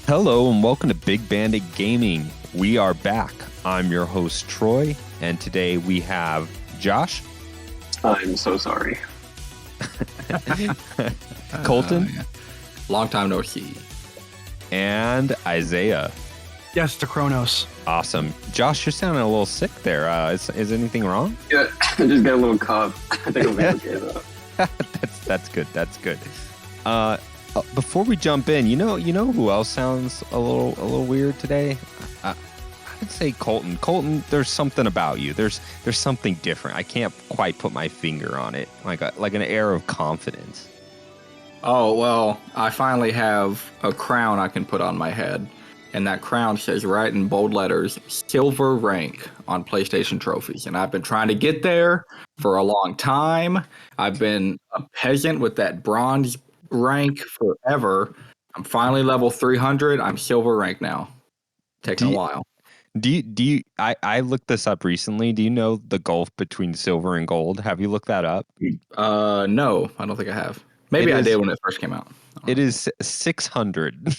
Hello and welcome to Big Bandit Gaming. We are back. I'm your host, Troy, and today we have Josh. I'm so sorry. Colton. Yeah. Long time no see. And Izayah. Yes, the Kronos. Awesome. Josh, you're sounding a little sick there. Is anything wrong? Yeah, I just got a little cough. I think I'll be okay though. That's good. That's good. Before we jump in, you know who else sounds a little weird today? I'd say Colton. Colton, there's something about you. There's something different. I can't quite put my finger on it. Like an air of confidence. Oh, well, I finally have a crown I can put on my head. And that crown says right in bold letters, silver rank on PlayStation trophies. And I've been trying to get there for a long time. I've been a peasant with that bronze rank forever. I'm finally level 300. I'm silver rank now. Taking a while. Do you I looked this up recently. Do you know the gulf between silver and gold? Have you looked that up? No, I don't think I have. Maybe I did when it first came out. It is 600.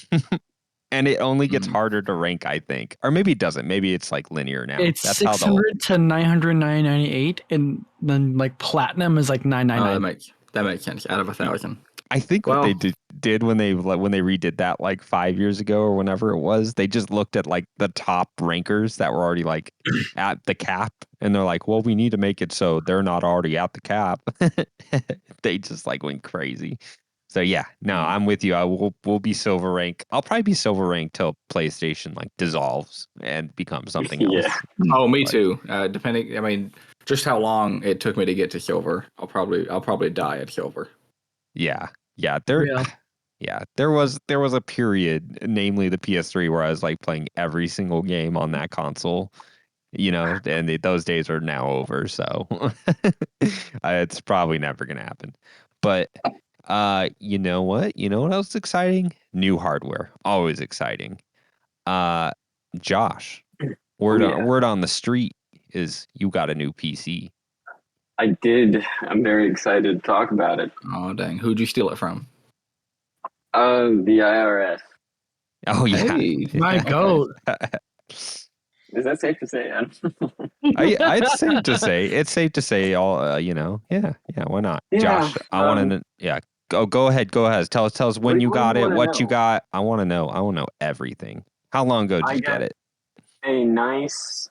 And it only gets harder to rank, I think. Or maybe it doesn't. Maybe it's like linear now. It's 600 to 998, and then like platinum is like 999. That makes sense. Out of 1,000. I think what they did when they redid that like 5 years ago or whenever it was, they just looked at like the top rankers that were already like at the cap, and they're like, well, we need to make it so they're not already at the cap. They just like went crazy. So yeah, no, I'm with you. We'll be silver rank. I'll probably be silver rank till PlayStation like dissolves and becomes something else. Yeah. Oh, me too. Depending, I mean, just how long it took me to get to silver. I'll probably die at silver. Yeah. There was a period, namely the PS3, where I was like playing every single game on that console. And those days are now over. So it's probably never gonna happen. But you know what? You know what else is exciting? New hardware. Always exciting. Josh, word on the street is you got a new PC. I did. I'm very excited to talk about it. Oh, dang. Who'd you steal it from? The IRS. Oh, yeah. Hey, My goat. Is that safe to say? It's safe to say. It's safe to say all, yeah, why not? Yeah, Josh, I want to, go ahead. Tell us when you got it, what you got. I want to know everything. How long ago did you get it? A nice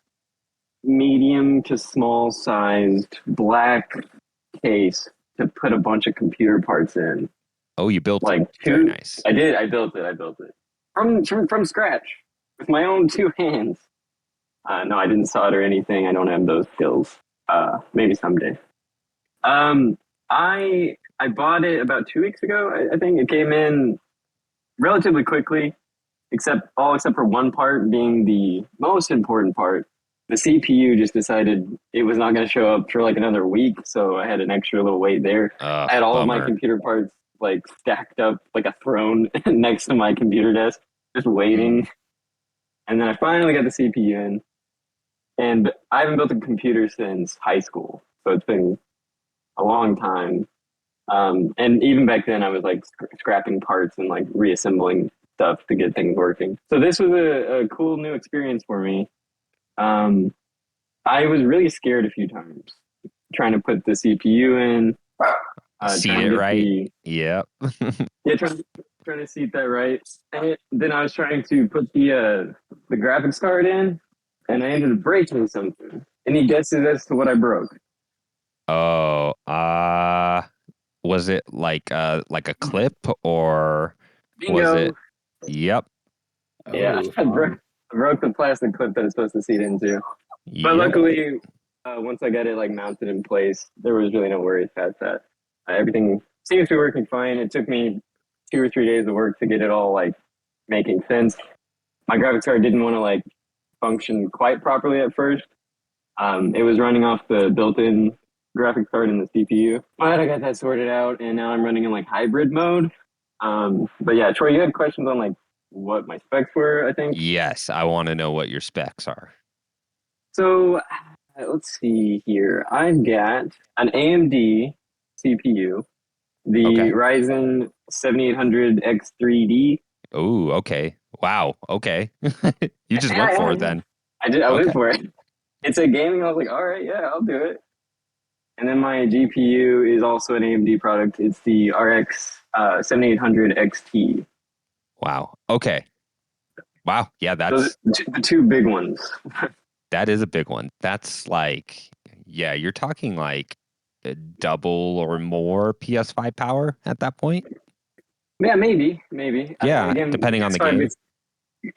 medium to small sized black case to put a bunch of computer parts in. Oh, you built like it. Very nice. I did. I built it from scratch with my own two hands. No, I didn't solder anything. I don't have those skills. Maybe someday. I bought it about 2 weeks ago. I think it came in relatively quickly, except for one part being the most important part. The CPU just decided it was not going to show up for like another week, so I had an extra little wait there. I had all of my computer parts like stacked up like a throne next to my computer desk, just waiting. And then I finally got the CPU in. And I haven't built a computer since high school, so it's been a long time. And even back then, I was like scrapping parts and like reassembling stuff to get things working. So this was a cool new experience for me. I was really scared a few times trying to put the CPU in. Seat it right? Yep. Yeah, trying to seat that right. And then I was trying to put the graphics card in. And I ended up breaking something. Any guesses as to what I broke? Oh, was it like a clip or was it? Yep. Yeah, I broke the plastic clip that it's supposed to seat into. Yep. But luckily, once I got it like mounted in place, there was really no worries past that. Everything seems to be working fine. It took me 2 or 3 days of work to get it all like making sense. My graphics card didn't want to like function quite properly at first. It was running off the built-in graphics card in the CPU, but I got that sorted out, and now I'm running in like hybrid mode. But yeah, Troy, you had questions on like what my specs were, I think. Yes, I want to know what your specs are. So let's see here. I've got an AMD CPU, the Ryzen 7800X3D. Oh, okay. Wow. Okay. You just Yeah, went for yeah, it yeah. then. I did. I went Okay. for it. It's a gaming. I was like, all right, yeah, I'll do it. And then my GPU is also an AMD product. It's the RX 7800 XT. Wow. Okay. Wow. Yeah, Those are the two big ones. that is a big one. That's like, yeah, you're talking like a double or more PS5 power at that point. Yeah, maybe. I mean, Yeah, again, depending on the PS5 game. gets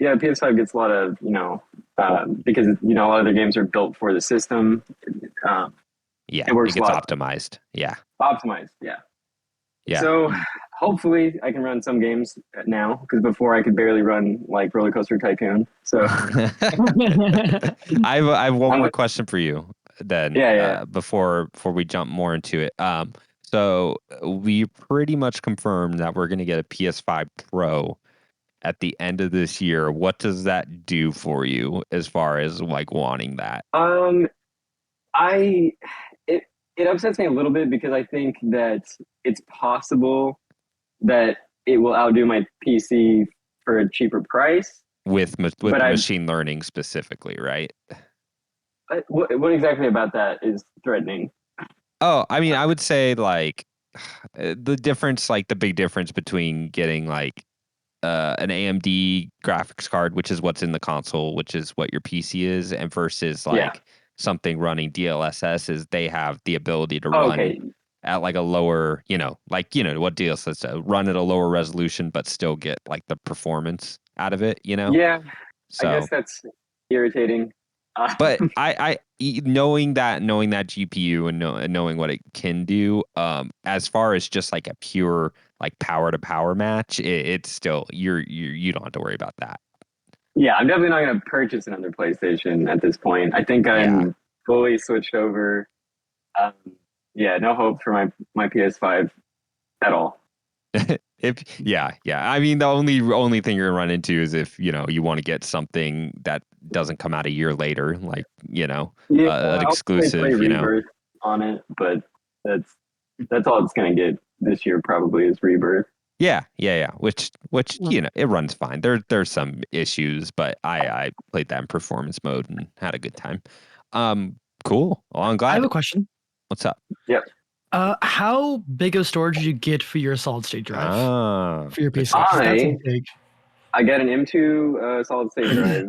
PS5 gets a lot of because a lot of the games are built for the system. Um, Yeah, it it works a gets lot optimized. Yeah. optimized. Yeah. Yeah. So hopefully I can run some games now because before I could barely run like Roller Coaster Tycoon. So I have one I'm, more question for you then yeah. before we jump more into it. So we pretty much confirmed that we're going to get a PS5 Pro at the end of this year. What does that do for you as far as like wanting that? I it it upsets me a little bit because I think that it's possible that it will outdo my PC for a cheaper price. With But the I machine learning specifically, right? what exactly about that is threatening? Oh, I mean, I would say like the difference, like the big difference between getting like an AMD graphics card, which is what's in the console, which is what your PC is, and versus Yeah. like something running DLSS is they have the ability to Oh, run okay. at like a lower, what DLSS does, run at a lower resolution, but still get like the performance out of it. Yeah, I guess So, that's irritating. Uh, but knowing that GPU and knowing what it can do, as far as just like a pure like power to power match, it's still you don't have to worry about that. yeah, I'm definitely not going to purchase another PlayStation at this point. I think Yeah. I'm fully switched over. Um, yeah, no hope for my PS5 at all. Yeah. I mean, the only thing you're gonna run into is if you want to get something that doesn't come out a year later, like Yeah, an I'll probably play exclusive. Rebirth on it, but that's that's all it's going to get this year probably is Rebirth. Yeah. Which it runs fine. There's some issues, but I played that in performance mode and had a good time. Cool. Well, I'm I have glad. a question. What's up? Yep. How big of storage did you get for your solid state drive for your Good PC? 'Cause question. that's a I big. I got an M2 solid state drive.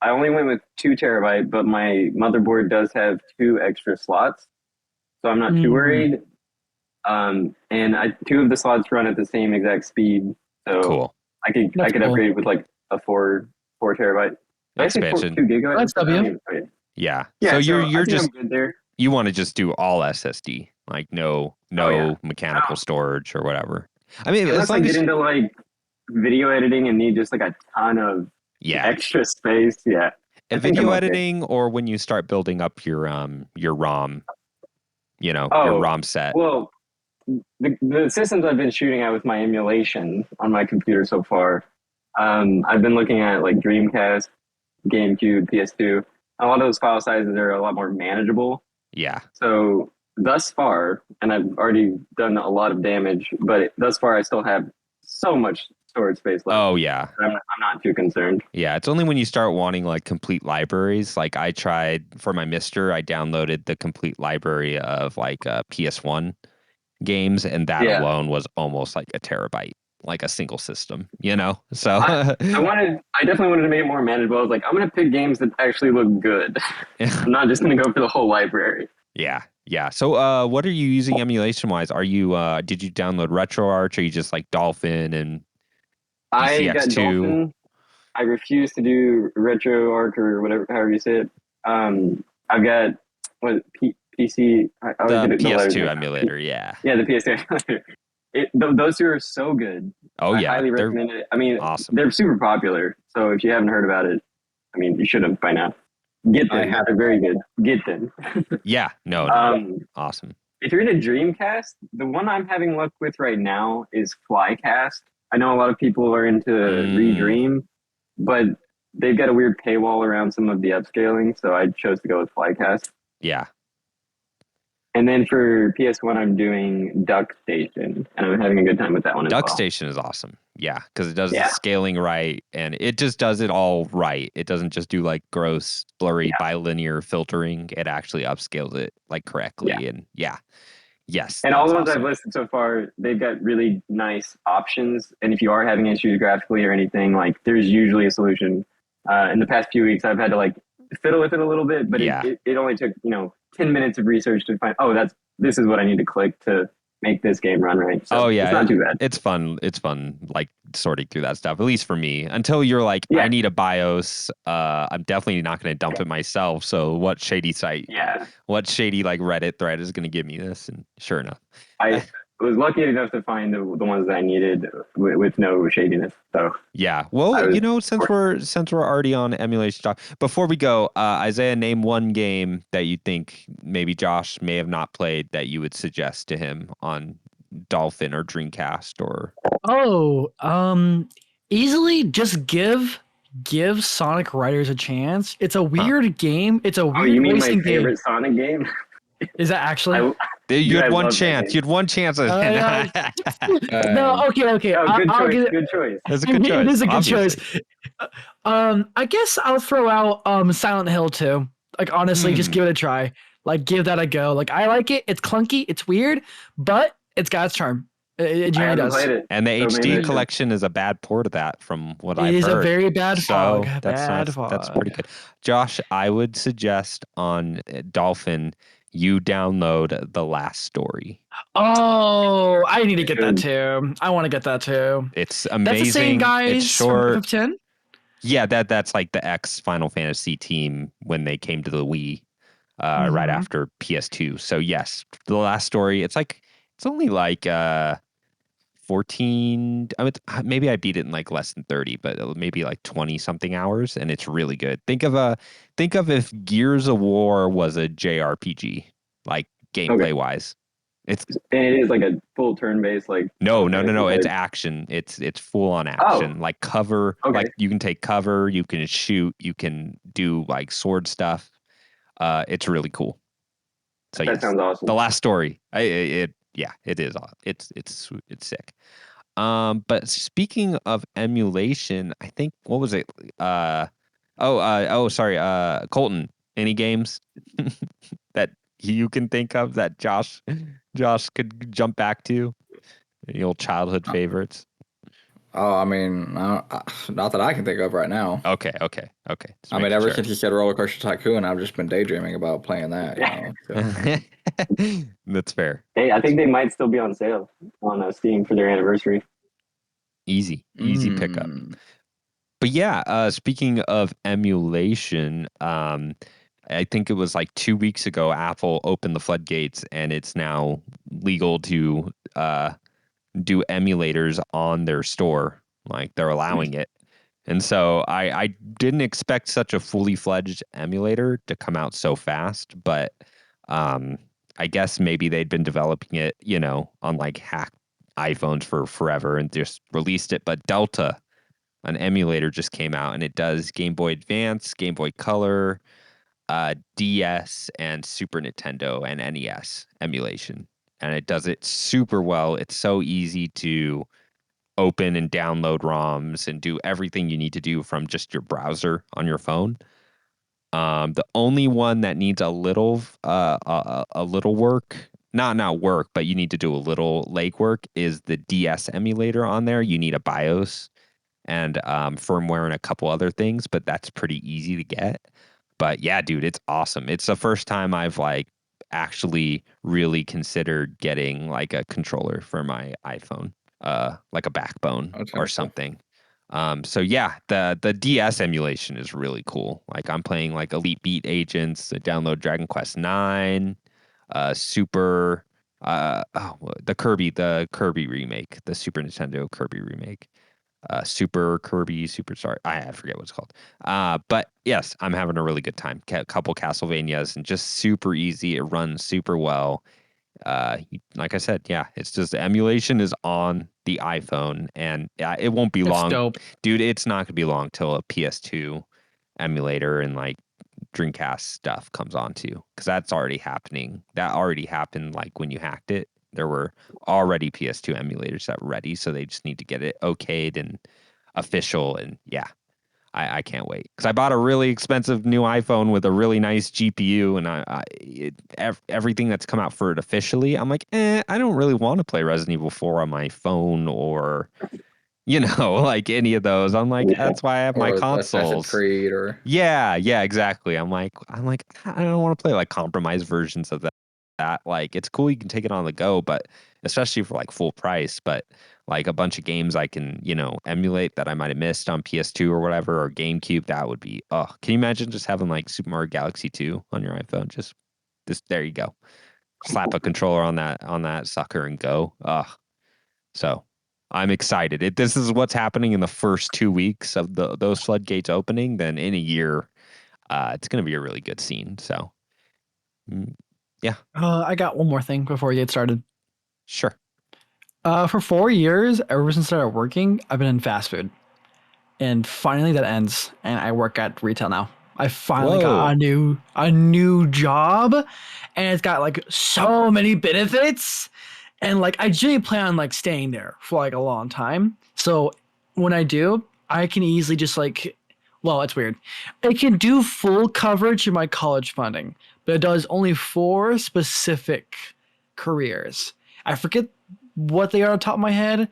I only went with 2 terabyte, but my motherboard does have 2 extra slots, so I'm not too Mm, worried. And two of the slots run at the same exact speed, so Cool. I that's could cool. upgrade with like a 4 terabyte. Did I say Expansion. 2 gigabyte? That's I don't W. even, oh, yeah. Yeah. Yeah, So so I you're think I'm just good there. you want to just do all SSD, like no Oh yeah. mechanical Oh, storage or whatever. I mean, as unless I long get as into like video editing and need just like a ton of yeah, extra space, yeah, I think I'm video okay. editing or when you start building up your ROM, your Oh, ROM set. well, the systems I've been shooting at with my emulation on my computer so far, I've been looking at like Dreamcast, GameCube, PS2. A lot of those file sizes are a lot more manageable. Yeah. So thus far, and I've already done a lot of damage, but thus far I still have so much storage space left. Oh yeah. I'm not too concerned. Yeah, it's only when you start wanting like complete libraries. Like I tried for my Mister, I downloaded the complete library of like PS1 games, and that Yeah. alone was almost like a terabyte, like a single system. So I definitely wanted to make it more manageable. I was like, I'm gonna pick games that actually look good. I'm not just gonna go for the whole library. yeah. So what are you using emulation wise? Are you did you download RetroArch? Are you just like Dolphin and I got DCX2? Dolphin. I refuse to do RetroArch or whatever, however you say it. I've got PC. I always The get the letters PS2 mixed up. emulator, yeah. Yeah, the PS2 emulator. Those two are so good. Oh I yeah, highly they're recommend it. I mean, awesome. they're super popular. So if you haven't heard about it, I mean, you should have by now. Get I them. have. They're very good. Get them. Yeah, no. Awesome. If you're into Dreamcast, the one I'm having luck with right now is Flycast. I know a lot of people are into Redream, but they've got a weird paywall around some of the upscaling, so I chose to go with Flycast. Yeah. And then for PS1, I'm doing Duck Station, and I'm having a good time with that one as Duck well. Station is awesome. Yeah, because it does the Yeah. scaling right, and it just does it all right. It doesn't just do like gross, blurry, bilinear filtering. It actually upscales it like correctly, and yes, And all that's the ones awesome. I've listed so far, they've got really nice options. And if you are having issues graphically or anything, like there's usually a solution. In the past few weeks, I've had to like fiddle with it a little bit, but Yeah. it only took 10 minutes of research to find this is what I need to click to make this game run right. So it's not too bad. It's fun. It's fun, like sorting through that stuff. At least for me, until you're like, I need a BIOS. I'm definitely not going to dump it myself. So what shady site? Yeah. What shady like Reddit thread is going to give me this? And sure enough, I was lucky enough to find the ones that I needed with no shadiness. So yeah. Well, since we're already on emulation talk, before we go, Izayah, name one game that you think maybe Josh may have not played that you would suggest to him on Dolphin or Dreamcast or. Easily just give Sonic Riders a chance. It's a weird game. It's a weird you mean my racing favorite game. Sonic game? Is that actually? You had one love that chance. game. You had one chance. No, okay. Oh, good I'll choice. get it. Good choice. That's a good choice. It is a good obviously. choice. I guess I'll throw out Silent Hill 2. Like honestly, just give it a try. Like give that a go. Like I like it. It's clunky. It's weird, but it's got its charm. It genuinely does. Played it. And the So HD collection is a bad port of that, from what I've heard. It is a very bad fog. That's pretty good. Josh, I would suggest on Dolphin you download The Last Story. Oh, I need to get that too. I want to get that too. It's amazing. That's the same guys it's short. from FF10? Yeah, that's like the ex Final Fantasy team when they came to the Wii right after PS2. So yes, The Last Story. It's only like 14. I mean, maybe I beat it in like less than 30, but maybe like 20 something hours, and it's really good. Think of if Gears of War was a JRPG, like gameplay wise. And it is like a full turn-based like. No. It's action. It's full on action. Like cover. Okay. Like you can take cover. You can shoot. You can do like sword stuff. It's really cool. So that sounds awesome. The Last Story. It is. It's sick. But speaking of emulation, I think what was it? Sorry. Colton, any games that you can think of that Josh could jump back to? The old childhood favorites. Oh, I mean, not that I can think of right now. Okay. I mean, ever since you said Roller Coaster Tycoon, I've just been daydreaming about playing that. So. That's fair. Hey, I think they might still be on sale on Steam for their anniversary. Easy pickup. But yeah, speaking of emulation, I think it was like 2 weeks ago, Apple opened the floodgates, and it's now legal to do emulators on their store. Like they're allowing it. And so I didn't expect such a fully fledged emulator to come out so fast, but I guess maybe they'd been developing it, on like hacked iPhones for forever and just released it. But Delta, an emulator, just came out, and it does Game Boy Advance, Game Boy Color, DS, and Super Nintendo and NES emulation. And it does it super well. It's so easy to open and download ROMs and do everything you need to do from just your browser on your phone. The only one that needs a little work, not work, but you need to do a little legwork, is the DS emulator on there. You need a BIOS and firmware and a couple other things, but that's pretty easy to get. But yeah, dude, it's awesome. It's the first time I've like actually really considered getting like a controller for my iPhone, like a backbone or something. So yeah, the DS emulation is really cool. Like I'm playing like Elite Beat Agents, download Dragon Quest 9, Super, the Kirby remake, the Super Nintendo Kirby remake. Super Kirby, I forget what it's called. But yes, I'm having a really good time. Couple Castlevanias, and just super easy. It runs super well. Like I said, yeah, it's just the emulation is on the iPhone, and it won't be long, dope. dude. It's not gonna be long till a PS2 emulator and like Dreamcast stuff comes onto, because that's already happening. That already happened like when you hacked it. There were already PS2 emulators that were ready, so they just need to get it okayed and official. And yeah, I can't wait, because I bought a really expensive new iPhone with a really nice GPU, and everything that's come out for it officially, I'm like, I don't really want to play Resident Evil 4 on my phone or, like any of those. I'm like, that's why I have my Or Assassin's consoles. Creed or Yeah, exactly. I'm like, I don't want to play like compromised versions of that. Like, it's cool, you can take it on the go, but especially for like full price. But like a bunch of games I can, emulate that I might have missed on PS2 or whatever, or GameCube, that would be, can you imagine just having like Super Mario Galaxy 2 on your iPhone? Just there you go. Slap a controller on that sucker and go. So I'm excited. This is what's happening in the first 2 weeks of those floodgates opening. Then in a year, it's going to be a really good scene. So, yeah. I got one more thing before we get started. Sure. For 4 years, ever since I started working, I've been in fast food. And finally that ends, and I work at retail now. I finally got a new job, and it's got like so many benefits. And like I genuinely plan on like staying there for like a long time. So when I do, I can easily just like, well, it's weird. It can do full coverage of my college funding, but it does only 4 specific careers. I forget what they are on top of my head,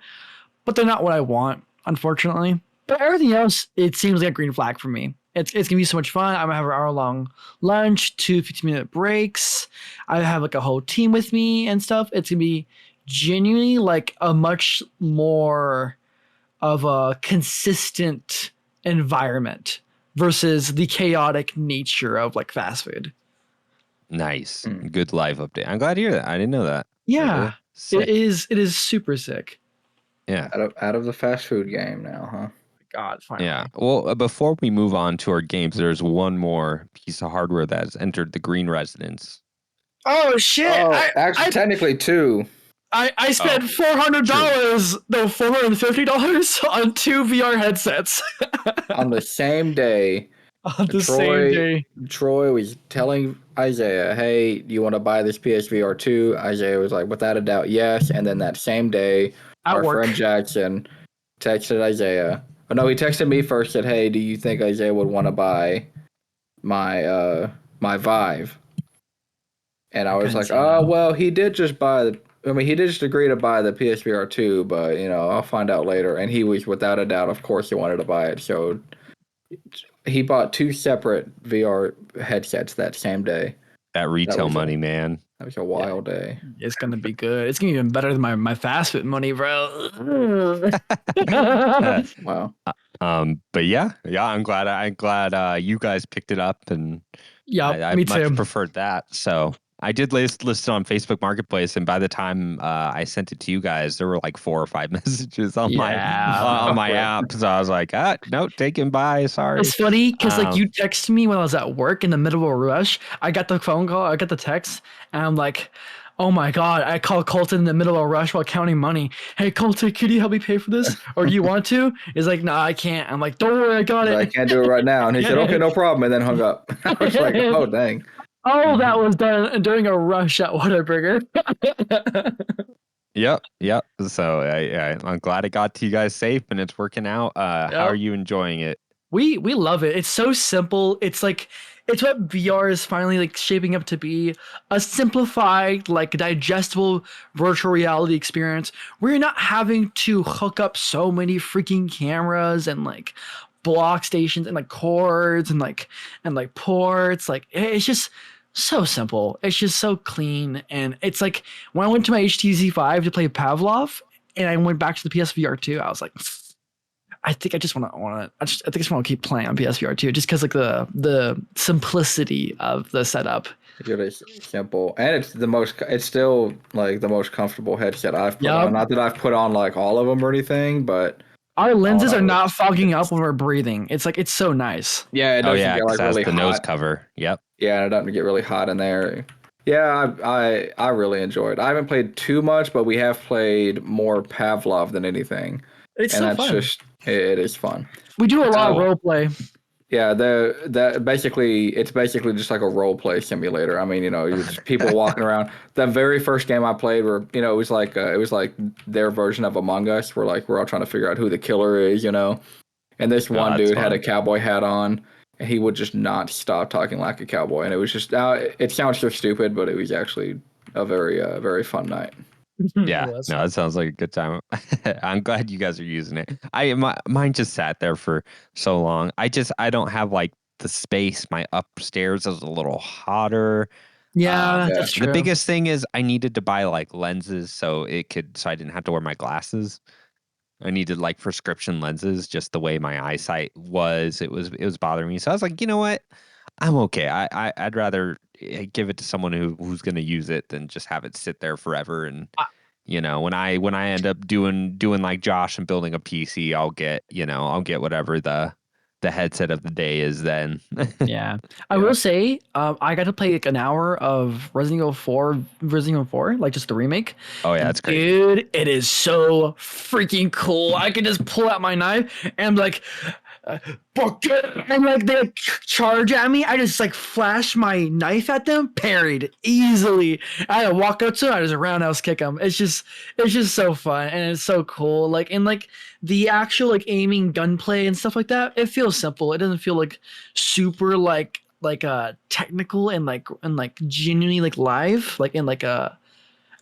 but they're not what I want, unfortunately. But everything else, it seems like a green flag for me. It's gonna be so much fun. I'm gonna have an hour-long lunch, 2 15-minute breaks. I have like a whole team with me and stuff. It's gonna be genuinely like a much more of a consistent environment versus the chaotic nature of like fast food. Nice. Good live update. I'm glad to hear that. I didn't know that. Yeah, Sick. it is super sick. Yeah. out of the fast food game now, huh? God, finally. Yeah. Well, before we move on to our games, there's one more piece of hardware that has entered the green residence. Oh shit! Oh, actually, technically 2. I spent $450 on 2 VR headsets On the same day. on the same day. Troy was telling Izayah, hey, do you want to buy this PSVR 2? Izayah was like, without a doubt, yes. And then that same day, our friend Jackson texted Izayah. Oh, no, he texted me first, said, hey, do you think Izayah would want to buy my my Vive? And I was like, well, he did just agree to buy the PSVR 2, but, I'll find out later. And he was, without a doubt, of course, he wanted to buy it. So he bought 2 separate VR headsets that same day. That retail money, man. That was a wild day. It's gonna be good. It's gonna be even better than my fast food money, bro. Wow. But yeah, I'm glad you guys picked it up, and yeah, I me much too. preferred that. So I did list it on Facebook Marketplace, and by the time I sent it to you guys, there were like 4 or 5 messages on my app. So I was like, no, take and buy. Sorry. It's funny because like you texted me when I was at work in the middle of a rush. I got the phone call, I got the text, and I'm like, oh my God, I called Colton in the middle of a rush while counting money. Hey, Colton, could you help me pay for this? Or do you want to? He's like, no, I can't. I'm like, don't worry, I got it. I can't do it right now. And he said, okay, no problem. And then hung up. I was like, oh, dang. Oh, that was done during a rush at Whataburger. Yep. So I'm glad it got to you guys safe and it's working out. How are you enjoying it? We love it. It's so simple. It's like it's what VR is finally like shaping up to be, a simplified, like digestible virtual reality experience where you're not having to hook up so many freaking cameras and like block stations and like cords and like ports. Like it's just so simple. It's just so clean. And it's like when I went to my HTC 5 to play Pavlov and I went back to the PSVR 2, I was like, I think I just want to. I just want to keep playing on PSVR 2, just because like the simplicity of the setup. It's really simple, and it's still like the most comfortable headset I've put on. Not that I've put on like all of them or anything, but our lenses are not fogging up when we're breathing. It's like it's so nice. Yeah, it doesn't get like really hot. Nose cover. Yep. Yeah, it doesn't get really hot in there. Yeah, I really enjoyed it. I haven't played too much, but we have played more Pavlov than anything. It's so fun. It is fun. We do a lot of role play. Yeah, it's basically just like a role play simulator. I mean, it's people walking around. The very first game I played, where it was like their version of Among Us, where like we're all trying to figure out who the killer is, And this Oh, one that's dude had a fun. cowboy hat on, and he would just not stop talking like a cowboy, and it was just it sounds so stupid, but it was actually a very fun night. It Yeah, was. no, that sounds like a good time. I'm glad you guys are using it. Mine just sat there for so long. I don't have like the space. My upstairs is a little hotter. Yeah, Yeah. that's The true. biggest thing is I needed to buy like lenses so I didn't have to wear my glasses. I needed like prescription lenses, just the way my eyesight was. It was bothering me. So I was like, you know what? I'm okay. I'd rather give it to someone who's going to use it than just have it sit there forever. And I, when I end up doing like Josh and building a PC, I'll get whatever the headset of the day is then. yeah, I Yeah. will say, I got to play like an hour of Resident Evil 4, like just the remake. Oh yeah, And it's great. dude, it is so freaking cool. I can just pull out my knife and be like, and like they like, charge at me. I just like flash my knife at them, parried easily. I walk up to them, I just roundhouse kick them. It's just so fun and it's so cool. Like and like the actual like aiming gunplay and stuff like that, it feels simple. It doesn't feel like super like technical and like genuinely like live like in like a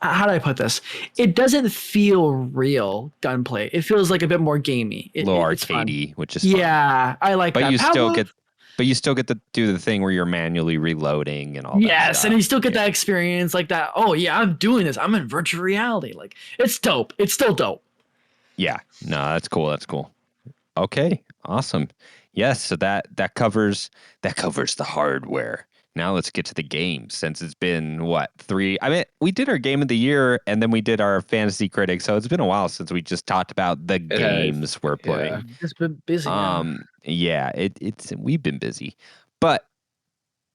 how do I put this? It doesn't feel real gunplay. It feels like a bit more gamey. A little It's fun. arcadey, which is fun. Yeah, I like But that. you still Pavlov, get to do the thing where you're manually reloading and all that yes, and stuff. you still get Yeah. that experience like that. Oh yeah, I'm doing this. I'm in virtual reality. Like it's dope. It's still dope. Yeah. No, that's cool. That's cool. Okay, awesome. Yes, so that covers the hardware. Now let's get to the games since it's been what, 3. I mean, we did our game of the year and then we did our fantasy critic, so it's been a while since we just talked about the It has. games we're Yeah. playing. Just been busy, yeah. Yeah, it's we've been busy. But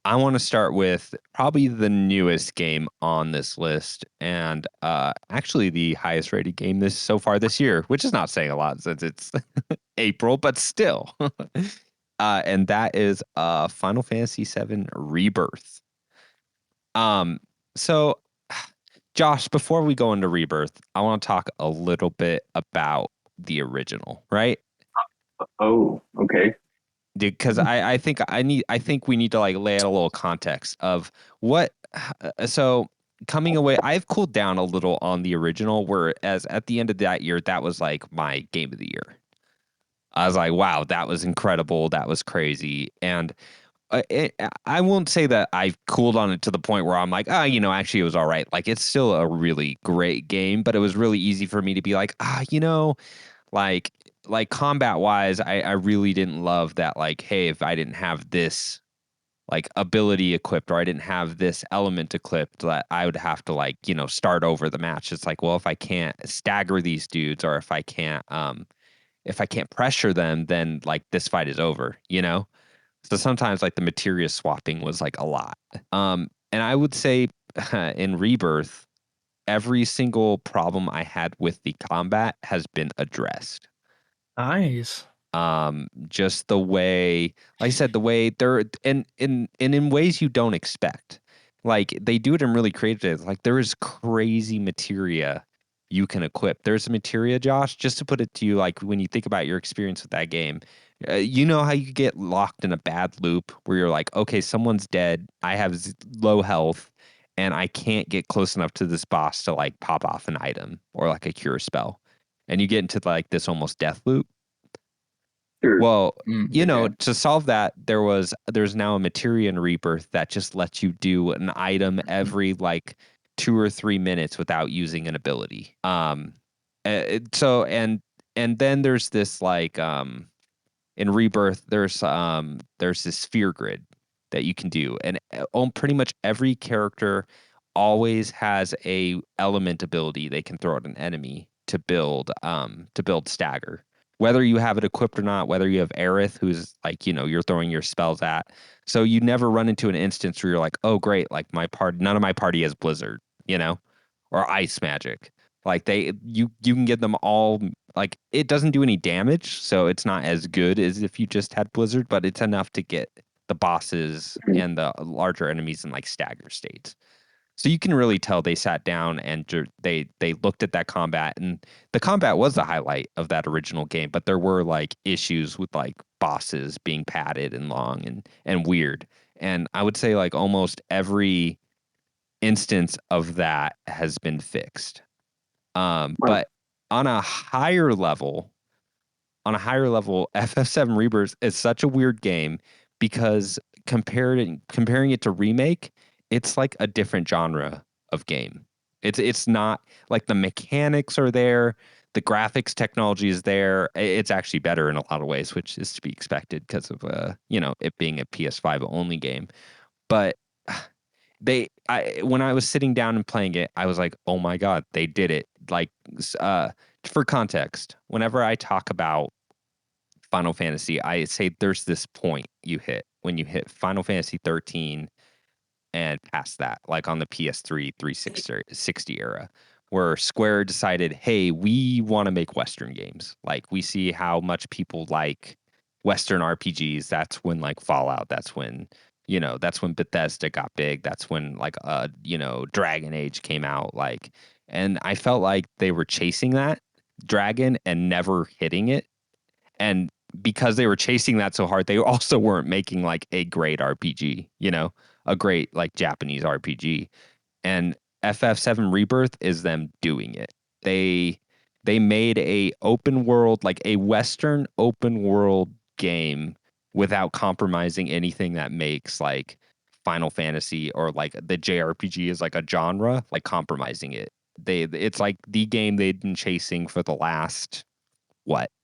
I want to start with probably the newest game on this list, and actually the highest rated game this year, which is not saying a lot since it's April, but still. And that is Final Fantasy VII Rebirth. Um, so Josh, before we go into Rebirth, I want to talk a little bit about the original, right? Oh, okay. Because I think we need to like lay out a little context of what so coming away. I've cooled down a little on the original, whereas at the end of that year that was like my game of the year. I was like, wow, that was incredible, that was crazy. And I won't say that I've cooled on it to the point where I'm like, actually it was all right. Like it's still a really great game, but it was really easy for me to be like, like combat wise, I really didn't love that. Like, hey, if I didn't have this like ability equipped or I didn't have this element equipped, that I would have to like start over the match. It's like, well, if I can't stagger these dudes or if I can't pressure them, then like this fight is over. So sometimes like the materia swapping was like a lot. And I would say in Rebirth, every single problem I had with the combat has been addressed. Nice. Just the way, like I said, the way they're in ways you don't expect. Like they do it in really creative. Like there is crazy materia you can equip. There's a materia, Josh, just to put it to you, like when you think about your experience with that game, you know how you get locked in a bad loop where you're like, okay, someone's dead. I have low health and I can't get close enough to this boss to like pop off an item or like a cure spell. And you get into like this almost death loop. Sure. Well, Yeah. to solve that, there's now a materia in Rebirth that just lets you do an item every like 2 or 3 minutes without using an ability. So and then there's this like in Rebirth there's this sphere grid that you can do, and on pretty much every character always has a element ability they can throw at an enemy to build stagger. Whether you have it equipped or not, whether you have Aerith, who's like you're throwing your spells at, so you never run into an instance where you're like, oh great, like none of my party has Blizzard, or ice magic. Like you can get them all like it doesn't do any damage, so it's not as good as if you just had Blizzard, but it's enough to get the bosses and the larger enemies in like stagger states. So you can really tell they sat down and they looked at that combat, and the combat was the highlight of that original game, but there were like issues with like bosses being padded and long and weird. And I would say like almost every instance of that has been fixed. Well, But on a higher level, FF7 Rebirth is such a weird game because comparing it to Remake, it's like a different genre of game. It's not like the mechanics are there, the graphics technology is there. It's actually better in a lot of ways, which is to be expected because of it being a PS5 only game. But when I was sitting down and playing it, I was like, oh my God, they did it. Like, for context, whenever I talk about Final Fantasy, I say there's this point you hit when you hit Final Fantasy 13 and past that, like on the PS3 360 era, where Square decided, hey, we want to make Western games. Like we see how much people like Western RPGs. That's when like Fallout, that's when Bethesda got big. That's when like Dragon Age came out. Like, and I felt like they were chasing that dragon and never hitting it. And because they were chasing that so hard, they also weren't making like a great RPG, a great like Japanese RPG. And FF7 Rebirth is them doing it. They made a open world, like a Western open world game without compromising anything that makes like Final Fantasy or like the JRPG is like a genre, like compromising it. It's like the game they'd been chasing for the last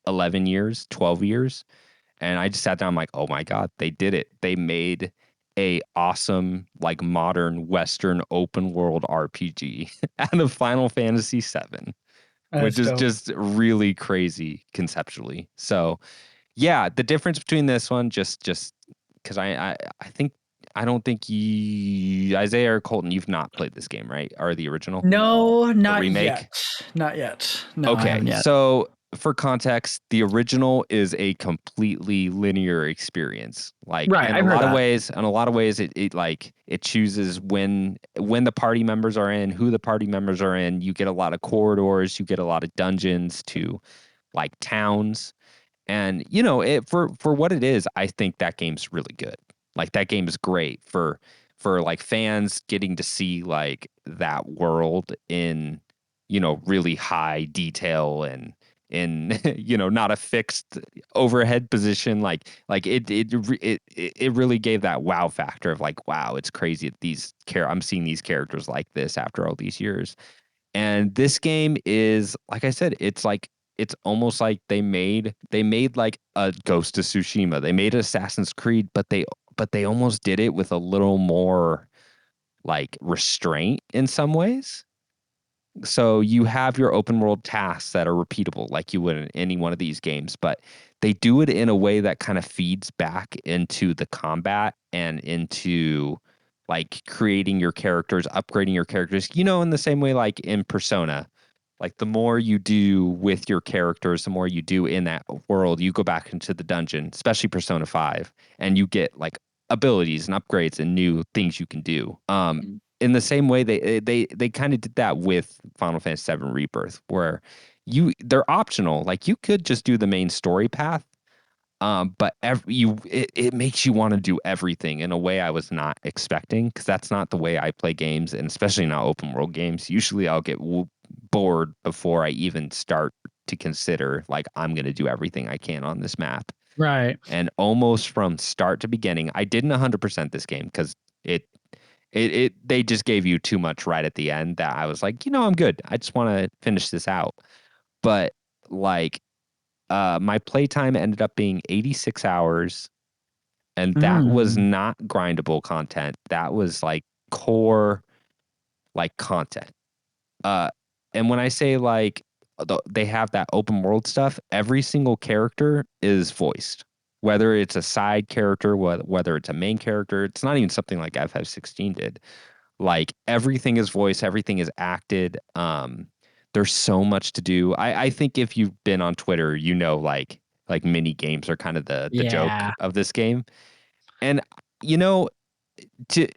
11 years, 12 years. And I just sat down, I'm like, oh my God, they did it. They made a awesome, like modern Western open world RPG out of Final Fantasy VII, which That's is dope. just really crazy conceptually. So yeah, the difference between this one, just because I think I don't think Izayah or Colton, you've not played this game, right? Or the original, No, the not remake. yet. Not yet. No, I Okay, haven't yet. so for context, the original is a completely linear experience. Like Right, I've heard that. in a lot of ways, it chooses when the party members are in, who the party members are in. You get a lot of corridors, you get a lot of dungeons to like towns, and it for what it is. I think that game's really good. Like that game is great for like fans getting to see like that world in really high detail and in not a fixed overhead position. Like it really gave that wow factor of like, wow, it's crazy that I'm seeing these characters like this after all these years. And this game is, like I said, it's almost like they made like a Ghost of Tsushima. They made Assassin's Creed, but they almost did it with a little more like restraint in some ways. So you have your open world tasks that are repeatable like you would in any one of these games, but they do it in a way that kind of feeds back into the combat and into like creating your characters, upgrading your characters, in the same way like in Persona. Like the more you do with your characters, the more you do in that world, you go back into the dungeon, especially Persona 5, and you get like abilities and upgrades and new things you can do. In the same way they kind of did that with Final Fantasy VII Rebirth, where they're optional. Like you could just do the main story path, but it makes you want to do everything in a way I was not expecting, because that's not the way I play games, and especially not open world games. Usually I'll get bored before I even start to consider like I'm going to do everything I can on this map. Right. And almost from start to beginning, I didn't 100% this game because they just gave you too much right at the end that I was like, I'm good. I just want to finish this out. But like my playtime ended up being 86 hours, and that was Mm. not grindable content. That was like core like content. Uh and when I say like they have that open world stuff, every single character is voiced. Whether it's a side character, whether it's a main character, it's not even something like FF16 did. Like everything is voiced, everything is acted. There's so much to do. I think if you've been on Twitter, you know, like mini games are kind of the joke Yeah. of this game. And you know, to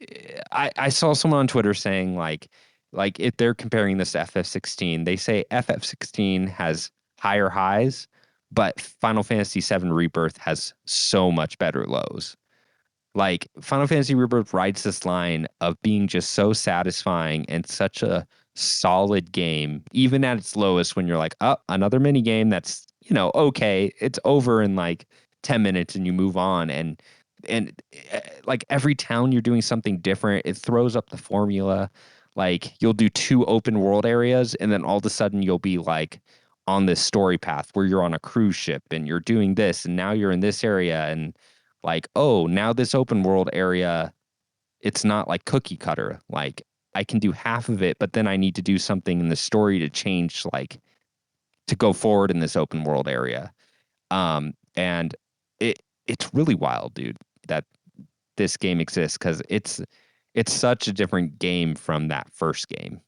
I saw someone on Twitter saying like if they're comparing this to FF16, they say FF16 has higher highs, but Final Fantasy VII Rebirth has so much better lows. Like Final Fantasy Rebirth rides this line of being just so satisfying and such a solid game, even at its lowest when you're like, oh, another mini game that's, okay. It's over in like 10 minutes and you move on. And like every town you're doing something different. It throws up the formula. Like you'll do 2 open world areas and then all of a sudden you'll be like on this story path where you're on a cruise ship and you're doing this and now you're in this area and like, oh, now this open world area, it's not like cookie cutter. Like I can do half of it, but then I need to do something in the story to change, like to go forward in this open world area. And it's really wild, dude, that this game exists because it's such a different game from that first game.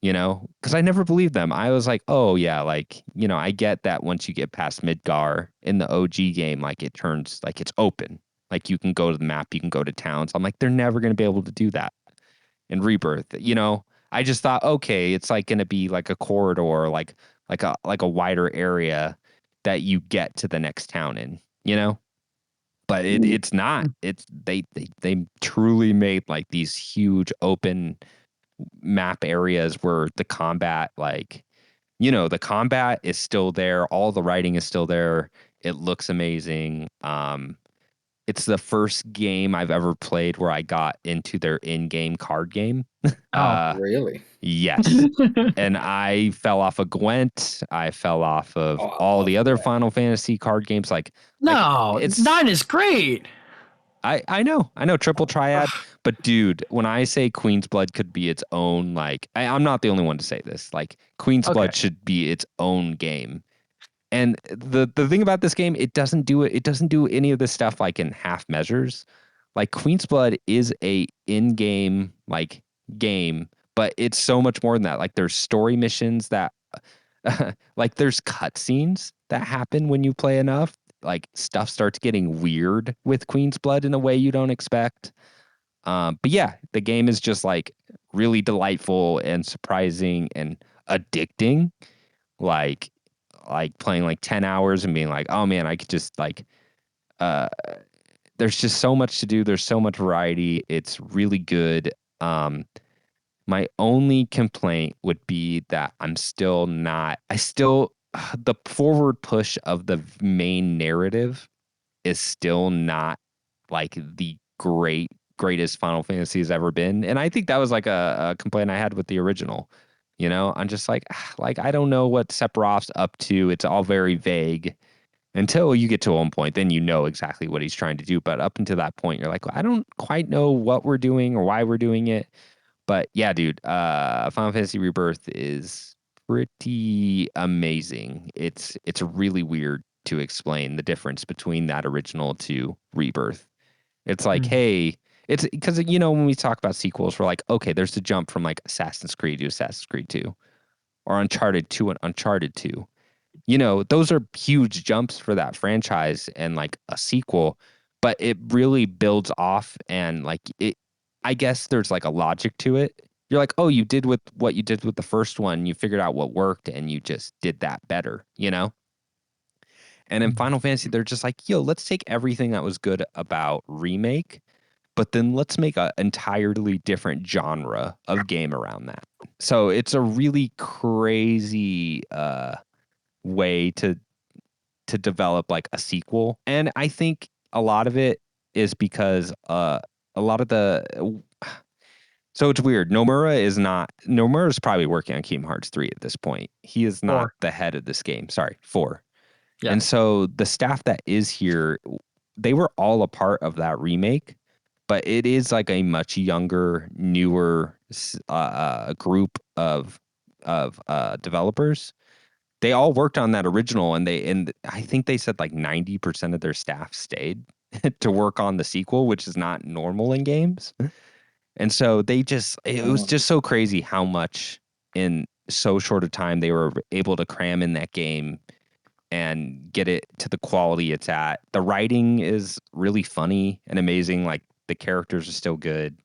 Because I never believed them. I was like, oh yeah, like, I get that once you get past Midgar in the OG game, like it turns like it's open. Like you can go to the map, you can go to towns. I'm like, they're never going to be able to do that in Rebirth. I just thought, okay, it's like going to be like a corridor, like a wider area that you get to the next town in. But it's not. It's they truly made like these huge open map areas where the combat, like, the combat is still there, all the writing is still there. It looks amazing. It's the first game I've ever played where I got into their in-game card game. Oh. Really? Yes. And I fell off of Gwent. I fell off of Oh, I all love the other that. Final Fantasy card games. Like No, it's 9 is great. I know triple triad, but dude, when I say Queen's Blood could be its own, like I'm not the only one to say this. Like Queen's Okay. Blood should be its own game. And the thing about this game, it doesn't do it. It doesn't do any of this stuff like in half measures. Like Queen's Blood is a in-game like game, but it's so much more than that. Like there's story missions that like there's cutscenes that happen when you play enough. Like stuff starts getting weird with Queen's Blood in a way you don't expect. But yeah, the game is just like really delightful and surprising and addicting. Like like playing like 10 hours and being like, oh man, I could just like uh there's just so much to do. There's so much variety. It's really good. My only complaint would be that the forward push of the main narrative is still not like the greatest Final Fantasy has ever been. And I think that was like a complaint I had with the original. I'm just like I don't know what Sephiroth's up to. It's all very vague until you get to one point, then you know exactly what he's trying to do. But up until that point, you're like, I don't quite know what we're doing or why we're doing it. But yeah, dude, Final Fantasy Rebirth is pretty amazing. It's really weird to explain the difference between that original to Rebirth. It's like, Mm. hey, it's because when we talk about sequels, we're like, okay, there's the jump from like Assassin's Creed to Assassin's Creed 2 or Uncharted 2 and Uncharted 2. Those are huge jumps for that franchise and like a sequel, but it really builds off and like it, I guess there's like a logic to it. You're like, oh, you did with what you did with the first one, you figured out what worked and you just did that better. And in Final Fantasy, they're just like, yo, let's take everything that was good about Remake, but then let's make an entirely different genre of game around that. So it's a really crazy way to develop like a sequel. And I think a lot of it is because a lot of the so it's weird. Nomura is probably working on Kingdom Hearts 3 at this point. He is not 4. the head of this game. Sorry, 4. Yeah. And so the staff that is here, they were all a part of that remake, but it is like a much younger, newer group of developers. They all worked on that original, and I think they said like 90% of their staff stayed to work on the sequel, which is not normal in games. And so it was just so crazy how much in so short a time they were able to cram in that game and get it to the quality it's at. The writing is really funny and amazing. Like the characters are still good.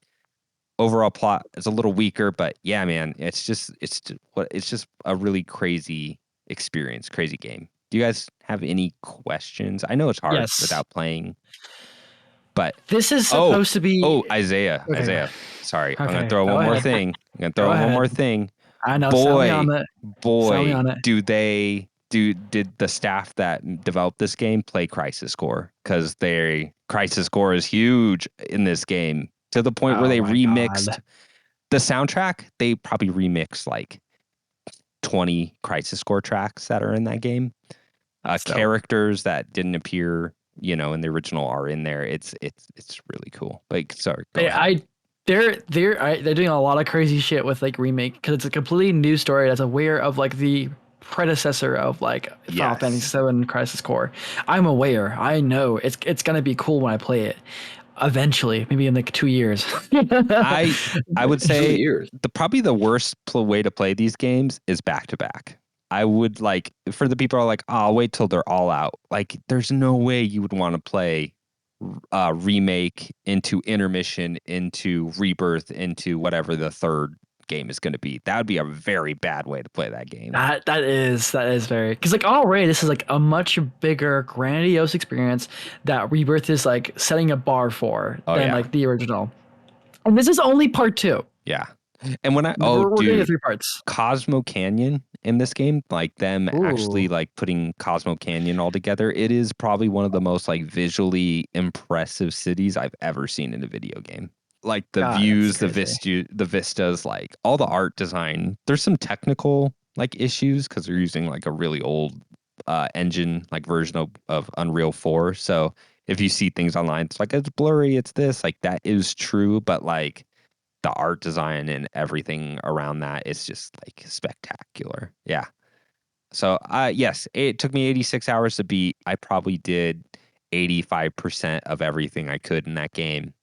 Overall plot is a little weaker, but yeah, man, it's just a really crazy experience, crazy game. Do you guys have any questions? I know it's hard Yes. without playing, but This is oh, supposed to be. oh, Isaiah, Okay. Isaiah. Sorry, I'm gonna Okay. throw Go one more ahead. thing. I'm gonna Go throw in one ahead. more thing. I know. Sell me on Boy, it. Sell me boy, on it. did the staff that developed this game play Crisis Core? Because Crisis Core is huge in this game to the point where Oh they my remixed god. the soundtrack. They probably remixed like 20 Crisis Core tracks that are in that game. That's dope. Characters that didn't appear, in the original are in there. It's really cool. Like, sorry, go ahead. They're doing a lot of crazy shit with like remake because it's a completely new story that's aware of like the predecessor of like Final Fantasy Yes. VII Crisis Core. I'm aware. I know it's gonna be cool when I play it eventually, maybe in like 2 years. I I would 2 say years. probably the worst way to play these games is back to back. I would like for the people who are like, oh, I'll wait till they're all out. Like, there's no way you would want to play remake into intermission into rebirth into whatever the third game is going to be. That would be a very bad way to play that game. That is very because like already this is like a much bigger grandiose experience that Rebirth is like setting a bar for Oh than yeah, like the original. And this is only part two. yeah. And when We're getting to dude, 3 parts. Cosmo Canyon in this game, like them actually Ooh, like putting Cosmo Canyon all together, it is probably one of the most like visually impressive cities I've ever seen in a video game. Like the God, that's views, crazy. the vistas, like all the art design. There's some technical like issues because they're using like a really old engine, like version of Unreal 4. So if you see things online, it's like it's blurry, it's this, like that is true, but like the art design and everything around that is just like spectacular. Yeah. So yes, it took me 86 hours to beat. I probably did 85% of everything I could in that game.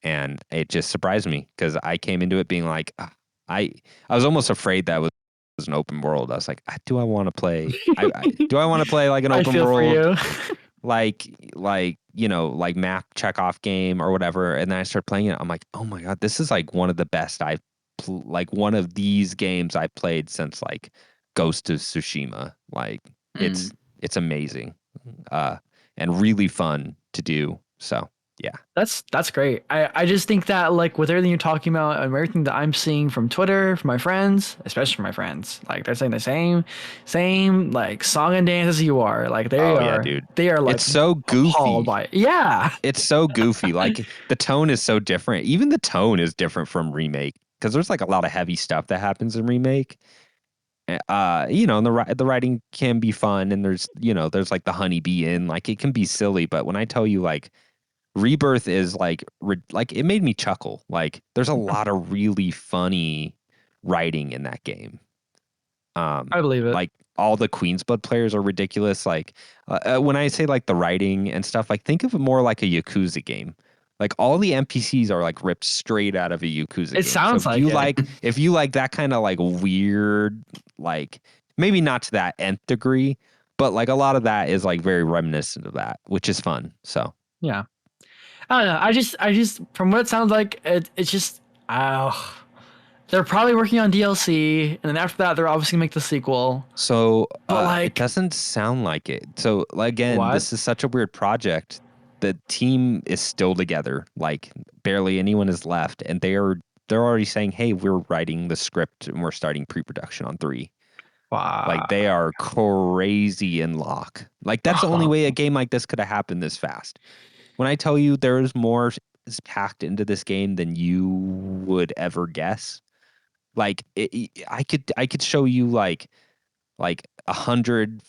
And it just surprised me because I came into it being like, I I was almost afraid that was an open world. I was like, do I want to play? Do I want to play like an I open feel for world you. like map check off game or whatever? And then I started playing it. I'm like, oh my god, this is like one of the best like one of these games I played since like Ghost of Tsushima. Like it's Mm. it's amazing, uh, and really fun to do. So yeah. That's great. I just think that like with everything you're talking about and everything that I'm seeing from Twitter, from my friends, especially from my friends, like they're saying the same like song and dance as you are. Like Oh yeah, dude. they are It's like so appalled goofy. by it. Yeah. It's so goofy. Like the tone is so different. Even the tone is different from remake because there's like a lot of heavy stuff that happens in remake. And the writing can be fun, and there's like the honeybee in, like it can be silly, but when I tell you like Rebirth is like it made me chuckle. Like there's a lot of really funny writing in that game. I believe it. Like all the Queen's Blood players are ridiculous. Like when I say like the writing and stuff, like think of it more like a Yakuza game. Like all the NPCs are like ripped straight out of a Yakuza It game. So sounds like it. if you like that kind of like weird, like maybe not to that nth degree, but like a lot of that is like very reminiscent of that, which is fun. So Yeah. I don't know. I just from what it sounds like, it's just oh, they're probably working on DLC, and then after that, they're obviously gonna make the sequel. But it like, doesn't sound like it. So again, what? this is such a weird project. The team is still together. Like barely anyone is left, and they're already saying, "Hey, we're writing the script and we're starting pre-production on 3." Like they Wow. are crazy in lock. Like that's the only way a game like this could have happened this fast. When I tell you there's more is packed into this game than you would ever guess. Like I could show you like 100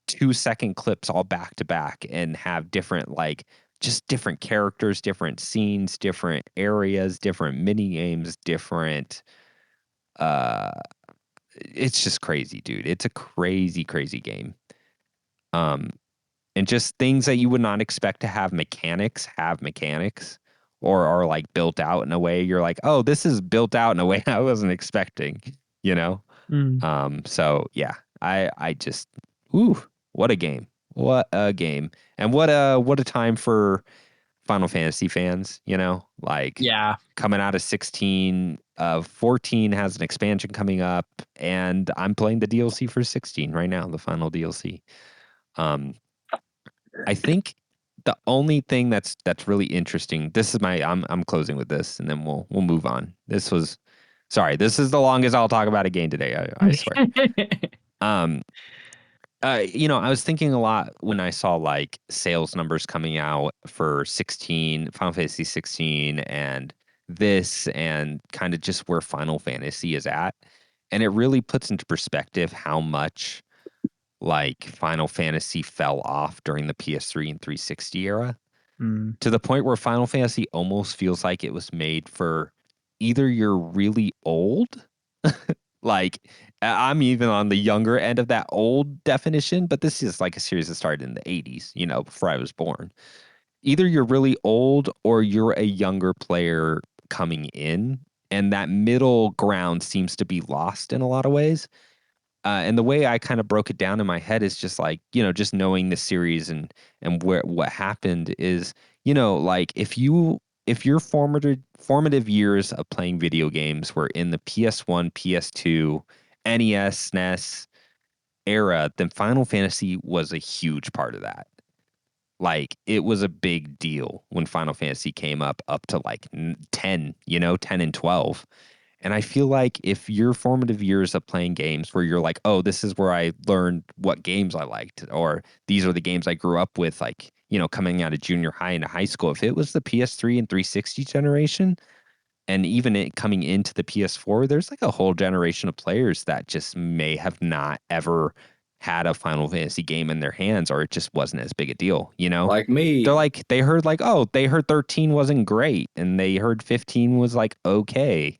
2-second clips all back to back and have different like just different characters, different scenes, different areas, different mini games, different uh it's just crazy, dude. It's a crazy game. Um and just things that you would not expect to have mechanics or are like built out in a way you're like, "Oh, this is built out in a way I wasn't expecting." You know? Mm. So yeah, I just, ooh, what a game. What a game. And what a time for Final Fantasy fans, like Yeah. coming out of 16, 14 has an expansion coming up, and I'm playing the DLC for 16 right now, the final DLC. Um, I think the only thing that's really interesting, this is I'm closing with this, and then we'll move on. This is the longest I'll talk about a game today, I swear. Um, I was thinking a lot when I saw like sales numbers coming out for 16, Final Fantasy 16, and this, and kind of just where Final Fantasy is at. And it really puts into perspective how much like Final Fantasy fell off during the PS3 and 360 era, Mm. to the point where Final Fantasy almost feels like it was made for either you're really old, like I'm even on the younger end of that old definition, but this is like a series that started in the 80s, before I was born. Either you're really old or you're a younger player coming in, and that middle ground seems to be lost in a lot of ways. And the way I kind of broke it down in my head is just like, just knowing the series and where what happened is, like if your formative years of playing video games were in the PS1, PS2, NES, SNES era, then Final Fantasy was a huge part of that. Like it was a big deal when Final Fantasy came up to like 10, 10 and 12. And I feel like if your formative years of playing games where you're like, oh, this is where I learned what games I liked, or these are the games I grew up with, like, coming out of junior high into high school, if it was the PS3 and 360 generation, and even it coming into the PS4, there's like a whole generation of players that just may have not ever had a Final Fantasy game in their hands, or it just wasn't as big a deal, Like They're me. like, they heard like, oh, they heard 13 wasn't great, and they heard 15 was like okay.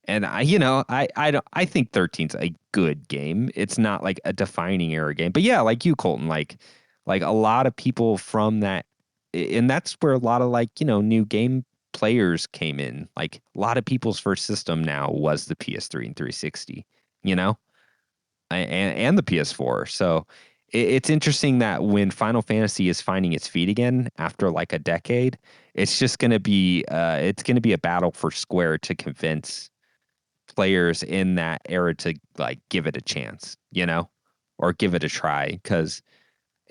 And I think 13's a good game. It's not like a defining era game. But yeah, like you, Colton, like a lot of people from that, and that's where a lot of like, new game players came in. Like a lot of people's first system now was the PS3 and 360, you know, and the PS4. So it's interesting that when Final Fantasy is finding its feet again after like a decade, it's gonna be a battle for Square to convince players in that era to like give it a chance, or give it a try. Because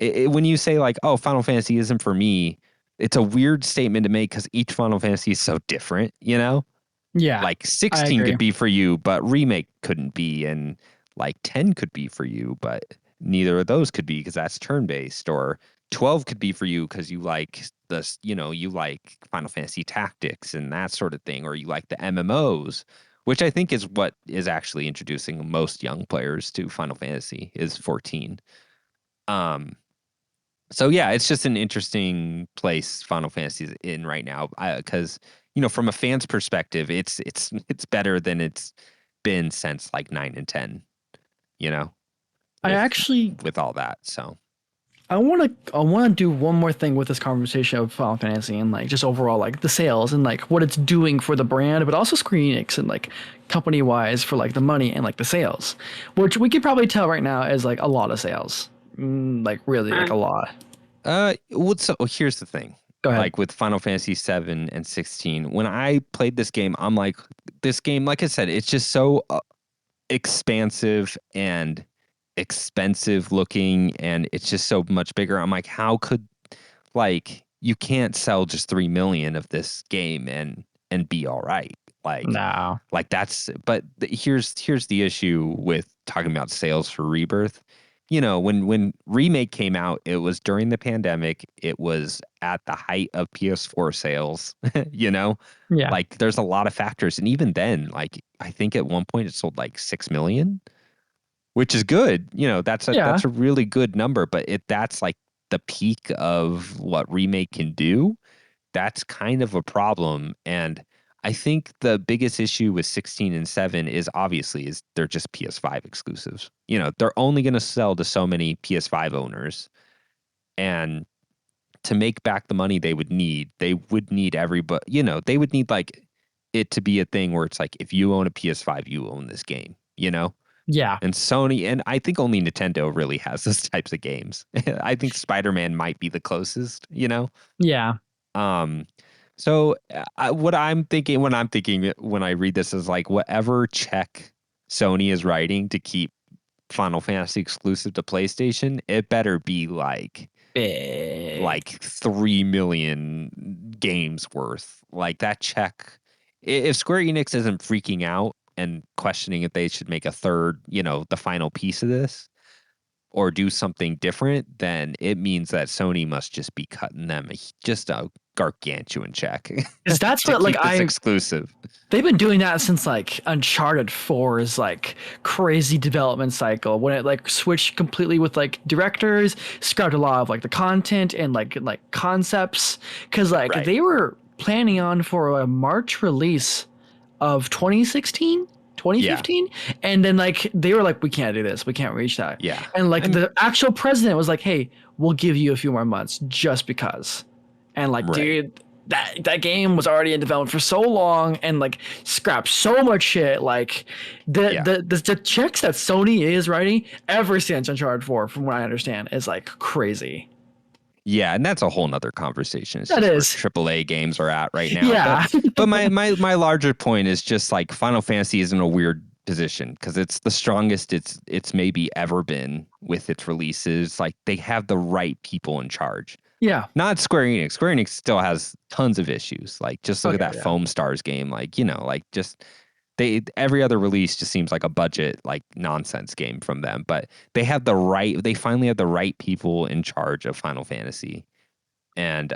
when you say like, oh, Final Fantasy isn't for me, it's a weird statement to make because each Final Fantasy is so different, Yeah, like I 16 agree. could be for you, but remake couldn't be, and like 10 could be for you, but neither of those could be because that's turn based, or 12 could be for you because you like this, you like Final Fantasy Tactics and that sort of thing, or you like the MMOs, which I think is what is actually introducing most young players to Final Fantasy is 14. Um, so yeah, it's just an interesting place Final Fantasy is in right now, because from a fan's perspective, it's better than it's been since like 9 and 10. You know, I with actually all that. So I want to do one more thing with this conversation of Final Fantasy and like just overall like the sales and like what it's doing for the brand, but also Square Enix and like company wise for like the money and like the sales, which we could probably tell right now is like a lot of sales, like really like a lot. here's the thing. Go ahead. Like with Final Fantasy 7 and 16, when I played this game, I'm like, this game, like I said, it's just so expansive and expensive looking, and it's just so much bigger. I'm like, how could, like, you can't sell just 3 million of this game and be all right. No. Like that's, but here's the issue with talking about sales for Rebirth. When Remake came out, it was during the pandemic. It was at the height of PS4 sales, you know? Yeah. Like there's a lot of factors. And even then, like I think at one point it sold like 6 million, which is good. Yeah. That's a really good number, but that's like the peak of what Remake can do. That's kind of a problem. And I think the biggest issue with 16 and 7 is they're just PS5 exclusives. They're only going to sell to so many PS5 owners. And to make back the money they would need everybody, they would need like it to be a thing where it's like, if you own a PS5, you own this game, Yeah. And Sony, and I think only Nintendo really has those types of games. I think Spider-Man might be the closest, you know? Yeah. Um, so what I'm thinking when when I read this is like whatever check Sony is writing to keep Final Fantasy exclusive to PlayStation, it better be Big. 3 million games worth. Like that check. If Square Enix isn't freaking out and questioning if they should make a third, the final piece of this or do something different, then it means that Sony must just be cutting them just a gargantuan check Because that's to what keep this exclusive. they've been doing that since like Uncharted 4's like crazy development cycle when it like switched completely with like directors, scrapped a lot of like the content and like concepts because like Right. they were planning on for a March release of 2016. 2015 and then like they were like we can't do this, we can't reach that, Yeah. and like the actual president was like, hey, we'll give you a few more months just because. And like, Right. dude, that game was already in development for so long and like scrapped so much shit. Like the checks that Sony is writing ever since Uncharted 4, from what I understand, is like crazy. Yeah, and that's a whole nother conversation. It's That just is. where AAA games are at right now. Yeah. But my larger point is just like Final Fantasy is in a weird position because it's the strongest it's maybe ever been with its releases. Like they have the right people in charge. Yeah. Not Square Enix. Square Enix still has tons of issues. Like just look at that Yeah. Foam Stars game. Like, like just every other release just seems like a budget like nonsense game from them. But they finally have the right people in charge of Final Fantasy. And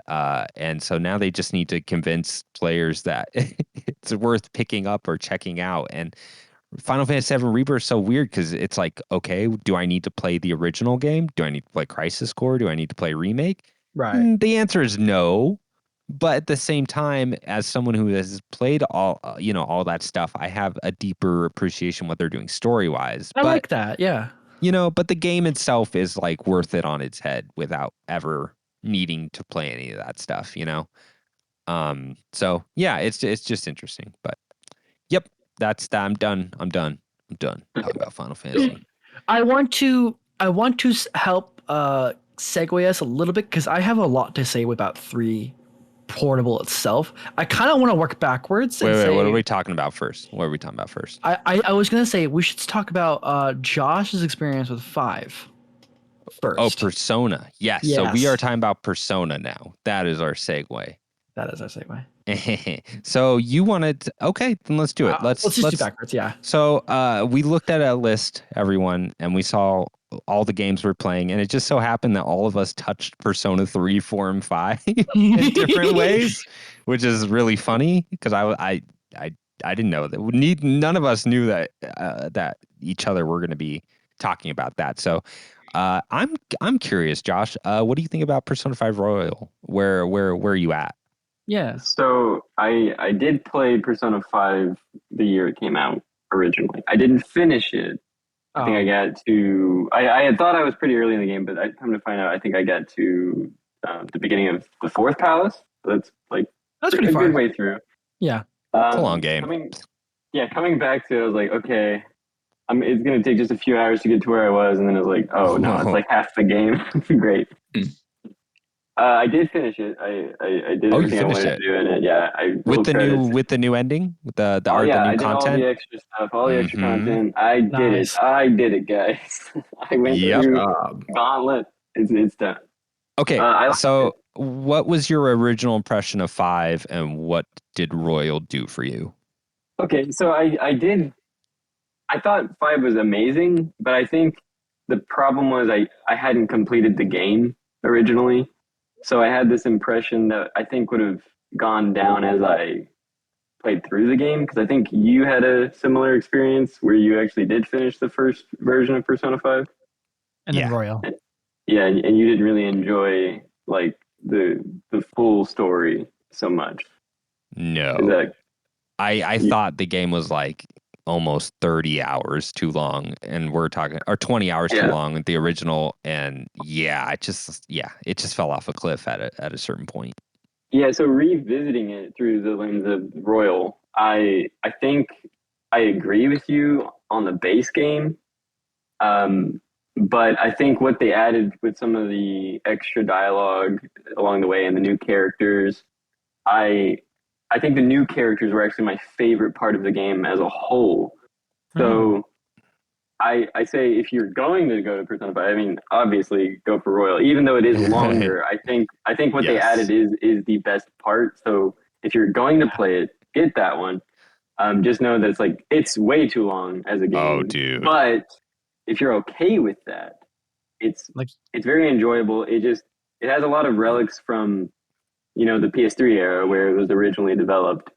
so now they just need to convince players that it's worth picking up or checking out. And Final Fantasy VII Rebirth is so weird because it's like, okay, do I need to play the original game? Do I need to play Crisis Core? Do I need to play Remake? Right. The answer is no. But at the same time, as someone who has played all that stuff, I have a deeper appreciation what they're doing story wise. I like that. Yeah. But the game itself is like worth it on its head without ever needing to play any of that stuff. So yeah, it's just interesting. But yep, that's that. I'm done talking about Final Fantasy. I want to help segue us a little bit because I have a lot to say about 3 Portable itself. I kind of want to work backwards. Wait, what are we talking about first? I was gonna say we should talk about Josh's experience with 5 first. Oh, Persona. Yes. So we are talking about Persona now. That is our segue. That is our segue. So you wanted okay, then let's do it. Let's just do backwards, yeah. So we looked at a list, everyone, and we saw all the games we're playing, and it just so happened that all of us touched Persona 3, 4, and 5 in different ways, which is really funny because I didn't know that. None of us knew that that each other were going to be talking about that. So I'm curious, Josh. What do you think about Persona 5 Royal? Where are you at? Yeah. So I did play Persona 5 the year it came out originally. I didn't finish it. I think I got to. I had thought I was pretty early in the game, but I come to find out I think I got to the beginning of the 4th palace. So that's pretty far. Good way through. Yeah. It's a long game. Coming back to it, I was like, okay, it's gonna take just a few hours to get to where I was, and then I was like, oh no, it's like half the game. Great. I did finish it. I did everything I wanted to do in it. Yeah, with the new ending, with the new I did content, all the extra stuff, all the extra content. I did it, guys. I went through Gauntlet. It's done. Okay, so what was your original impression of 5, and what did Royal do for you? Okay, so I thought 5 was amazing, but I think the problem was I hadn't completed the game originally. So I had this impression that I think would have gone down as I played through the game, because I think you had a similar experience where you actually did finish the first version of Persona 5. And then Royal. Yeah, and you didn't really enjoy like the full story so much. No. I thought the game was like almost 30 hours too long, and we're talking, or 20 hours too long with the original, and it just fell off a cliff at a certain point. Yeah, so revisiting it through the lens of Royal, I think I agree with you on the base game, But I think what they added with some of the extra dialogue along the way and the new characters, I I think the new characters were actually my favorite part of the game as a whole. So I say if you're going to go to Persona 5, I mean obviously go for Royal, even though it is longer. I think what they added is the best part. So if you're going to play it, get that one. Just know that it's way too long as a game. Oh, dude. But if you're okay with that, it's very enjoyable. It has a lot of relics from the PS3 era where it was originally developed.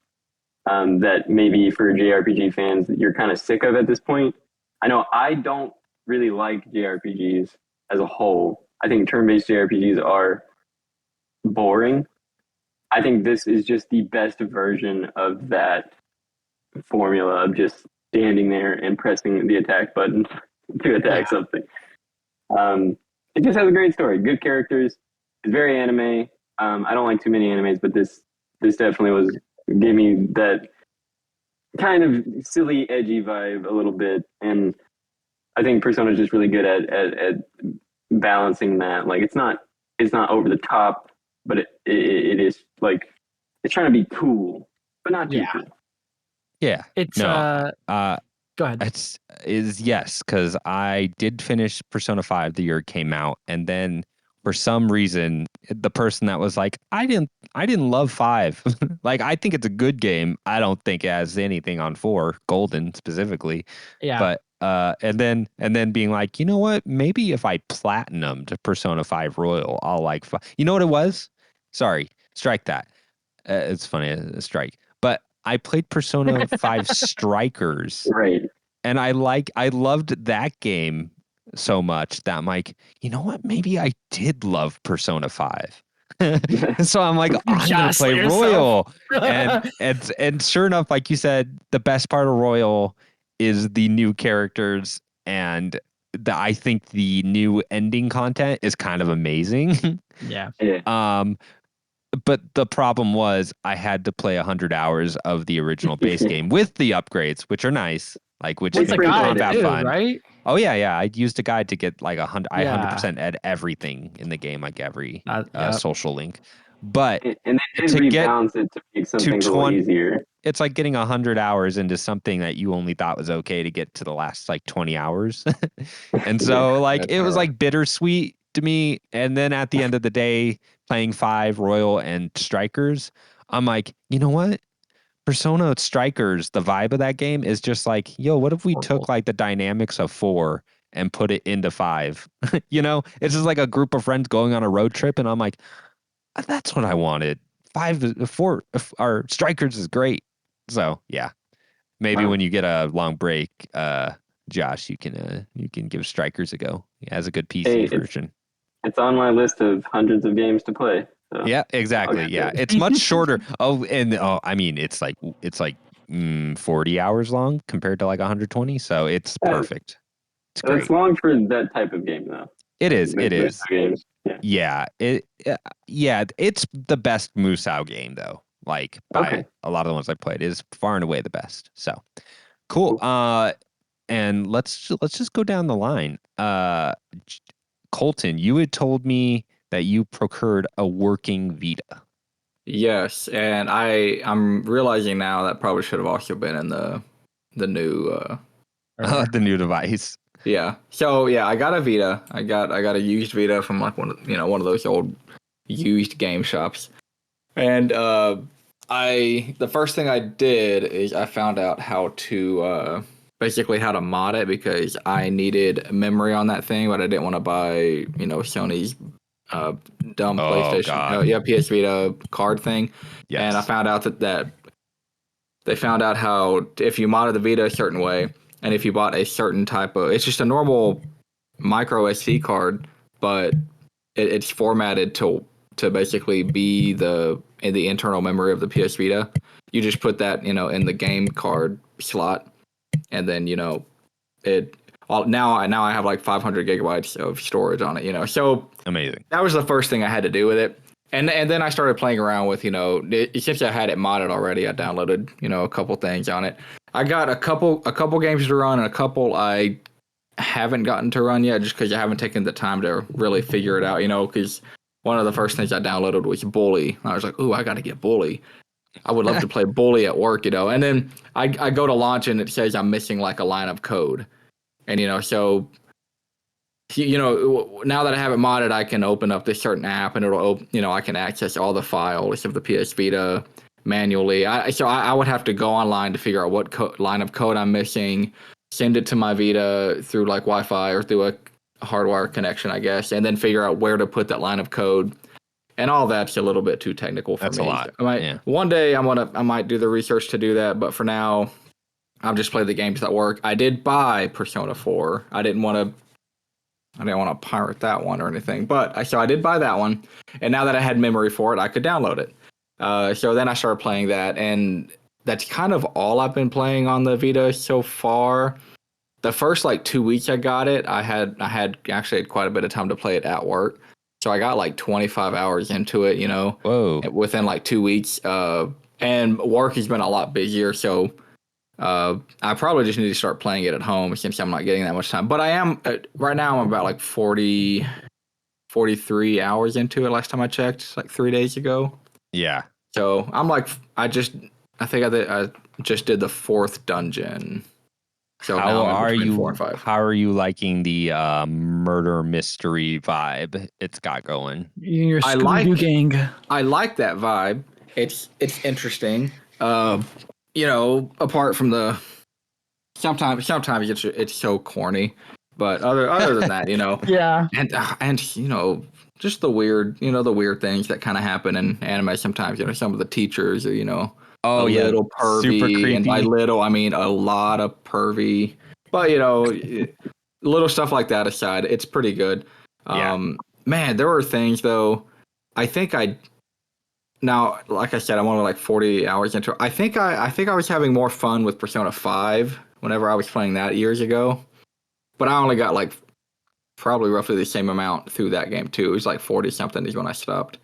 That maybe for JRPG fans you're kind of sick of at this point. I know I don't really like JRPGs as a whole. I think turn-based JRPGs are boring. I think this is just the best version of that formula of just standing there and pressing the attack button to attack something. It just has a great story, good characters. It's very anime. I don't like too many animes, but this definitely gave me that kind of silly, edgy vibe a little bit, and I think Persona is just really good at balancing that. Like it's not over the top, but it is like it's trying to be cool, but not too cool. Yeah. It's no. Go ahead. Yes, because I did finish Persona 5 the year it came out, and then for some reason the person that was like, I didn't love 5. Like I think it's a good game. I don't think it has anything on 4, Golden specifically. Yeah. But and then being like, you know what? Maybe if I platinumed Persona 5 Royal, I'll like 5. You know what it was? Sorry, strike that. It's funny, a strike. But I played Persona 5 Strikers. Right. And I loved that game so much that I'm like, you know what? Maybe I did love Persona 5. So I'm like, I'm gonna play Royal. and sure enough, like you said, the best part of Royal is the new characters, and I think the new ending content is kind of amazing. Yeah. But the problem was I had to play 100 hours of the original base game with the upgrades, which are nice, which makes the combat fun. Right? Oh yeah. I used a guide to get 100. I 100% ed everything in the game, every social link. But and they did rebalance it to make some things a little easier. It's like getting 100 hours into something that you only thought was okay to get to the last 20 hours. And so it was bittersweet to me. And then at the end of the day, playing 5 Royal and Strikers, I'm like, you know what? Persona Strikers, the vibe of that game is just yo, what if we took the dynamics of 4 and put it into 5? It's just a group of friends going on a road trip, and I'm like, that's what I wanted. 4 our Strikers is great. So yeah, maybe when you get a long break, Josh, you can give Strikers a go. It has a good PC version. It's on my list of hundreds of games to play. So. Yeah, exactly. Yeah, it's much shorter. I mean, it's 40 hours long compared to 120. So it's perfect. It's great. It's long for that type of game, though. It is. Games. Yeah. It's the best Musou game though. By a lot of the ones I played, it is far and away the best. So cool. And let's just go down the line. Colton, you had told me that you procured a working Vita. Yes, and I'm realizing now that probably should have also been in the new the new device. Yeah. So yeah, I got a Vita. I got a used Vita from one of those old used game shops. And the first thing I did is I found out how to basically how to mod it, because I needed memory on that thing, but I didn't want to buy Sony's dumb PlayStation PS Vita card thing. Yes. And I found out that they found out how if you modded the Vita a certain way, and if you bought a certain type of, it's just a normal micro SD card, but it's formatted to basically be the internal memory of the PS Vita. You just put that in the game card slot, and then now I have 500 gigabytes of storage on it. So amazing. That was the first thing I had to do with it. And then I started playing around with, since I had it modded already, I downloaded, a couple things on it. I got a couple games to run, and a couple I haven't gotten to run yet, just because I haven't taken the time to really figure it out. Because one of the first things I downloaded was Bully. I was like, ooh, I got to get Bully. I would love to play Bully at work, and then I go to launch and it says I'm missing like a line of code, and so now that I have it modded, I can open up this certain app and it'll I can access all the files of the PS Vita manually. I would have to go online to figure out what line of code I'm missing, send it to my Vita through like Wi-Fi or through a hardwire connection, I guess, and then figure out where to put that line of code. And all that's a little bit too technical for me. That's a lot. One day I might do the research to do that, but for now, I'm just playing the games that work. I did buy Persona 4. I didn't want to pirate that one or anything, but I did buy that one. And now that I had memory for it, I could download it. So then I started playing that, and that's kind of all I've been playing on the Vita so far. The first like 2 weeks I got it, I had actually had quite a bit of time to play it at work. So I got like 25 hours into it, Whoa. within like 2 weeks. And work has been a lot busier, so I probably just need to start playing it at home since I'm not getting that much time. But I am right now. I'm about like 43 hours into it. Last time I checked, like 3 days ago. Yeah. So I'm like, I just did the 4th dungeon. So how now are you? 4 and 5. How are you liking the murder mystery vibe it's got going? Your Scooby-Doo gang. I like that vibe. It's interesting. Apart from the sometimes it's so corny, but other than that, Yeah. and just the weird things that kind of happen in anime sometimes. Some of the teachers are little pervy, super creepy. and by little I mean a lot of pervy. But little stuff like that aside, it's pretty good. Man, there were things though. I think now, like I said, I'm only like 40 hours into it. I think I was having more fun with Persona 5 whenever I was playing that years ago. But I only got like probably roughly the same amount through that game too. It was like 40 something is when I stopped.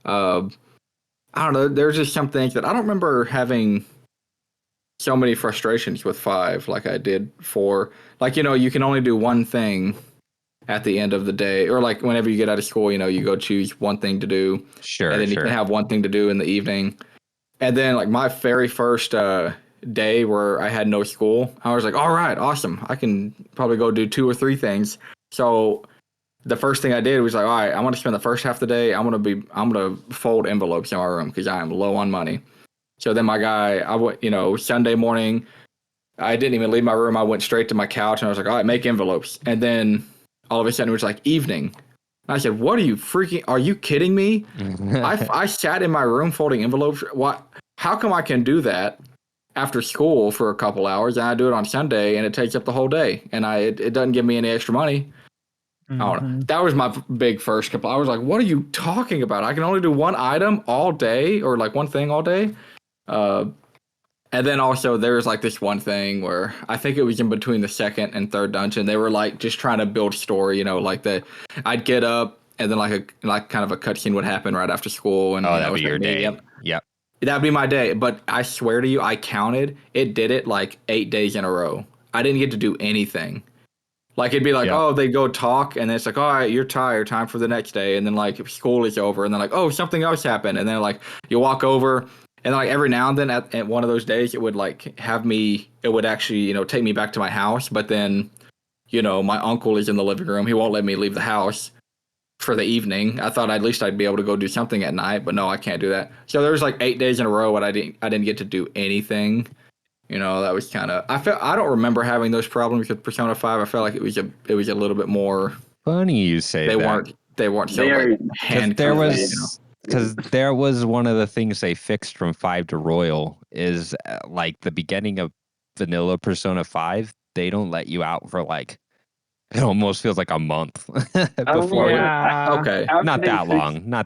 I don't know. There's just some things that I don't remember having so many frustrations with 5 like I did 4. Like, you can only do one thing at the end of the day, or like whenever you get out of school, you go choose one thing to do. Sure. And then you can have one thing to do in the evening. And then like my very first day where I had no school, I was like, all right, awesome. I can probably go do 2 or 3 things. So the first thing I did was like, all right, I want to spend the first half of the day. I'm going to fold envelopes in my room because I am low on money. So then my guy, I went, Sunday morning, I didn't even leave my room. I went straight to my couch and I was like, all right, make envelopes. And then all of a sudden it was like evening. And I said, are you kidding me? I sat in my room folding envelopes. What? How come I can do that after school for a couple hours and I do it on Sunday and it takes up the whole day and it doesn't give me any extra money? I don't know. That was my big first couple. I was like, what are you talking about? I can only do one item all day or like one thing all day. And then also there's like this one thing where I think it was in between the 2nd and 3rd dungeon. They were like just trying to build story, like I'd get up and then like kind of a cutscene would happen right after school. And that'd be your day. Yep. That'd be my day. But I swear to you, I counted. It did it like 8 days in a row. I didn't get to do anything. Like it'd be like, oh, they go talk, and then it's like, all right, you're tired, time for the next day, and then like school is over, and then like, oh, something else happened, and then like you walk over, and then like every now and then at one of those days, it would like it would actually take me back to my house, but then my uncle is in the living room, he won't let me leave the house for the evening. I thought at least I'd be able to go do something at night, but no, I can't do that. So there was like 8 days in a row when I didn't get to do anything. That was kind of. I don't remember having those problems with Persona 5. I felt like it was a little bit more. Funny you say they that. They weren't so like handcuffed. Because there was one of the things they fixed from 5 to Royal is like the beginning of vanilla Persona 5. They don't let you out for like. It almost feels like a month before. Okay, not that long. I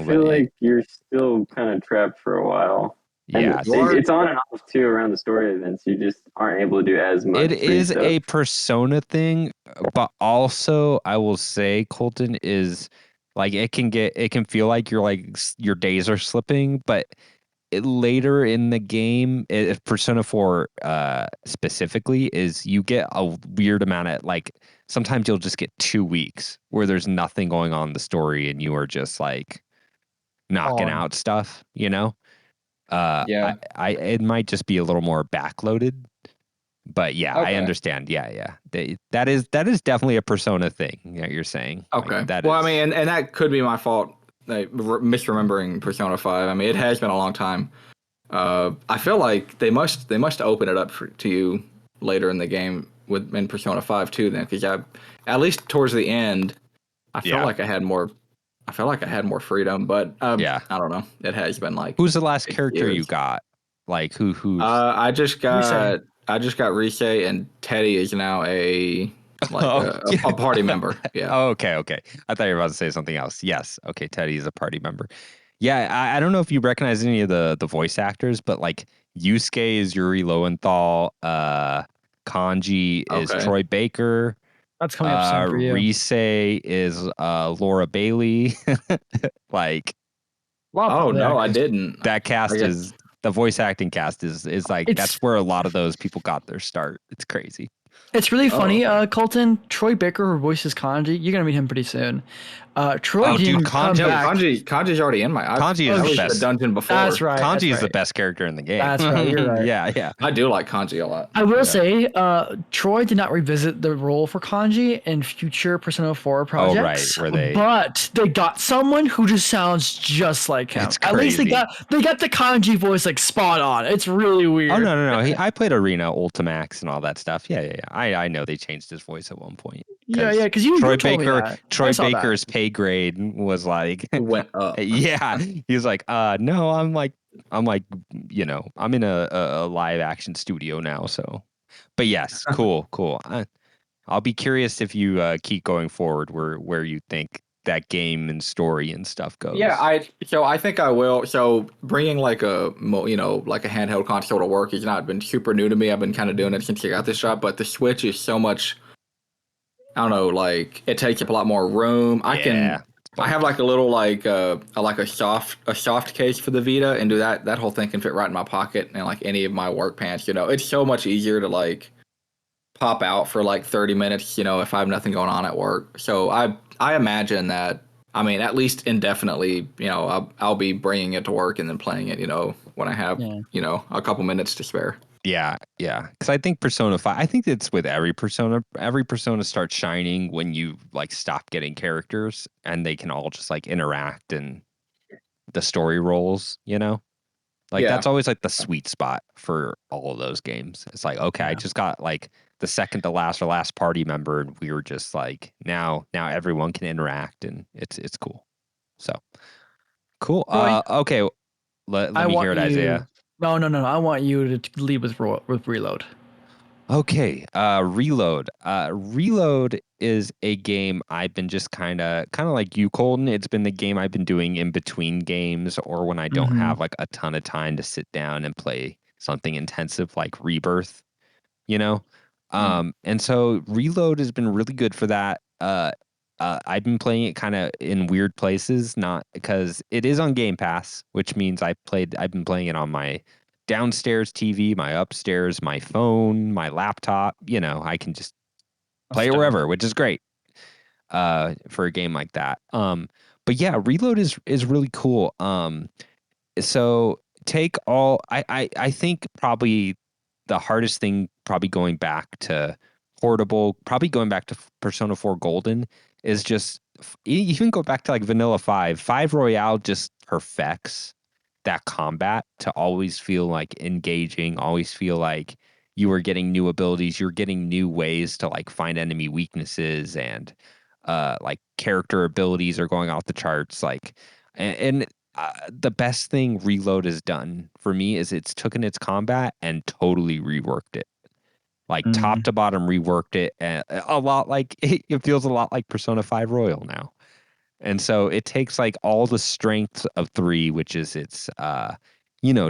feel like you're still kind of trapped for a while. Yeah, it's on and off too around the story events. You just aren't able to do as much. It is a Persona thing, but also I will say, Colton, is like it can feel like your days are slipping, but later in the game, if Persona 4 specifically, is you get a weird amount of like sometimes you'll just get 2 weeks where there's nothing going on in the story and you are just like knocking On. out stuff, Yeah. I it might just be a little more backloaded, but yeah, I Okay. understand. Yeah. That is definitely a Persona thing that you're saying. Like, Okay. that Well, I is. mean, and that could be my fault, like, misremembering Persona 5. I mean, it has been a long time. I feel like they must open it up to you later in the game in Persona 5 too. Then, because at least towards the end, I felt Yeah. like I had more. I felt like I had more freedom, but Yeah. I don't know. It has been like Who's the last 6 character you years. got? Like who's I just say? got Rise, and Teddy is now a like Oh, yeah. a party member. Yeah. Oh, okay. I thought you were about to say something else. Yes. Okay, Teddy is a party member. Yeah, I don't know if you recognize any of the voice actors, but like Yusuke is Yuri Lowenthal, Kanji is Okay. Troy Baker, That's coming up soon for you. Rise is Laura Bailey. Like A lot of Oh probably no, I actors. didn't. that I cast guess is the voice acting cast is like that's It's where a lot of those people got their start. It's crazy. it's really Oh, funny, okay. Colton. Troy Baker, who voices Kanji, you're gonna meet him pretty soon. Troy Oh, dude, didn't come No, back. Kanji's already in my. Kanji I is the reached the best. dungeon before. That's right. That's Kanji is the right. best character in the game. That's right. You're right. Yeah. I do like Kanji a lot. I will Yeah. say, Troy did not revisit the role for Kanji in future Persona 4 Oh, right, projects, where they. but they got someone who just sounds just like him. It's At least crazy. they got the Kanji voice like spot on. It's really weird. Oh no. I played Arena, Ultimax, and all that stuff. Yeah. I know they changed his voice at one point. Yeah, because you told me that. I Troy saw that. Baker's pay grade was like, Went up. yeah. He was like, no, I'm like, I'm in a live action studio now. So, but yes, cool. I'll be curious if you keep going forward where you think that game and story and stuff goes. Yeah, I think I will. So bringing like like a handheld console to work has not been super new to me. I've been kind of doing it since I got this job, but the Switch is so much. I don't know, like it takes up a lot more room. Yeah. I have like a little like a soft case for the Vita, and do that whole thing can fit right in my pocket and like any of my work pants. It's so much easier to like pop out for like 30 minutes. If I have nothing going on at work. So I imagine that. I mean, at least indefinitely. I'll be bringing it to work and then playing it. When I have a couple minutes to spare. Yeah. Because I think Persona 5, I think it's with every Persona. Every Persona starts shining when you like stop getting characters and they can all just like interact and the story rolls. Like Yeah. that's always like the sweet spot for all of those games. It's like, okay, I just got like the second to last or last party member and we were just like now everyone can interact and it's cool. So cool. Troy, Okay. Let I me want hear it, you. Izayah. No. I want you to lead with Reload. Okay, Reload. Reload is a game I've been just kind of like you, Colton. It's been the game I've been doing in between games or when I don't Mm-hmm. have like a ton of time to sit down and play something intensive like Rebirth, you know? Mm. And so Reload has been really good for that. I've been playing it kind of in weird places, not because it is on Game Pass, which means I've been playing it on my downstairs TV, my upstairs, my phone, my laptop. I can just play it Stuff. wherever, which is great for a game like that. But yeah, Reload is really cool. So take all I think probably the hardest thing probably going back to portable, probably going back to Persona 4 Golden is just even go back to like Vanilla 5 Royale just perfects that combat to always feel like engaging, always feel like you are getting new abilities, you're getting new ways to like find enemy weaknesses and like character abilities are going off the charts like and the best thing Reload has done for me is it's taken its combat and totally reworked it. Like top Mm. to bottom reworked it and a lot like it feels a lot like Persona 5 Royal now. And so it takes like all the strengths of 3, which is its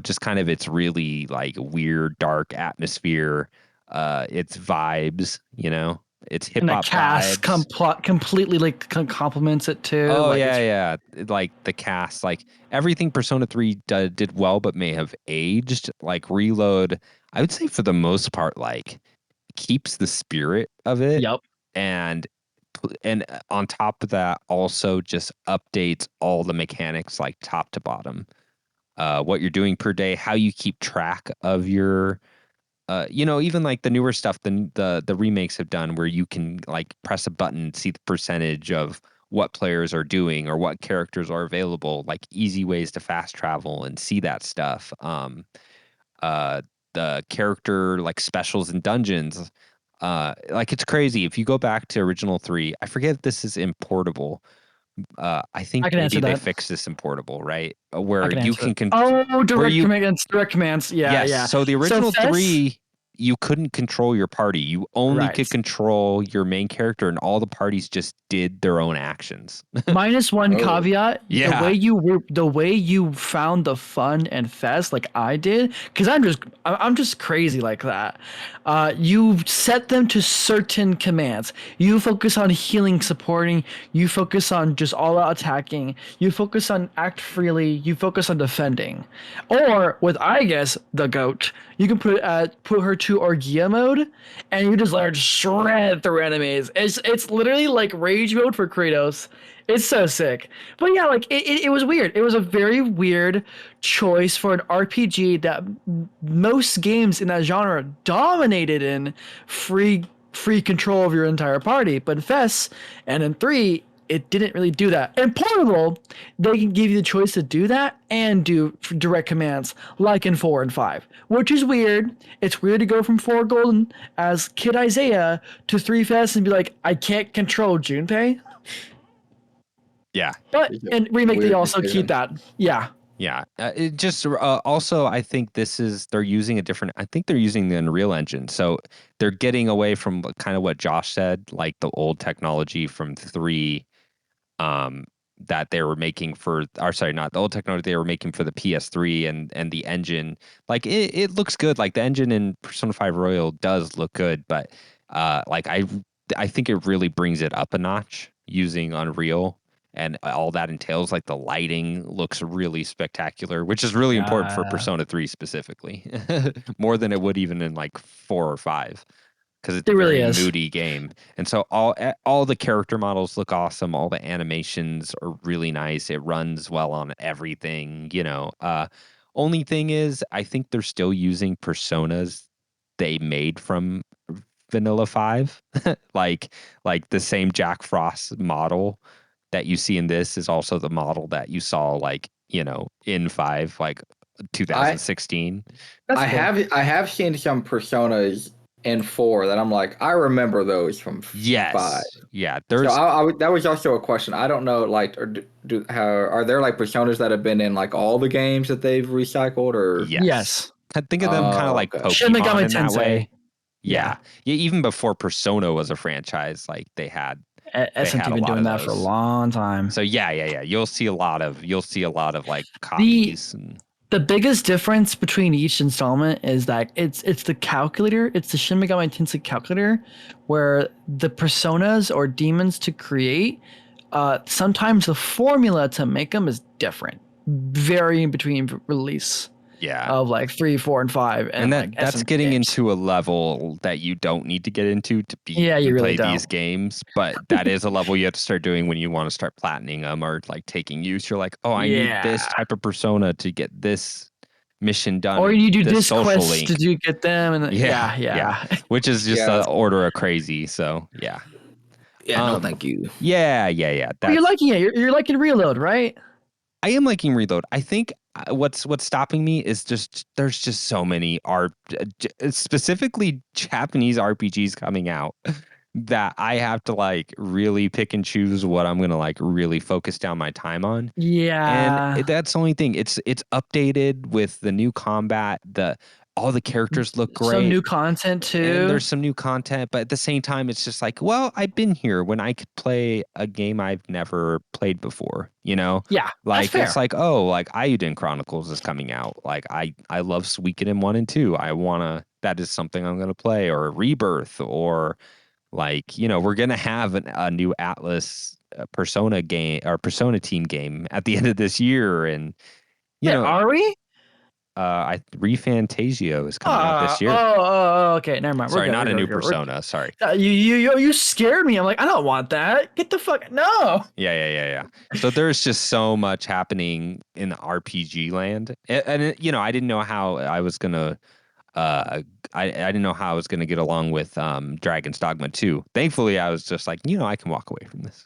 just kind of its really like weird dark atmosphere, its vibes, It's hip And the hop cast vibes. completely like complements it too. Oh Like yeah, it's yeah. Like the cast, like everything Persona 3 did well, but may have aged. Like Reload, I would say for the most part, like keeps the spirit of it, yep. and on top of that, also just updates all the mechanics like top to bottom. What you're doing per day, how you keep track of your even like the newer stuff, the remakes have done where you can like press a button, see the percentage of what players are doing or what characters are available, like easy ways to fast travel and see that stuff. Uh, the character like specials and dungeons, like it's crazy. If you go back to original 3, I forget if this is in portable. I think I can maybe answer they that. fixed this in portable, right? I Where can you answer can it. Oh, where direct you commands, direct commands. Yeah, Yes. yeah. So the So original Fess, 3, you couldn't control your party. You only right. could control your main character, and all the parties just did their own actions. Minus one Oh, caveat: Yeah. the way you found the fun and fest, like I did, because I'm just crazy like that. You set them to certain commands. You focus on healing, supporting. You focus on just all out attacking. You focus on act freely. You focus on defending. Or with I guess the goat, you can put her to Orgia mode, and you just let her shred through enemies. It's literally like rage mode for Kratos. It's so sick. But yeah, like it was weird. It was a very weird choice for an RPG that most games in that genre dominated in free control of your entire party. But in FES and in 3, it didn't really do that. And Portable, they can give you the choice to do that and do direct commands like in 4 and 5, which is weird. It's weird to go from 4 Golden as Kid Izayah to 3 FES and be like, I can't control Junpei. Yeah. But these are in remake, they weird also keep decisions. that. Yeah, Yeah. It just also, I think they're using a different, I think they're using the Unreal Engine. So they're getting away from kind of what Josh said, like the old technology from 3, um, that they were making for, or sorry, not the old technology they were making for the PS3, and the engine. Like it looks good. Like the engine in Persona 5 Royal does look good, but like I think it really brings it up a notch using Unreal, and all that entails. Like the lighting looks really spectacular, which is really important for yeah, Persona 3 specifically, more than it would even in like 4 or 5, because it's it a really very is. moody game. And so all the character models look awesome. All the animations are really nice. It runs well on everything. Only thing is, I think they're still using personas they made from Vanilla 5. like like the same Jack Frost model that you see in this is also the model that you saw like in 5, like I 2016. That's I cool. have seen some personas in 4 that I'm like, I remember those from 5. Yes. Yeah, So there's that was also a question. I don't know, like, or how are there like personas that have been in like all the games that they've recycled, or Yes. Yes. I think of them kind of like okay, Shin Pokemon Megami in that Tensei. way. Yeah. Yeah. Yeah, even before Persona was a franchise, like they SMT had a been lot doing of that for a those. long time. So yeah. You'll see a lot of like The copies and the biggest difference between each installment is that it's the calculator, it's the Shin Megami Tensei calculator, where the personas or demons to create, sometimes the formula to make them is different, varying between release yeah. of like 3, 4, and 5, And and like that's SMT getting games. into a level that you don't need to get into to beat Yeah, you and really play don't. these games, but that is a level you have to start doing when you want to start platinum them or like taking use. You're like, oh, I need this Yeah. type of persona to get this mission done Or and you do this this social quest to link. do get them, and Yeah, yeah, yeah, yeah. which is just yeah, a order of crazy. So yeah, yeah, no, um, thank you. yeah. But you're That's liking it. You're liking Reload, right? I am liking Reload. I think what's stopping me is just there's just so many specifically Japanese RPGs coming out that I have to like really pick and choose what I'm gonna like really focus down my time on. And Yeah. that's the only thing. It's updated with the new combat. All the characters look Some great, new content and too. there's some new content, but at the same time it's just like, well, I've been here when I could play a game I've never played before, Yeah, that's like it's fair. like, oh, like Iuden Chronicles is coming out, like I love Suikoden 1 and 2. That is something I'm going to play, or Rebirth, or Like, we're gonna have a new Atlas Persona game or Persona team game at the end of this year, and you Wait, know, are we? I Refantasio is coming out this year. Okay. Never mind. We're Sorry, good. not We're a good. new We're good. Persona. Sorry. You scared me. I'm like, I don't want that. Get the fuck no. Yeah. So there's just so much happening in the RPG land, and I didn't know how I was gonna I didn't know how I was going to get along with Dragon's Dogma 2. Thankfully, I was just like, I can walk away from this.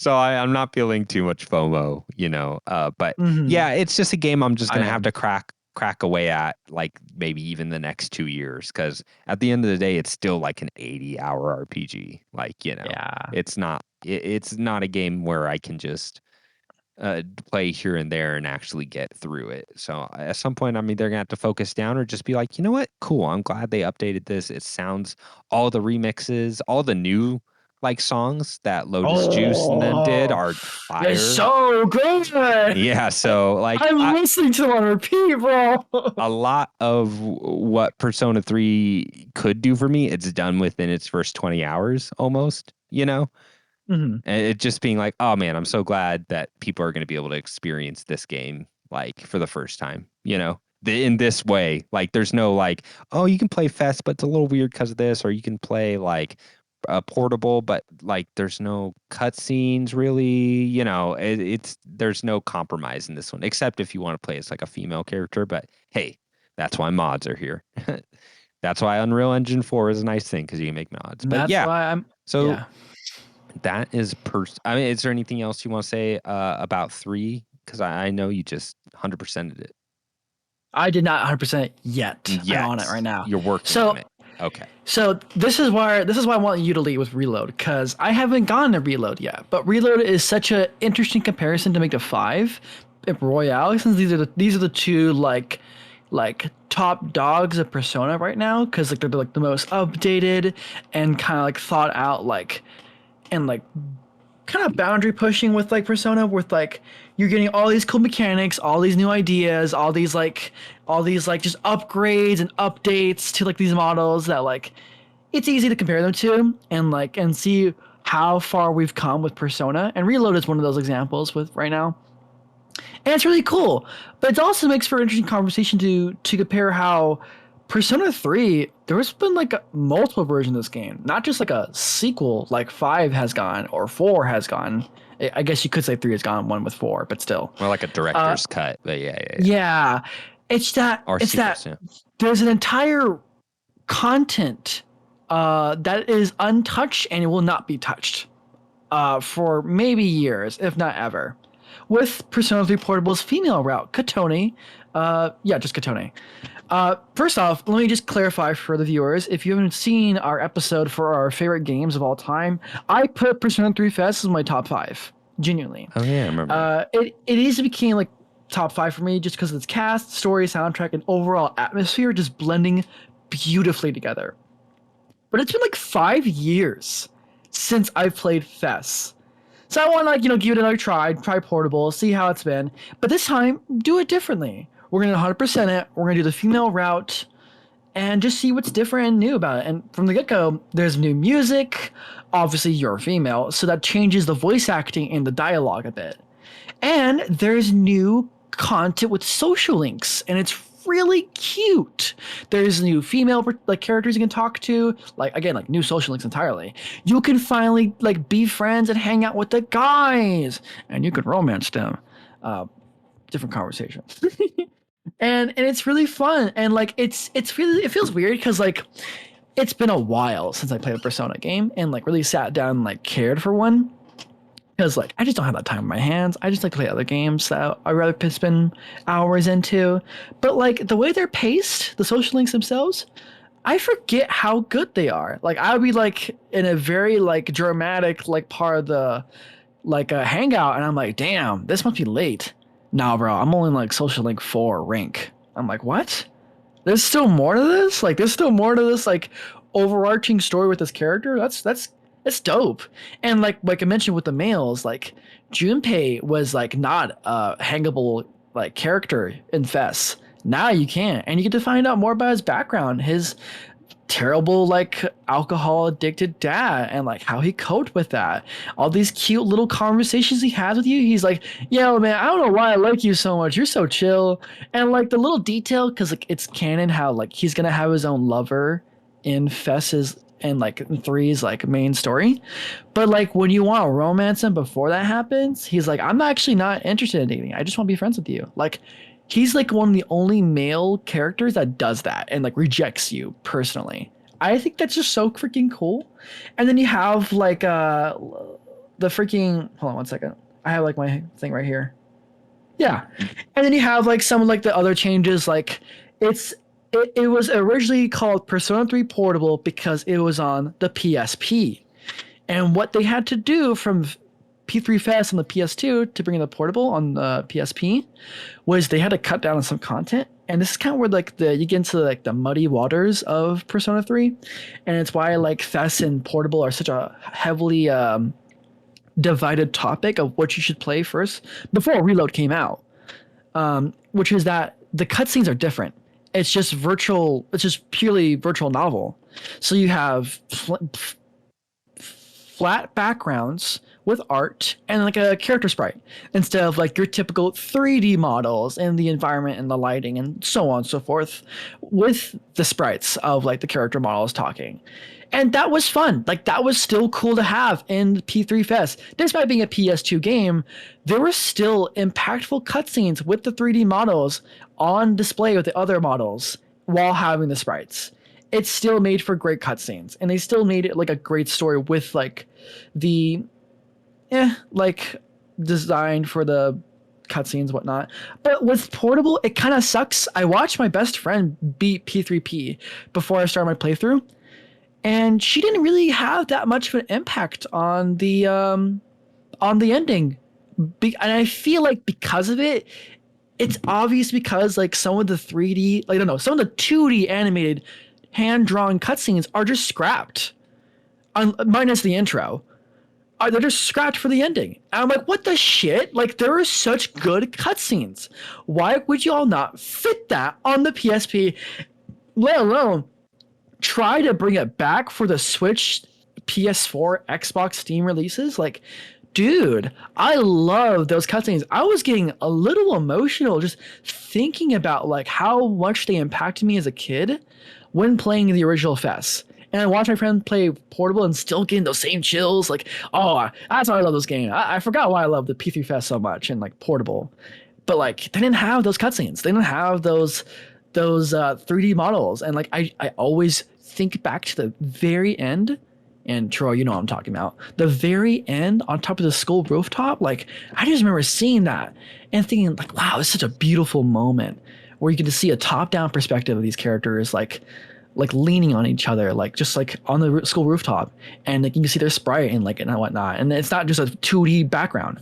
I'm not feeling too much FOMO, but Mhm. yeah, it's just a game I'm just I going to have am. to crack away at, like maybe even the next 2 years, because at the end of the day, it's still like an 80-hour RPG. Like, Yeah. it's not a game where I can just play here and there and actually get through it. So at some point, I'm either gonna have to focus down or just be like, you know what? Cool. I'm glad they updated this. It sounds all the remixes, all the new like songs that Lotus Juice and them did Oh, are it's fire. so good. Yeah. So like I'm listening to them on repeat, bro. a lot of what Persona 3 could do for me, it's done within its first 20 hours almost. Mhm. And it just being like, oh man, I'm so glad that people are going to be able to experience this game like for the first time, in this way. Like, there's no like, oh, you can play Fest, but it's a little weird because of this, or you can play like portable, but like there's no cutscenes really. There's no compromise in this one, except if you want to play as like a female character. But hey, that's why mods are here. That's why Unreal Engine 4 is a nice thing because you can make mods. And But that's yeah, why I'm. so Yeah. that is I mean, is there anything else you want to say about 3? Because I know you just 100%ed it. I did not 100% yet. I'm on it Yet right now. you're working on So it. Okay. So this is why I want you to lead with Reload, because I haven't gone to Reload yet. But Reload is such an interesting comparison to make to 5 and Royale, since these are the two like top dogs of Persona right now, because like they're like the most updated and kind of like thought out, like and like kind of boundary pushing with like Persona, with like you're getting all these cool mechanics, all these new ideas, all these just upgrades and updates to like these models that like it's easy to compare them to and see how far we've come with Persona. And Reload is one of those examples with right now. And it's really cool. But it also makes for an interesting conversation to compare how Persona 3, there's been like multiple versions of this game, not just like a sequel like 5 has gone or 4 has gone. I guess you could say 3 has gone, one with 4, but still. More like a director's cut. But yeah. Yeah. It's that Or it's sequels, that yeah. there's an entire content that is untouched and it will not be touched for maybe years, if not ever. With Persona 3 Portable's female route, Katone, just Katone. First off, let me just clarify for the viewers, if you haven't seen our episode for our favorite games of all time, I put Persona 3 Fest as my top 5, genuinely. Oh yeah, I remember. It easily became like top 5 for me just because of its cast, story, soundtrack, and overall atmosphere just blending beautifully together. But it's been like 5 years since I've played Fest. So I want to give it another try Portable, see how it's been. But this time, do it differently. We're going to 100% it. We're going to do the female route and just see what's different and new about it. And from the get-go, there's new music. Obviously, you're female, so that changes the voice acting and the dialogue a bit. And there's new content with social links, and it's really cute. There's new female like characters you can talk to, like new social links entirely. You can finally like be friends and hang out with the guys, and you can romance them. Different conversation. and it's really fun, and like it feels weird because like it's been a while since I played a Persona game and like really sat down and like cared for one. Because like I just don't have that time in my hands. I just like to play other games that I'd rather spend hours into. But like the way they're paced, the social links themselves, I forget how good they are. Like I would be like in a very like dramatic like part of the like a hangout, and I'm like, damn, this must be late. Nah, bro, I'm only like social link 4 rank. I'm like, what? There's still more to this? Like there's still more to this like overarching story with this character? That's dope. And like I mentioned with the males, like Junpei was like not a hangable like character in Fest. Now you can, and you get to find out more about his background, his terrible like alcohol addicted dad and like how he coped with that. All these cute little conversations he has with you. He's like, yo man, I don't know why I like you so much. You're so chill. And like the little detail, because like it's canon how like he's gonna have his own lover in Fess's and like in Three's like main story. But like when you want to romance him before that happens, he's like, I'm actually not interested in dating. I just want to be friends with you. Like he's like one of the only male characters that does that and like rejects you personally. I think that's just so freaking cool. And then you have like the freaking hold on one second. I have like my thing right here. Yeah. And then you have like some of like the other changes like it was originally called Persona 3 Portable because it was on the PSP. And what they had to do from P3 Fest on the PS2 to bring in the portable on the PSP was they had to cut down on some content. And this is kind of where like you get into like the muddy waters of Persona 3. And it's why like Fest and Portable are such a heavily divided topic of what you should play first before Reload came out. Which is that the cutscenes are different. It's just purely virtual novel. So you have flat backgrounds with art and like a character sprite instead of like your typical 3D models and the environment and the lighting and so on and so forth with the sprites of like the character models talking. And that was fun. Like that was still cool to have in P3 Fest. Despite being a PS2 game, there were still impactful cutscenes with the 3D models on display with the other models while having the sprites. It still made for great cutscenes, and they still made it like a great story with like the like design for the cutscenes, whatnot. But with Portable, it kind of sucks. I watched my best friend beat P3P before I started my playthrough, and she didn't really have that much of an impact on the ending. And I feel like because of it, it's obvious because like some of the 3D, like I don't know, some of the 2D animated hand-drawn cutscenes are just scrapped, minus the intro. They're just scrapped for the ending. And I'm like, what the shit? Like, there are such good cutscenes. Why would you all not fit that on the PSP, let alone try to bring it back for the Switch, PS4, Xbox, Steam releases? Like, dude, I love those cutscenes. I was getting a little emotional just thinking about like how much they impacted me as a kid when playing the original Fest. And I watched my friend play Portable and still getting those same chills. Like, oh, that's why I love this game. I forgot why I love the P3 Fest so much and like Portable. But like, they didn't have those cutscenes. They didn't have those 3D models. And like, I always think back to the very end. And Troy, you know what I'm talking about. The very end on top of the school rooftop. Like, I just remember seeing that and thinking like, wow, it's such a beautiful moment where you get to see a top-down perspective of these characters, like leaning on each other, like just like on the school rooftop, and like you can see their sprite and like and whatnot. And it's not just a 2D background.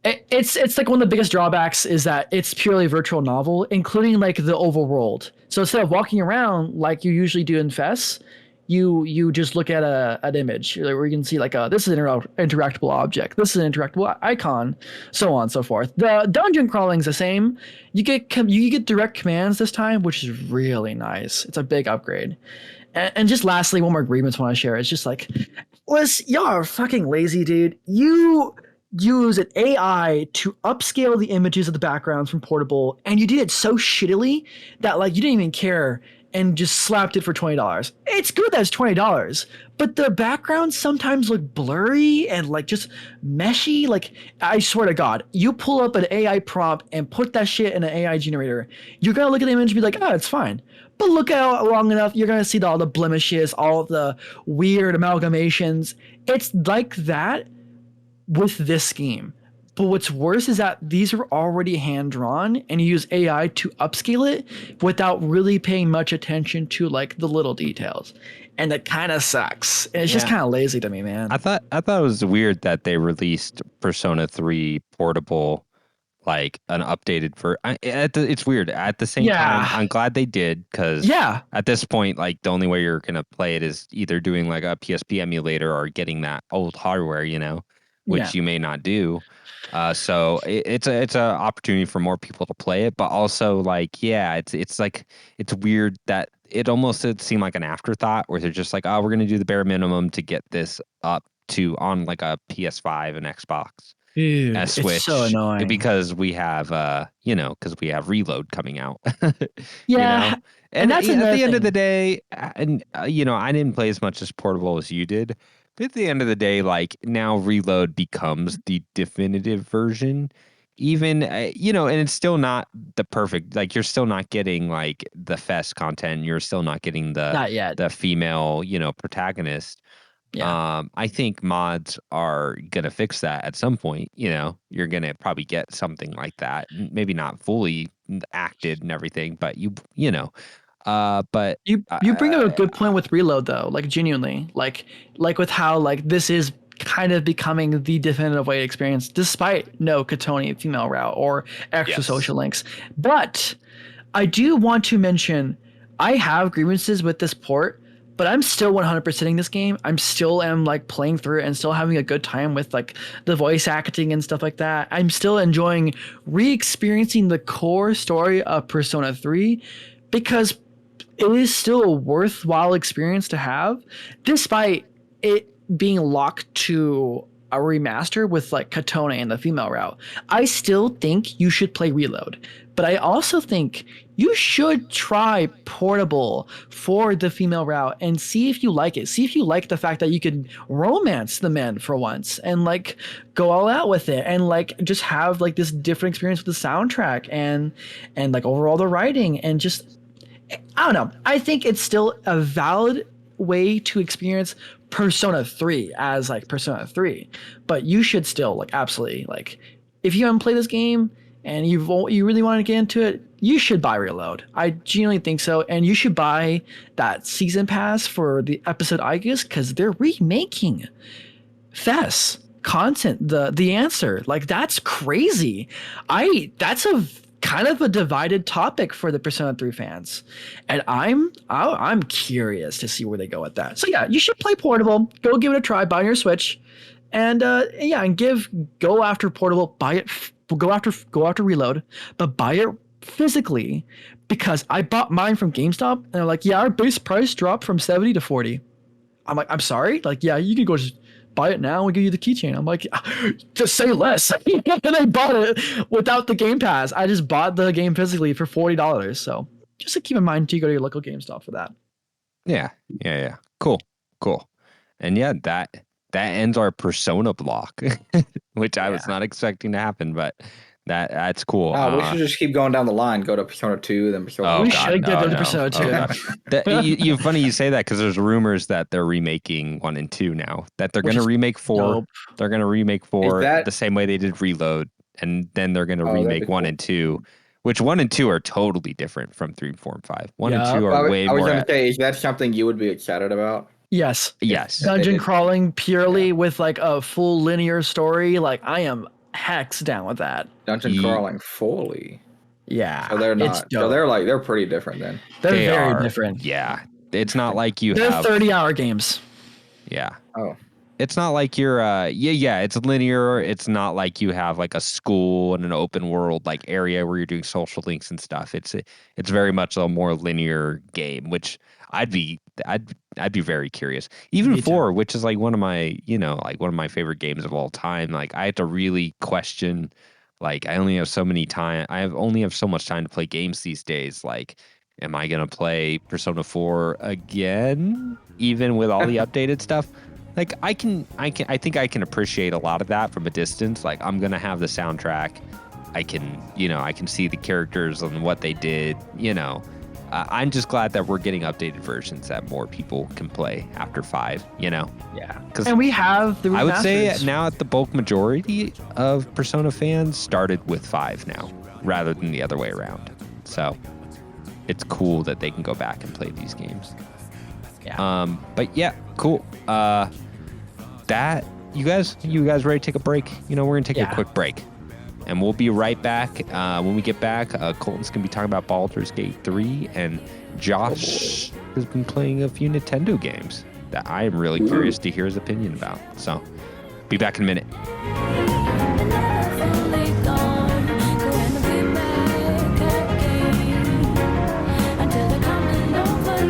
It's like one of the biggest drawbacks is that it's purely virtual novel, including like the overworld. So instead of walking around like you usually do in Fest, you just look at an image where you can see like this is an interactable object, this is an interactable icon, so on and so forth. The dungeon crawling is the same. You get direct commands this time, which is really nice. It's a big upgrade. And just lastly, one more grievance I want to share. It's just like, y'all are fucking lazy, dude. You use an AI to upscale the images of the backgrounds from Portable, and you did it so shittily that like you didn't even care and just slapped it for $20. It's good that it's $20, but the backgrounds sometimes look blurry and like just meshy. Like, I swear to God, you pull up an AI prompt and put that shit in an AI generator, you're gonna look at the image and be like, oh, it's fine. But look at it long enough, you're gonna see all the blemishes, all the weird amalgamations. It's like that with this scheme. But what's worse is that these are already hand drawn and you use AI to upscale it without really paying much attention to like the little details. And it kind of sucks. And it's just kind of lazy to me, man. I thought it was weird that they released Persona 3 Portable like an updated it's weird. At the same time, I'm glad they did, because at this point, like the only way you're gonna play it is either doing like a PSP emulator or getting that old hardware, which you may not do. So it's a opportunity for more people to play it, but also like, it's weird that it almost did seem like an afterthought where they're just like, oh, we're going to do the bare minimum to get this up to on like a PS5 and Xbox. Dude, a Switch, it's so annoying because we have because we have Reload coming out. Yeah, and that's at another the end of thing. the day, and I didn't play as much as Portable as you did, but at the end of the day, like now Reload becomes the definitive version. Even and it's still not the perfect, like you're still not getting like the Fest content, you're still not getting Not yet. the female protagonist. Yeah. I think mods are gonna fix that at some point. You're gonna probably get something like that. Maybe not fully acted and everything, but but You bring up a good point with Reload though, like genuinely, like with how like this is kind of becoming the definitive way to experience, despite no Katoni female route or extra Yes. social links. But I do want to mention, I have grievances with this port, but I'm still 100%ing this game. I'm still am like playing through it and still having a good time with like the voice acting and stuff like that. I'm still enjoying re-experiencing the core story of Persona 3 because it is still a worthwhile experience to have, despite it being locked to a remaster with like Katone and the female route. I still think you should play Reload, but I also think you should try Portable for the female route and see if you like it. See if you like the fact that you can romance the men for once and like go all out with it and like just have like this different experience with the soundtrack and like overall the writing and just I don't know. I think it's still a valid way to experience Persona 3 as like Persona 3, but you should still like absolutely like if you haven't played this game and you really want to get into it, you should buy Reload. I genuinely think so, and you should buy that season pass for the episode Aegis because they're remaking Fess content. The answer, like that's crazy. That's a kind of a divided topic for the Persona 3 fans, and I'm curious to see where they go with that. So yeah, you should play Portable. Go give it a try. Buy your Switch, and go after Portable. Buy it. Go after Reload, but buy it physically because I bought mine from GameStop, and they're like, yeah, our base price dropped from 70 to 40. I'm like, I'm sorry. Like, yeah, you can go just buy it now and give you the keychain. I'm like, just say less. And I bought it without the Game Pass. I just bought the game physically for $40. So just to keep in mind, you go to your local GameStop for that. Yeah. Cool. And yeah, that ends our Persona block, which I was not expecting to happen, but that's cool. We should just keep going down the line. Go to Persona 2, then Persona. We should get to Persona 2. Funny you say that because there's rumors that they're remaking 1 and 2 now. That they're going to remake 4. dope. They're going to remake 4 the same way they did Reload, and then they're going to remake 1 and 2. Which 1 and 2 are totally different from 3, 4, and 5. 1 and 2 are way more. I was going to say, is that something you would be excited about? Yes. Dungeon crawling purely with like a full linear story. Like I am hex down with that. Dungeon crawling fully. Yeah. So they're not. So they're pretty different then. They're very different. Yeah. It's not like they're 30-hour games. Yeah. Oh. It's not like you're it's linear. It's not like you have like a school and an open world like area where you're doing social links and stuff. It's very much a more linear game, which I'd be very curious. Even 4, which is like one of my favorite games of all time. Like I have to really question, like I only have so much time to play games these days. Like, am I gonna play Persona 4 again, even with all the updated stuff? Like I think I can appreciate a lot of that from a distance. Like I'm gonna have the soundtrack. I can see the characters and what they did. I'm just glad that we're getting updated versions that more people can play after 5. Yeah. And we have the remasters. I would say now at the bulk majority of Persona fans started with 5 now, rather than the other way around. So it's cool that they can go back and play these games. Yeah. But yeah, cool. You guys ready to take a break? We're gonna take a quick break, and we'll be right back. When we get back, Colton's gonna be talking about Baldurs Gate 3, and Josh has been playing a few Nintendo games that I am really curious to hear his opinion about. So, be back in a minute. Until the coming over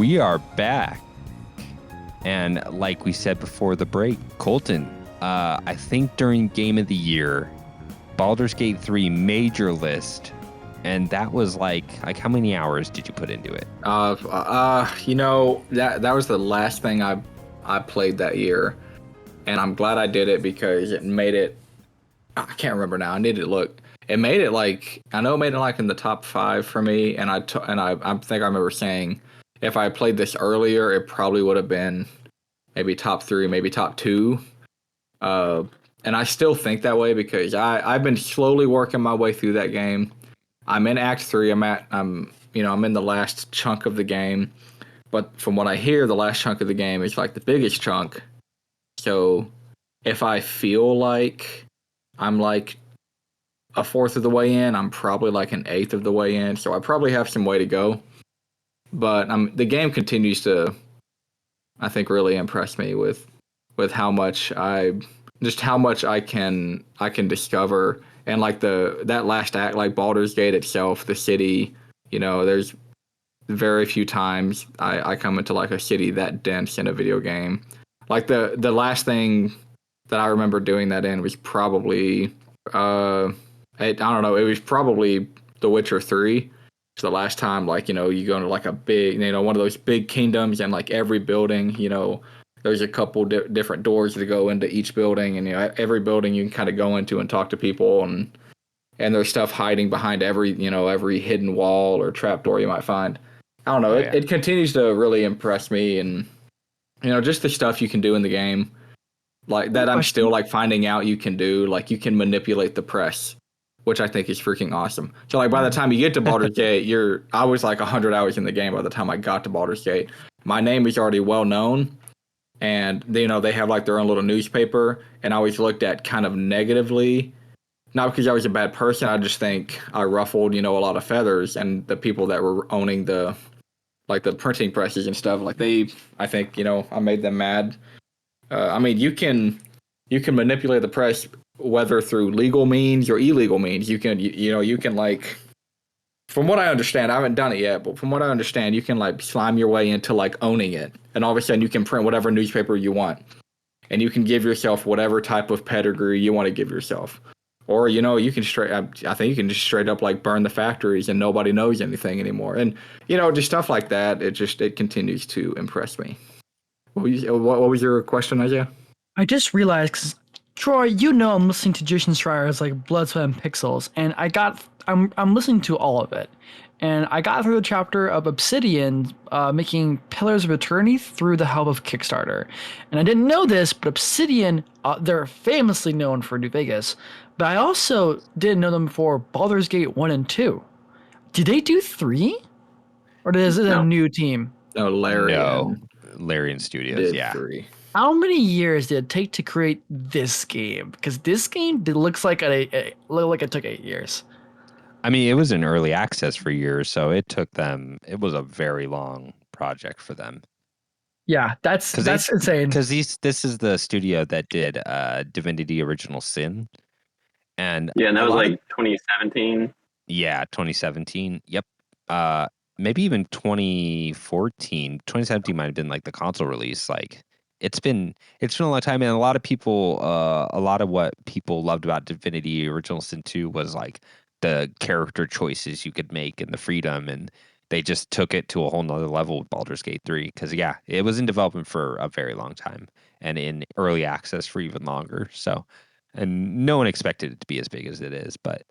we are back. And like we said before the break, Colton, I think during Game of the Year, Baldur's Gate 3 made your list. And that was like how many hours did you put into it? You know, that was the last thing I played that year. And I'm glad I did it because it made it, I can't remember now. I need to look. It made it like, I know it made it like in the top 5 for me. And I think I remember saying if I played this earlier, it probably would have been maybe top 3, maybe top 2. And I still think that way because I've been slowly working my way through that game. I'm in Act 3. I'm in the last chunk of the game. But from what I hear, the last chunk of the game is like the biggest chunk. So if I feel like I'm like a fourth of the way in, I'm probably like an eighth of the way in. So I probably have some way to go. But the game continues to, I think, really impress me with how much I can discover. And like that last act, like Baldur's Gate itself, the city, there's very few times I come into like a city that dense in a video game. Like the last thing that I remember doing that in was probably I don't know, it was probably The Witcher 3. It's the last time, like, you go into like a big, one of those big kingdoms, and like every building, there's a couple different doors to go into each building, and every building you can kind of go into and talk to people, and there's stuff hiding behind every hidden wall or trapdoor you might find. I don't know. It continues to really impress me, and just the stuff you can do in the game, like that. I'm still like finding out you can do. Like you can manipulate the press, which I think is freaking awesome. So like by the time you get to Baldur's Gate, I was like 100 hours in the game by the time I got to Baldur's Gate. My name is already well known, and they have like their own little newspaper, and I always looked at kind of negatively. Not because I was a bad person, I just think I ruffled, a lot of feathers, and the people that were owning the printing presses and stuff, I think, I made them mad. I mean, you can manipulate the press, whether through legal means or illegal means. You can like, from what I understand, I haven't done it yet, but from what I understand, you can like slime your way into like owning it, and all of a sudden you can print whatever newspaper you want, and you can give yourself whatever type of pedigree you want to give yourself. Or, you can I think you can just straight up like burn the factories and nobody knows anything anymore. And, just stuff like that. It continues to impress me. What was your question, Izayah? I just realized, 'cause Troy, I'm listening to Jason Schreier's like Blood, Sweat, and Pixels, and I'm listening to all of it. And I got through the chapter of Obsidian making Pillars of Eternity through the help of Kickstarter. And I didn't know this, but Obsidian, they're famously known for New Vegas. But I also didn't know them for Baldur's Gate 1 and 2. Did they do 3? Or is it a new team? No, Larian Studios, did 3. How many years did it take to create this game? Because this game looks like it took 8 years. I mean, it was in early access for years, so it was a very long project for them. Yeah, that's insane. Because this is the studio that did Divinity Original Sin. And that was like 2017. Yeah, 2017. Yep. Maybe even 2014. 2017 might have been like the console release. Like it's been a long time, and a lot of people, a lot of what people loved about Divinity Original Sin 2 was like the character choices you could make and the freedom, and they just took it to a whole nother level with Baldur's Gate 3 because it was in development for a very long time and in early access for even longer. So, and no one expected it to be as big as it is, but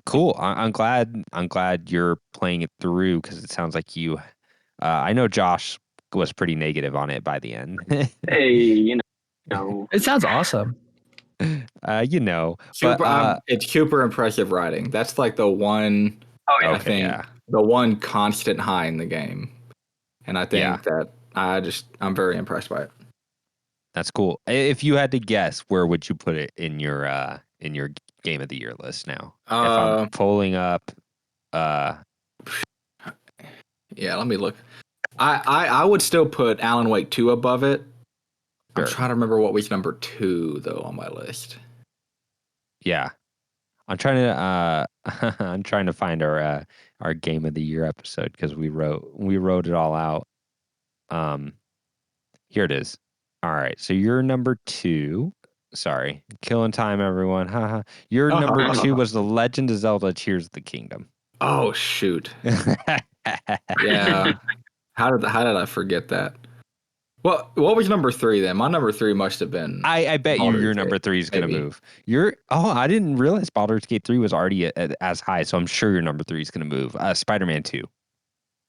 cool. I'm glad you're playing it through because it sounds like you. I know Josh was pretty negative on it by the end. Hey, It sounds awesome. It's super impressive writing. That's like the one. Oh yeah, I think the one constant high in the game, and I think that I'm very impressed by it. That's cool. If you had to guess, where would you put it in your Game of the Year list now? If I'm pulling up, yeah, let me look. I would still put Alan Wake 2 above it. Sure. I'm trying to remember what was number 2 though on my list. Yeah, I'm trying to find our Game of the Year episode because we wrote it all out. Here it is. All right. So you're number 2. Sorry. Killing time, everyone. Haha. Your number 2 was The Legend of Zelda Tears of the Kingdom. Oh shoot. Yeah. How did I forget that? What was number 3 then? My number 3 must have been. I bet you your number 3 is going to move. I didn't realize Baldur's Gate 3 was already as high, so I'm sure your number 3 is going to move. Spider-Man 2.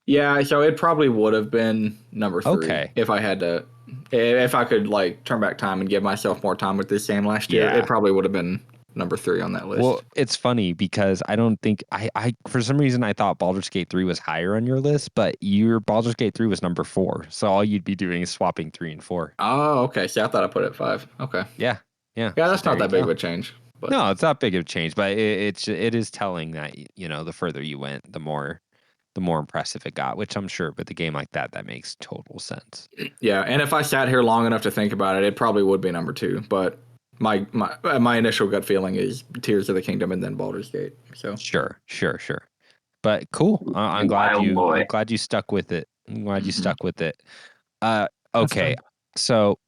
Yeah, so it probably would have been number 3 Okay. if I could like turn back time and give myself more time with this game last year. It probably would have been number 3 on that list. Well, it's funny because I don't think I for some reason I thought Baldur's Gate 3 was higher on your list, but your Baldur's Gate 3 was number 4. So all you'd be doing is swapping 3 and 4. Oh, okay. See, I thought I put it at 5. Okay. Yeah. Yeah, that's not that big of a change. But. No, it's not big of a change, but it is telling that the further you went, the more impressive it got, which I'm sure with a game like that makes total sense. Yeah, and if I sat here long enough to think about it, it probably would be number 2, but my initial gut feeling is Tears of the Kingdom and then Baldur's Gate. So sure. But cool. I'm glad you stuck with it. I'm glad you stuck with it. Okay. So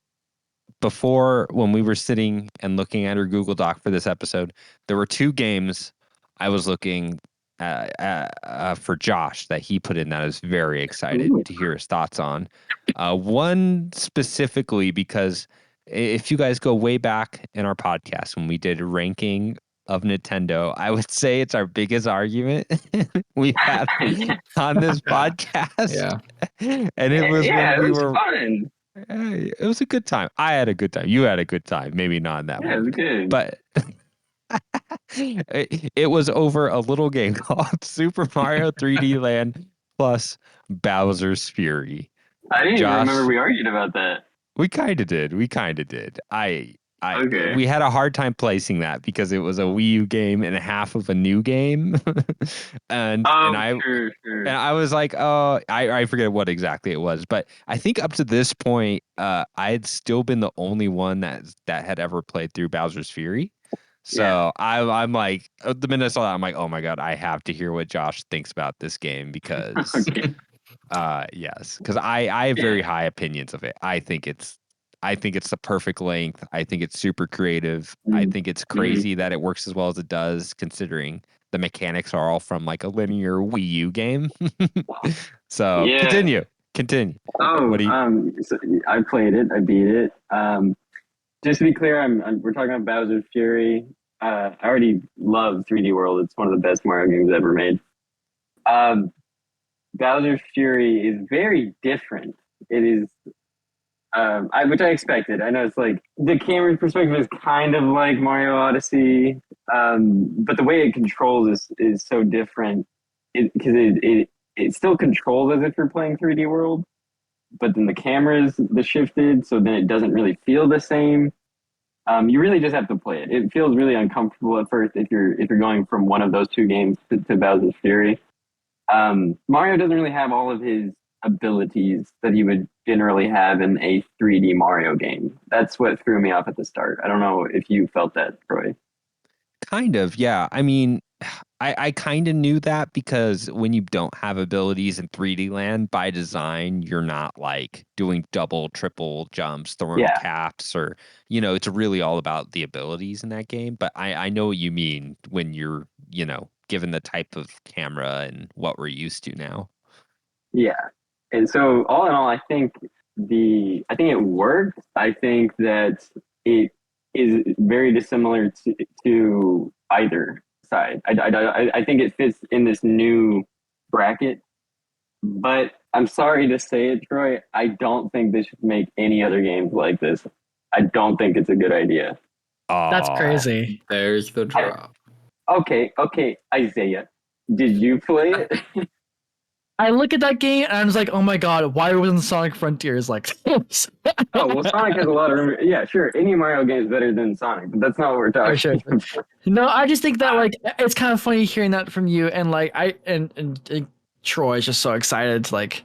before, when we were sitting and looking at our Google Doc for this episode, there were 2 games I was looking for Josh that he put in that I was very excited to hear his thoughts on. One specifically because if you guys go way back in our podcast when we did a ranking of Nintendo, I would say it's our biggest argument we've had on this podcast. Yeah. And it was when we were fun. It was a good time. I had a good time. You had a good time. Maybe not in that moment. It was good. But it was over a little game called Super Mario 3D Land plus Bowser's Fury. I didn't even remember we argued about that. We kind of did. We had a hard time placing that because it was a Wii U game and half of a new game. and I was like, oh, I forget what exactly it was, but I think up to this point, I had still been the only one that had ever played through Bowser's Fury. So I'm like, the minute I saw that, I'm like, oh my God, I have to hear what Josh thinks about this game because, yes, because I have very high opinions of it. I think it's the perfect length. I think it's super creative. I think it's crazy that it works as well as it does, considering the mechanics are all from like a linear Wii U game. So continue. Oh, so I played it. I beat it. Just to be clear, we're talking about Bowser's Fury. I already love 3D World. It's one of the best Mario games ever made. Bowser's Fury is very different. It is, which I expected. I know it's like the camera perspective is kind of like Mario Odyssey, but the way it controls is so different because it still controls as if you're playing 3D World. But then the camera's shifted, so then it doesn't really feel the same. You really just have to play it. It feels really uncomfortable at first if you're going from one of those 2 games to Bowser's Fury. Mario doesn't really have all of his abilities that he would generally have in a 3D Mario game. That's what threw me off at the start. I don't know if you felt that, Troy. Kind of, yeah. I mean, I kind of knew that because when you don't have abilities in 3D land, by design, you're not like doing double, triple jumps, throwing caps, or, it's really all about the abilities in that game. But I know what you mean when you're, given the type of camera and what we're used to now. Yeah. And so all in all, I think it worked. I think that it is very dissimilar to either side. I think it fits in this new bracket, but I'm sorry to say it, Troy. I don't think they should make any other games like this. I don't think it's a good idea. That's crazy. There's the drop. Okay, Izayah, did you play it? I look at that game and I was like, oh my God, why wasn't Sonic Frontiers like this? Oh, well, Sonic has a lot of room. Yeah, sure. Any Mario game is better than Sonic, but that's not what we're talking about. No, I just think that like it's kind of funny hearing that from you, and like and Troy is just so excited to like,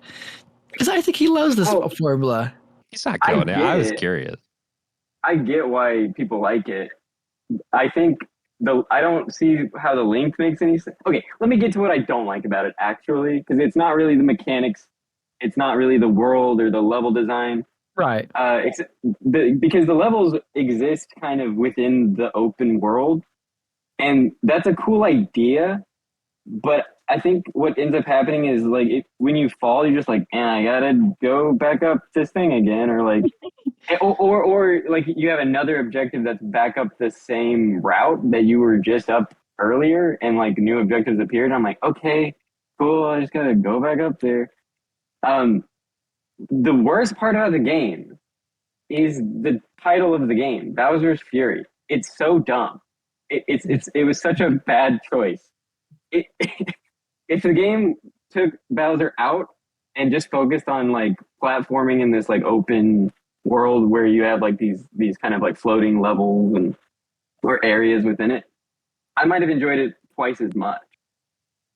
because I think he loves this formula. He's not going there. I was curious. I get why people like it. I think I don't see how the length makes any sense. Okay, let me get to what I don't like about it actually, because it's not really the mechanics It's not really the world or the level design. Right. Because the levels exist kind of within the open world, and that's a cool idea. But I think what ends up happening is like when you fall, you're just like, man, I gotta go back up this thing again, or like, or like you have another objective that's back up the same route that you were just up earlier, and like new objectives appeared. I'm like, okay, cool, I just gotta go back up there. The worst part about the game is the title of the game, Bowser's Fury. It's so dumb. It was such a bad choice. It, if the game took Bowser out and just focused on like platforming in this like open world where you have like these kind of like floating levels and or areas within it, I might have enjoyed it twice as much.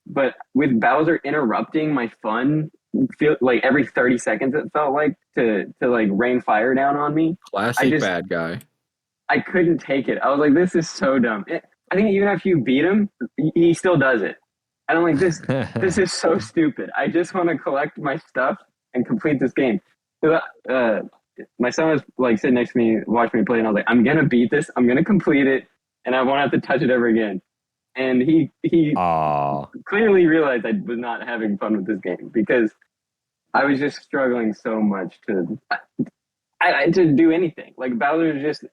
But with Bowser interrupting my fun, feel like every 30 seconds it felt like to like rain fire down on me. Classic bad guy. I couldn't take it. I was like, this is so dumb. I think even after you beat him, he still does it. And I'm like, this is so stupid. I just want to collect my stuff and complete this game. My son was like sitting next to me, watching me play, and I was like, I'm gonna beat this. I'm gonna complete it, and I won't have to touch it ever again. And he clearly realized I was not having fun with this game because I was just struggling so much to do anything. Like Bowser's just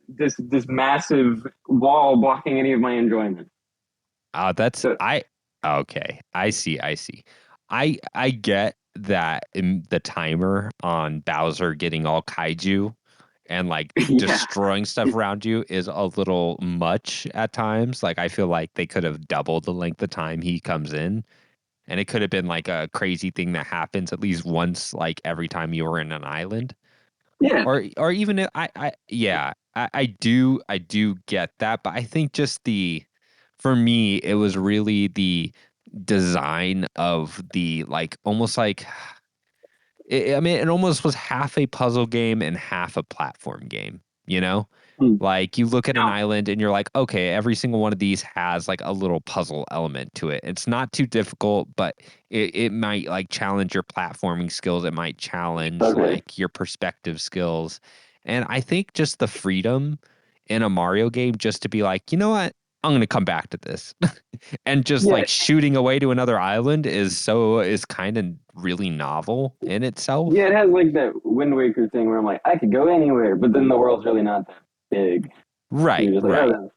this massive wall blocking any of my enjoyment. Okay. I see. I get that in the timer on Bowser getting all kaiju and like destroying stuff around you is a little much at times. Like I feel like they could have doubled the length of time he comes in. And it could have been like a crazy thing that happens at least once, like every time you were in an island. Yeah. Or even I do get that, but I think just for me, it was really the design of the like almost like it almost was half a puzzle game and half a platform game, you know? Like you look at an island and you're like, okay, every single one of these has like a little puzzle element to it. It's not too difficult, but it might like challenge your platforming skills. It might challenge like your perspective skills. And I think just the freedom in a Mario game just to be like, you know what? I'm gonna come back to this. And just like shooting away to another island is kind of really novel in itself. Yeah, it has like that Wind Waker thing where I'm like, I could go anywhere, but then the world's really not that big. Right, like, right. oh,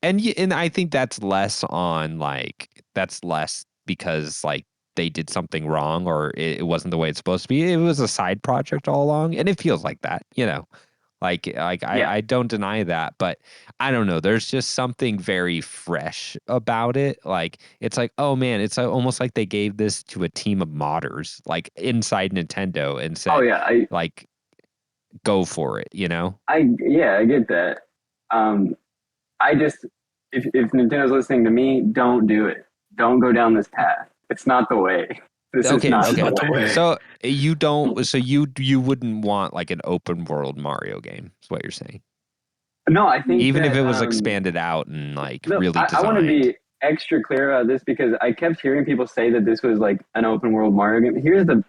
And I think that's less because like they did something wrong or it wasn't the way it's supposed to be. It was a side project all along, and it feels like that, you know. I don't deny that, but I don't know. There's just something very fresh about it. Like it's like, oh man, it's almost like they gave this to a team of modders, like inside Nintendo, and said, like, go for it. You know? I get that. I just if Nintendo's listening to me, don't do it. Don't go down this path. It's not the way. This is not the way. So you wouldn't want like an open world Mario game, is what you're saying. No, I think even if it was expanded out and like really designed. I want to be extra clear about this because I kept hearing people say that this was like an open world Mario game. Here's the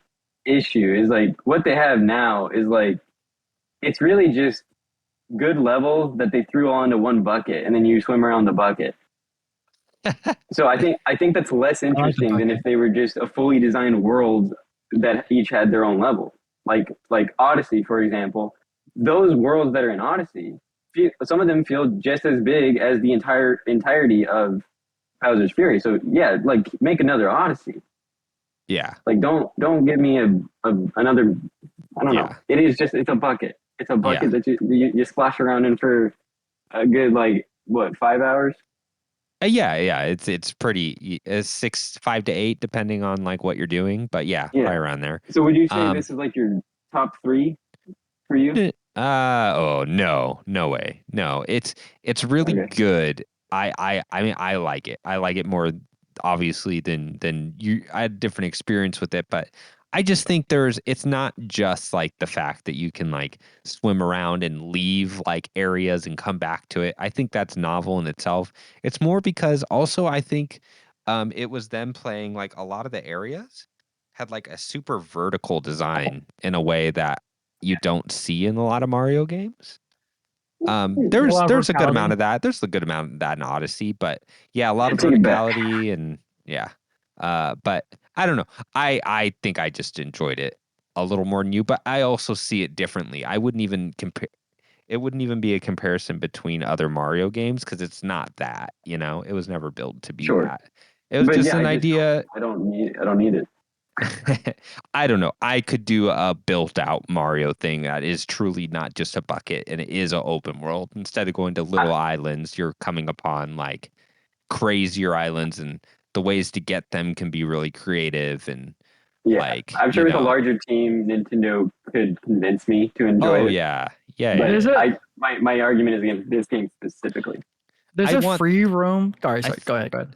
issue is like what they have now is like it's really just good levels that they threw all into one bucket and then you swim around the bucket. So I think that's less interesting than if they were just a fully designed world that each had their own level. Like Odyssey, for example, those worlds that are in Odyssey, some of them feel just as big as the entirety of Bowser's Fury. So yeah, like make another Odyssey. Yeah. Like don't give me another. I don't know. It is just it's a bucket. It's a bucket that you splash around in for a good 5 hours. Yeah. It's pretty 5 to 8 depending on like what you're doing, but probably around there. So would you say this is like your top 3 for you? Oh no way. No, it's really good. I mean I like it. I like it more obviously than you. I had a different experience with it, but I just think it's not just like the fact that you can like swim around and leave like areas and come back to it. I think that's novel in itself. It's more because also I think it was them playing like a lot of the areas had like a super vertical design in a way that you don't see in a lot of Mario games. A There's lot of there's a good amount verticality. of that. There's a good amount of that in Odyssey, but yeah, a lot of Take it back. verticality and yeah. But I don't know. I think I just enjoyed it a little more than you, but I also see it differently. I wouldn't even compare. It wouldn't even be a comparison between other Mario games because it's not that. It was never built to be Sure, that. It was but just yeah, an idea. I don't need it. I don't know. I could do a built out Mario thing that is truly not just a bucket and it is an open world. Instead of going to little islands, you're coming upon like crazier islands and the ways to get them can be really creative and Yeah, like, I'm sure with a larger team, Nintendo could convince me to enjoy oh it. yeah. Yeah, But There's yeah. my argument is against this game specifically. There's I a want free roam. Sorry, I go ahead. Go ahead.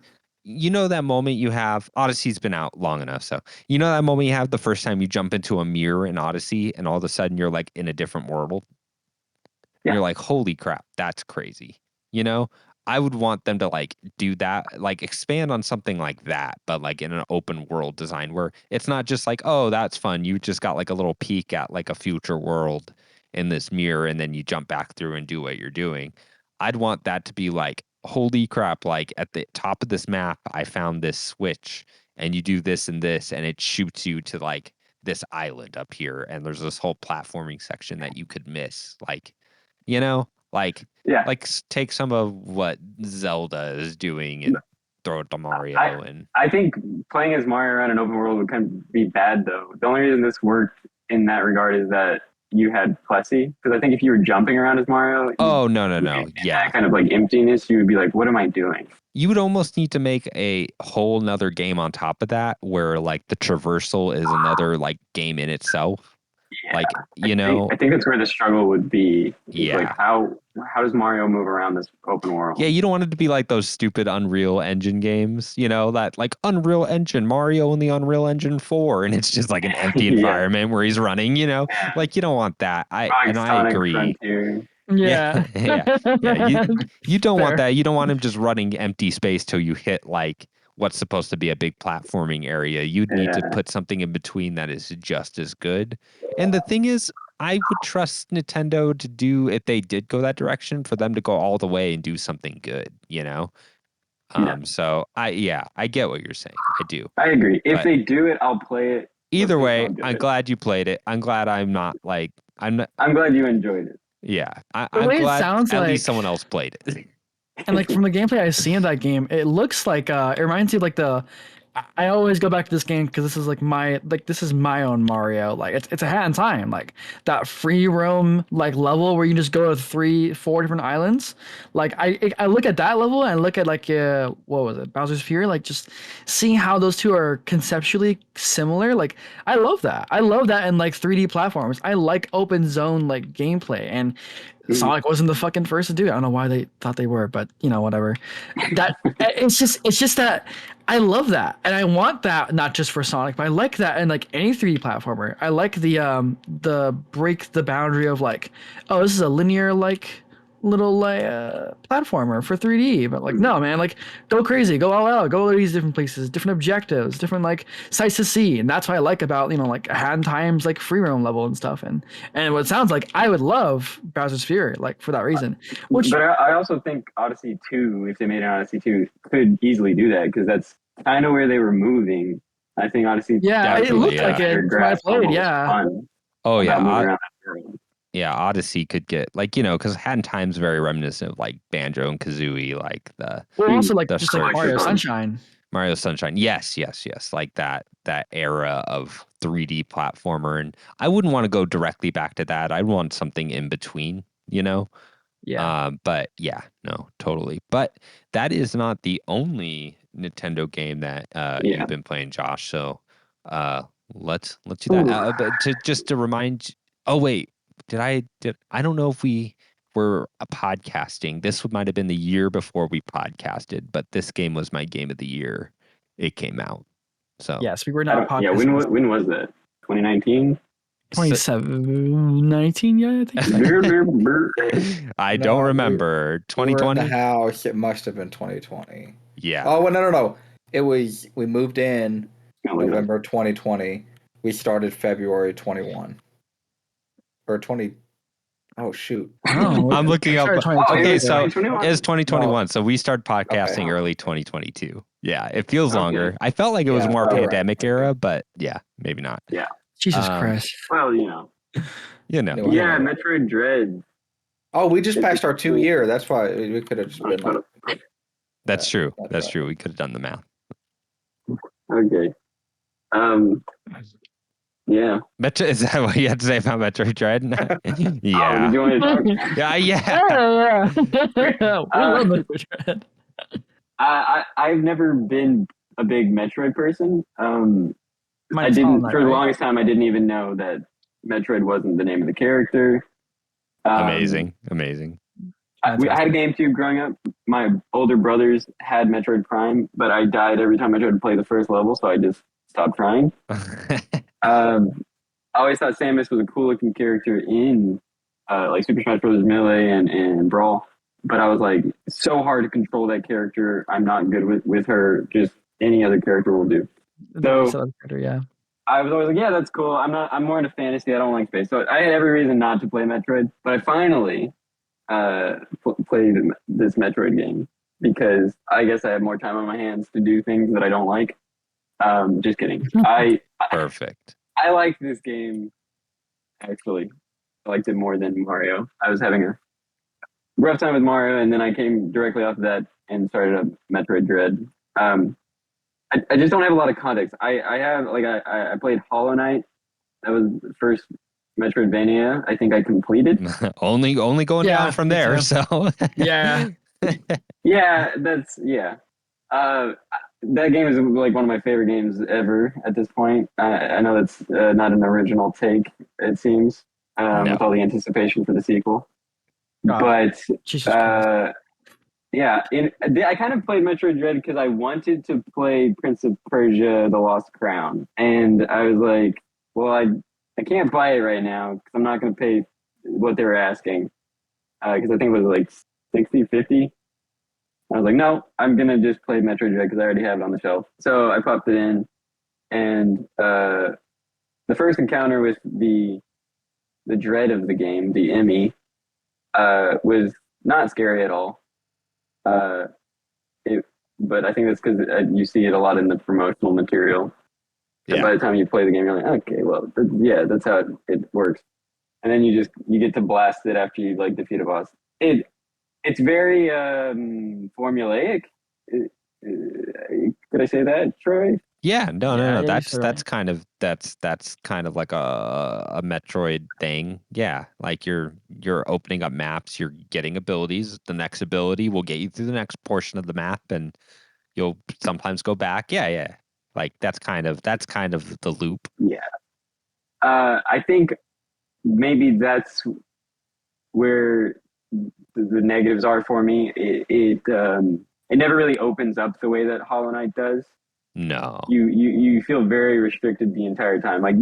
that moment you have Odyssey's been out long enough, so that moment you have the first time you jump into a mirror in Odyssey and all of a sudden you're like in a different world. And Yeah. you're like, holy crap, that's crazy. You know, I would want them to like do that, like expand on something like that, but like in an open world design where it's not just like, oh, that's fun. You just got like a little peek at like a future world in this mirror and then you jump back through and do what you're doing. I'd want that to be like, holy crap, like at the top of this map, I found this switch and you do this and it shoots you to like this island up here and there's this whole platforming section that you could miss. Like, like Yeah, take some of what Zelda is doing and throw it to Mario and I think playing as Mario around an open world would kind of be bad though. The only reason this worked in that regard is that you had Plessy. Because I think if you were jumping around as Mario, oh no that kind of like emptiness, you would be like, what am I doing? you would almost need to make a whole nother game on top of that where like the traversal is another like game in itself. Yeah, Like, I think that's where the struggle would be. Yeah. Like how does Mario move around this open world? Yeah, you don't want it to be like those stupid Unreal Engine games, that like Unreal Engine, Mario in the Unreal Engine 4, and it's just like an empty Yeah. environment where he's running, like you don't want that. I Sonic agree. Frontier. Yeah. Yeah. You don't want Fair. that. You don't want him just running empty space till you hit like what's supposed to be a big platforming area. You'd need to Yeah. put something in between that is just as good. And the thing is, I would trust Nintendo to do if they did go that direction for them to go all the way and do something good. So I get what you're saying. I do. I agree. If But they do it, I'll play it. either Please way, don't do I'm it. glad you played it. I'm glad I'm not like I'm not, I'm glad you enjoyed it. yeah. The I'm way it glad sounds at like, least someone else played it. and like from the gameplay I see in that game, it looks like it reminds me of like I always go back to this game because this is this is my own Mario. Like it's a hat in time. Like that free roam like level where you just go to 3-4 different islands. Like I look at that level and I look at like what was it, Bowser's Fury? Like just seeing how those two are conceptually similar. Like I love that. I love that in like 3D platforms. I like open zone like gameplay and Sonic wasn't the fucking first to do it. I don't know why they thought they were, but whatever. That it's just that I love that, and I want that not just for Sonic, but I like that in like any 3D platformer. I like the break the boundary of like, oh, this is a linear like little platformer for 3D, but like no man, like go crazy, go all out, go to these different places, different objectives, different like sights to see, and that's what I like about like a hand times like free roam level and stuff, and what it sounds like I would love Bowser's Fury like for that reason. Which But I also think Odyssey 2, if they made an Odyssey 2, could easily do that because that's kind of where they were moving. I think Odyssey. yeah, it looked like it when I played. Yeah. Fun Oh yeah, moving around that world. yeah. Odyssey could get like because Hand Time's very reminiscent of like Banjo and Kazooie, like the Well, also like the just like first Mario one. Sunshine. Mario Sunshine. Yes, like that era of 3D platformer, and I wouldn't want to go directly back to that. I'd want something in between. Yeah. But yeah, no, totally. But that is not the only Nintendo game that you've been playing, Josh. So let's do that. But to remind. Oh wait, I don't know if we were podcasting. This might have been the year before we podcasted, but this game was my game of the year. It came out. So Yes, we were not Yeah, podcasting. when was that? 2019. 2019, yeah, I think. I No, don't remember. We were in 2020. the house. It must have been 2020. Yeah. Oh, well, no. It was, we moved in November 2020. We started February 21. Or 20. Oh, shoot. Oh, I'm looking up. Okay, so 2021. it's 2021. So we started podcasting Okay. early 2022. Yeah, it feels Okay. longer. I felt like it was Yeah, more you're right. pandemic era, but yeah, maybe not. Yeah. Jesus Christ. Well, You know. No, Yeah, I know. Metroid Dread. Oh, we just passed our 2-year. That's why we could have just been like. That's true. That's That's right. true. We could have done the math. Okay. Yeah. Is that what you had to say about Metroid Dread? Oh, did Yeah. you want to talk? Yeah. Yeah. We love Metroid Dread. I've never been a big Metroid person. I didn't for the longest time. I didn't even know that Metroid wasn't the name of the character. Amazing. I had a GameCube growing up. My older brothers had Metroid Prime, but I died every time I tried to play the first level, so I just stopped trying. I always thought Samus was a cool looking character in like Super Smash Bros. Melee and Brawl, but I was like, it's so hard to control that character. I'm not good with her. Just any other character will do. So yeah. I was always like, yeah, that's cool. I'm more into fantasy. I don't like space. So I had every reason not to play Metroid, but I finally played this Metroid game because I guess I have more time on my hands to do things that I don't like. Just kidding. Perfect. I liked this game, actually. I liked it more than Mario. I was having a rough time with Mario, and then I came directly off of that and started up Metroid Dread. I just don't have a lot of context. I played Hollow Knight. That was the first Metroidvania I think I completed. only going down from there. So yeah. That game is like one of my favorite games ever at this point. I know that's not an original take, it seems, with all the anticipation for the sequel. But I kind of played Metroid Dread because I wanted to play Prince of Persia: The Lost Crown, and I was like, well, I can't buy it right now because I'm not going to pay what they were asking because I think it was like 60, 50. I was like, no, I'm going to just play Metroid Dread because I already have it on the shelf. So I popped it in, and the first encounter with the dread of the game, the Emmy, was not scary at all. But I think that's because you see it a lot in the promotional material. Yeah. By the time you play the game, you're like, okay, well, that's how it works. And then you get to blast it after you like defeat a boss. It's very formulaic. Could I say that, Troy? Yeah, no. That's kind of like a Metroid thing. Yeah, like you're opening up maps, you're getting abilities. The next ability will get you through the next portion of the map, and you'll sometimes go back. Yeah. Like that's kind of the loop. Yeah. I think maybe that's where the negatives are for me. It never really opens up the way that Hollow Knight does. No. You feel very restricted the entire time. Like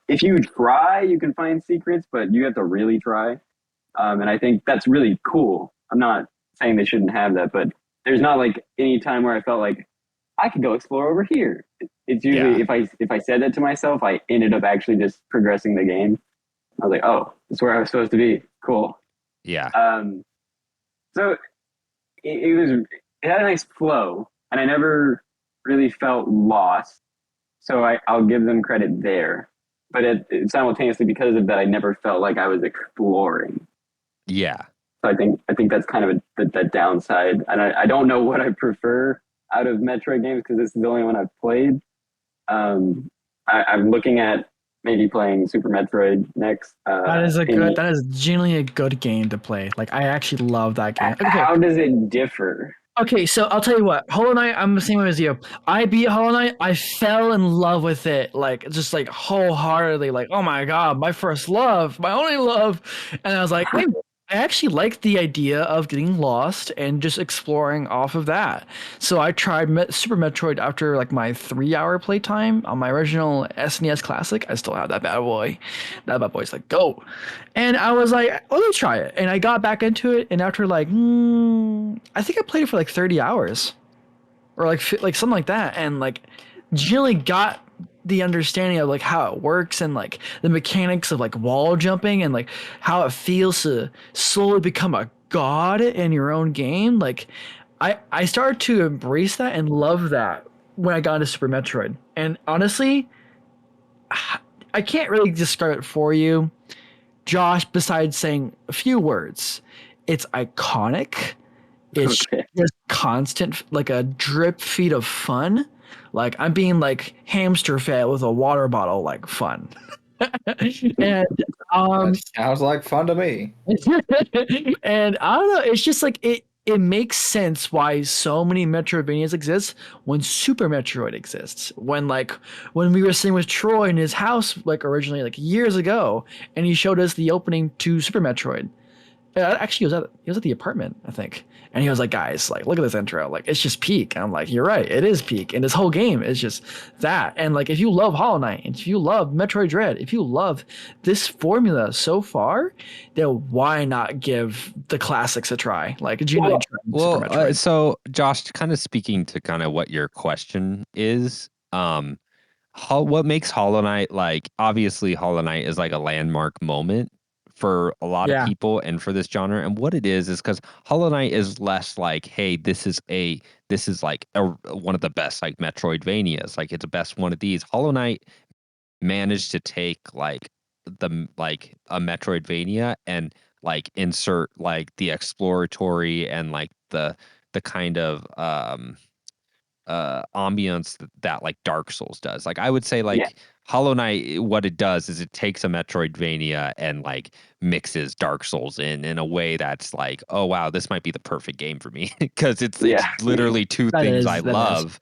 if you try, you can find secrets, but you have to really try. And I think that's really cool. I'm not saying they shouldn't have that, but there's not like any time where I felt like I could go explore over here. It's usually if I said that to myself, I ended up actually just progressing the game. I was like, oh, that's where I was supposed to be. Cool. Yeah. So it had a nice flow, and I never really felt lost. So I'll give them credit there. But it simultaneously, because of that, I never felt like I was exploring. Yeah. So I think that's kind of the downside. And I don't know what I prefer out of Metroid games because this is the only one I've played. I'm looking at maybe playing Super Metroid next. That is genuinely a good game to play. Like I actually love that game. Okay. How does it differ? Okay, so I'll tell you what. Hollow Knight, I'm the same way as you. I beat Hollow Knight. I fell in love with it, like just like wholeheartedly. Like, oh my god, my first love, my only love. And I was like, wait, I actually like the idea of getting lost and just exploring off of that. So I tried Super Metroid after like my 3-hour playtime on my original SNES Classic. I still have that bad boy. That bad boy's like, go. And I was like, let me try it. And I got back into it. And after like, I think I played it for like 30 hours or like something like that. And like generally got the understanding of like how it works and like the mechanics of like wall jumping and like how it feels to slowly become a god in your own game, like I started to embrace that and love that when I got into Super Metroid. And honestly, I can't really describe it for you, Josh, besides saying a few words. It's iconic. It's Okay. just constant, like a drip feed of fun. Like I'm being like hamster fed with a water bottle, like fun. and That sounds like fun to me. and I don't know, it's just like it makes sense why so many Metroidvanias exist when Super Metroid exists. When we were sitting with Troy in his house like originally like years ago, and he showed us the opening to Super Metroid. Actually, he was at the apartment, I think, and he was like, "Guys, like, look at this intro. Like, it's just peak." And I'm like, "You're right. It is peak." And this whole game is just that. And like, if you love Hollow Knight, and if you love Metroid Dread, if you love this formula so far, then why not give the classics a try? Like Xenoblade Dread, Super Metroid. So Josh, kind of speaking to kind of what your question is, what makes Hollow Knight like obviously Hollow Knight is like a landmark moment for a lot of Yeah. people and for this genre. And what it is because Hollow Knight is less like, hey, this is like one of the best like Metroidvanias. Like it's the best one of these. Hollow Knight managed to take like a Metroidvania and like insert like the exploratory and like the kind of ambience that like Dark Souls does. Like I would say Yeah. like Hollow Knight, what it does is it takes a Metroidvania and like mixes Dark Souls in a way that's like, oh wow, this might be the perfect game for me because it's Yeah. literally two That things is I that is. love.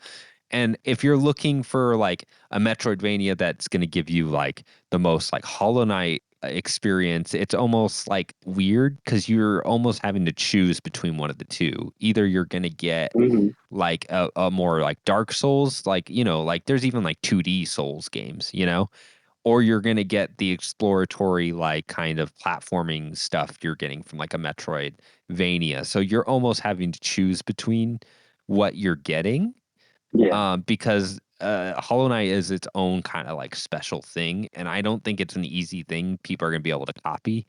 And if you're looking for like a Metroidvania that's going to give you like the most like Hollow Knight experience, it's almost like weird because you're almost having to choose between one of the two. Either you're going to get Hmm. like a more like Dark Souls, like, you know, like there's even like 2D Souls games, you know, or you're going to get the exploratory, like kind of platforming stuff you're getting from like a Metroidvania. So you're almost having to choose between what you're getting, Yeah. because Hollow Knight is its own kind of like special thing. And I don't think it's an easy thing people are going to be able to copy.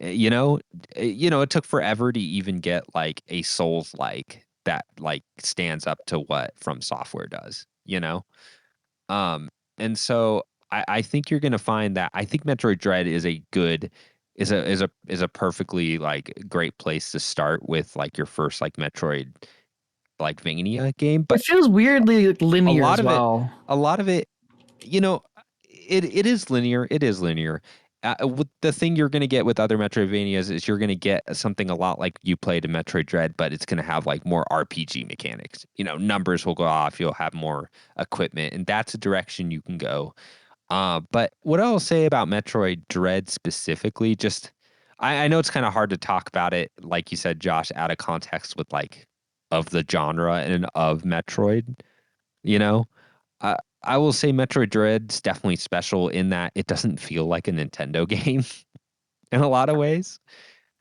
You know, it took forever to even get like a Souls like that like stands up to what From Software does, you know? And so I think you're gonna find that I think Metroid Dread is a good is a perfectly like great place to start with like your first like Metroid like Vania game. It But feels weirdly like, a linear lot as of it well. a lot of it, you know, it is linear. It is linear. With the thing you're going to get with other Metroidvanias is you're going to get something a lot like you played in Metroid Dread, but it's going to have like more RPG mechanics. You know, numbers will go off. You'll have more equipment, and that's a direction you can go. But what I'll say about Metroid Dread specifically, just I know it's kind of hard to talk about it, like you said, Josh, out of context with like of the genre and of Metroid. You know, I will say Metroid Dread's definitely special in that it doesn't feel like a Nintendo game in a lot of ways.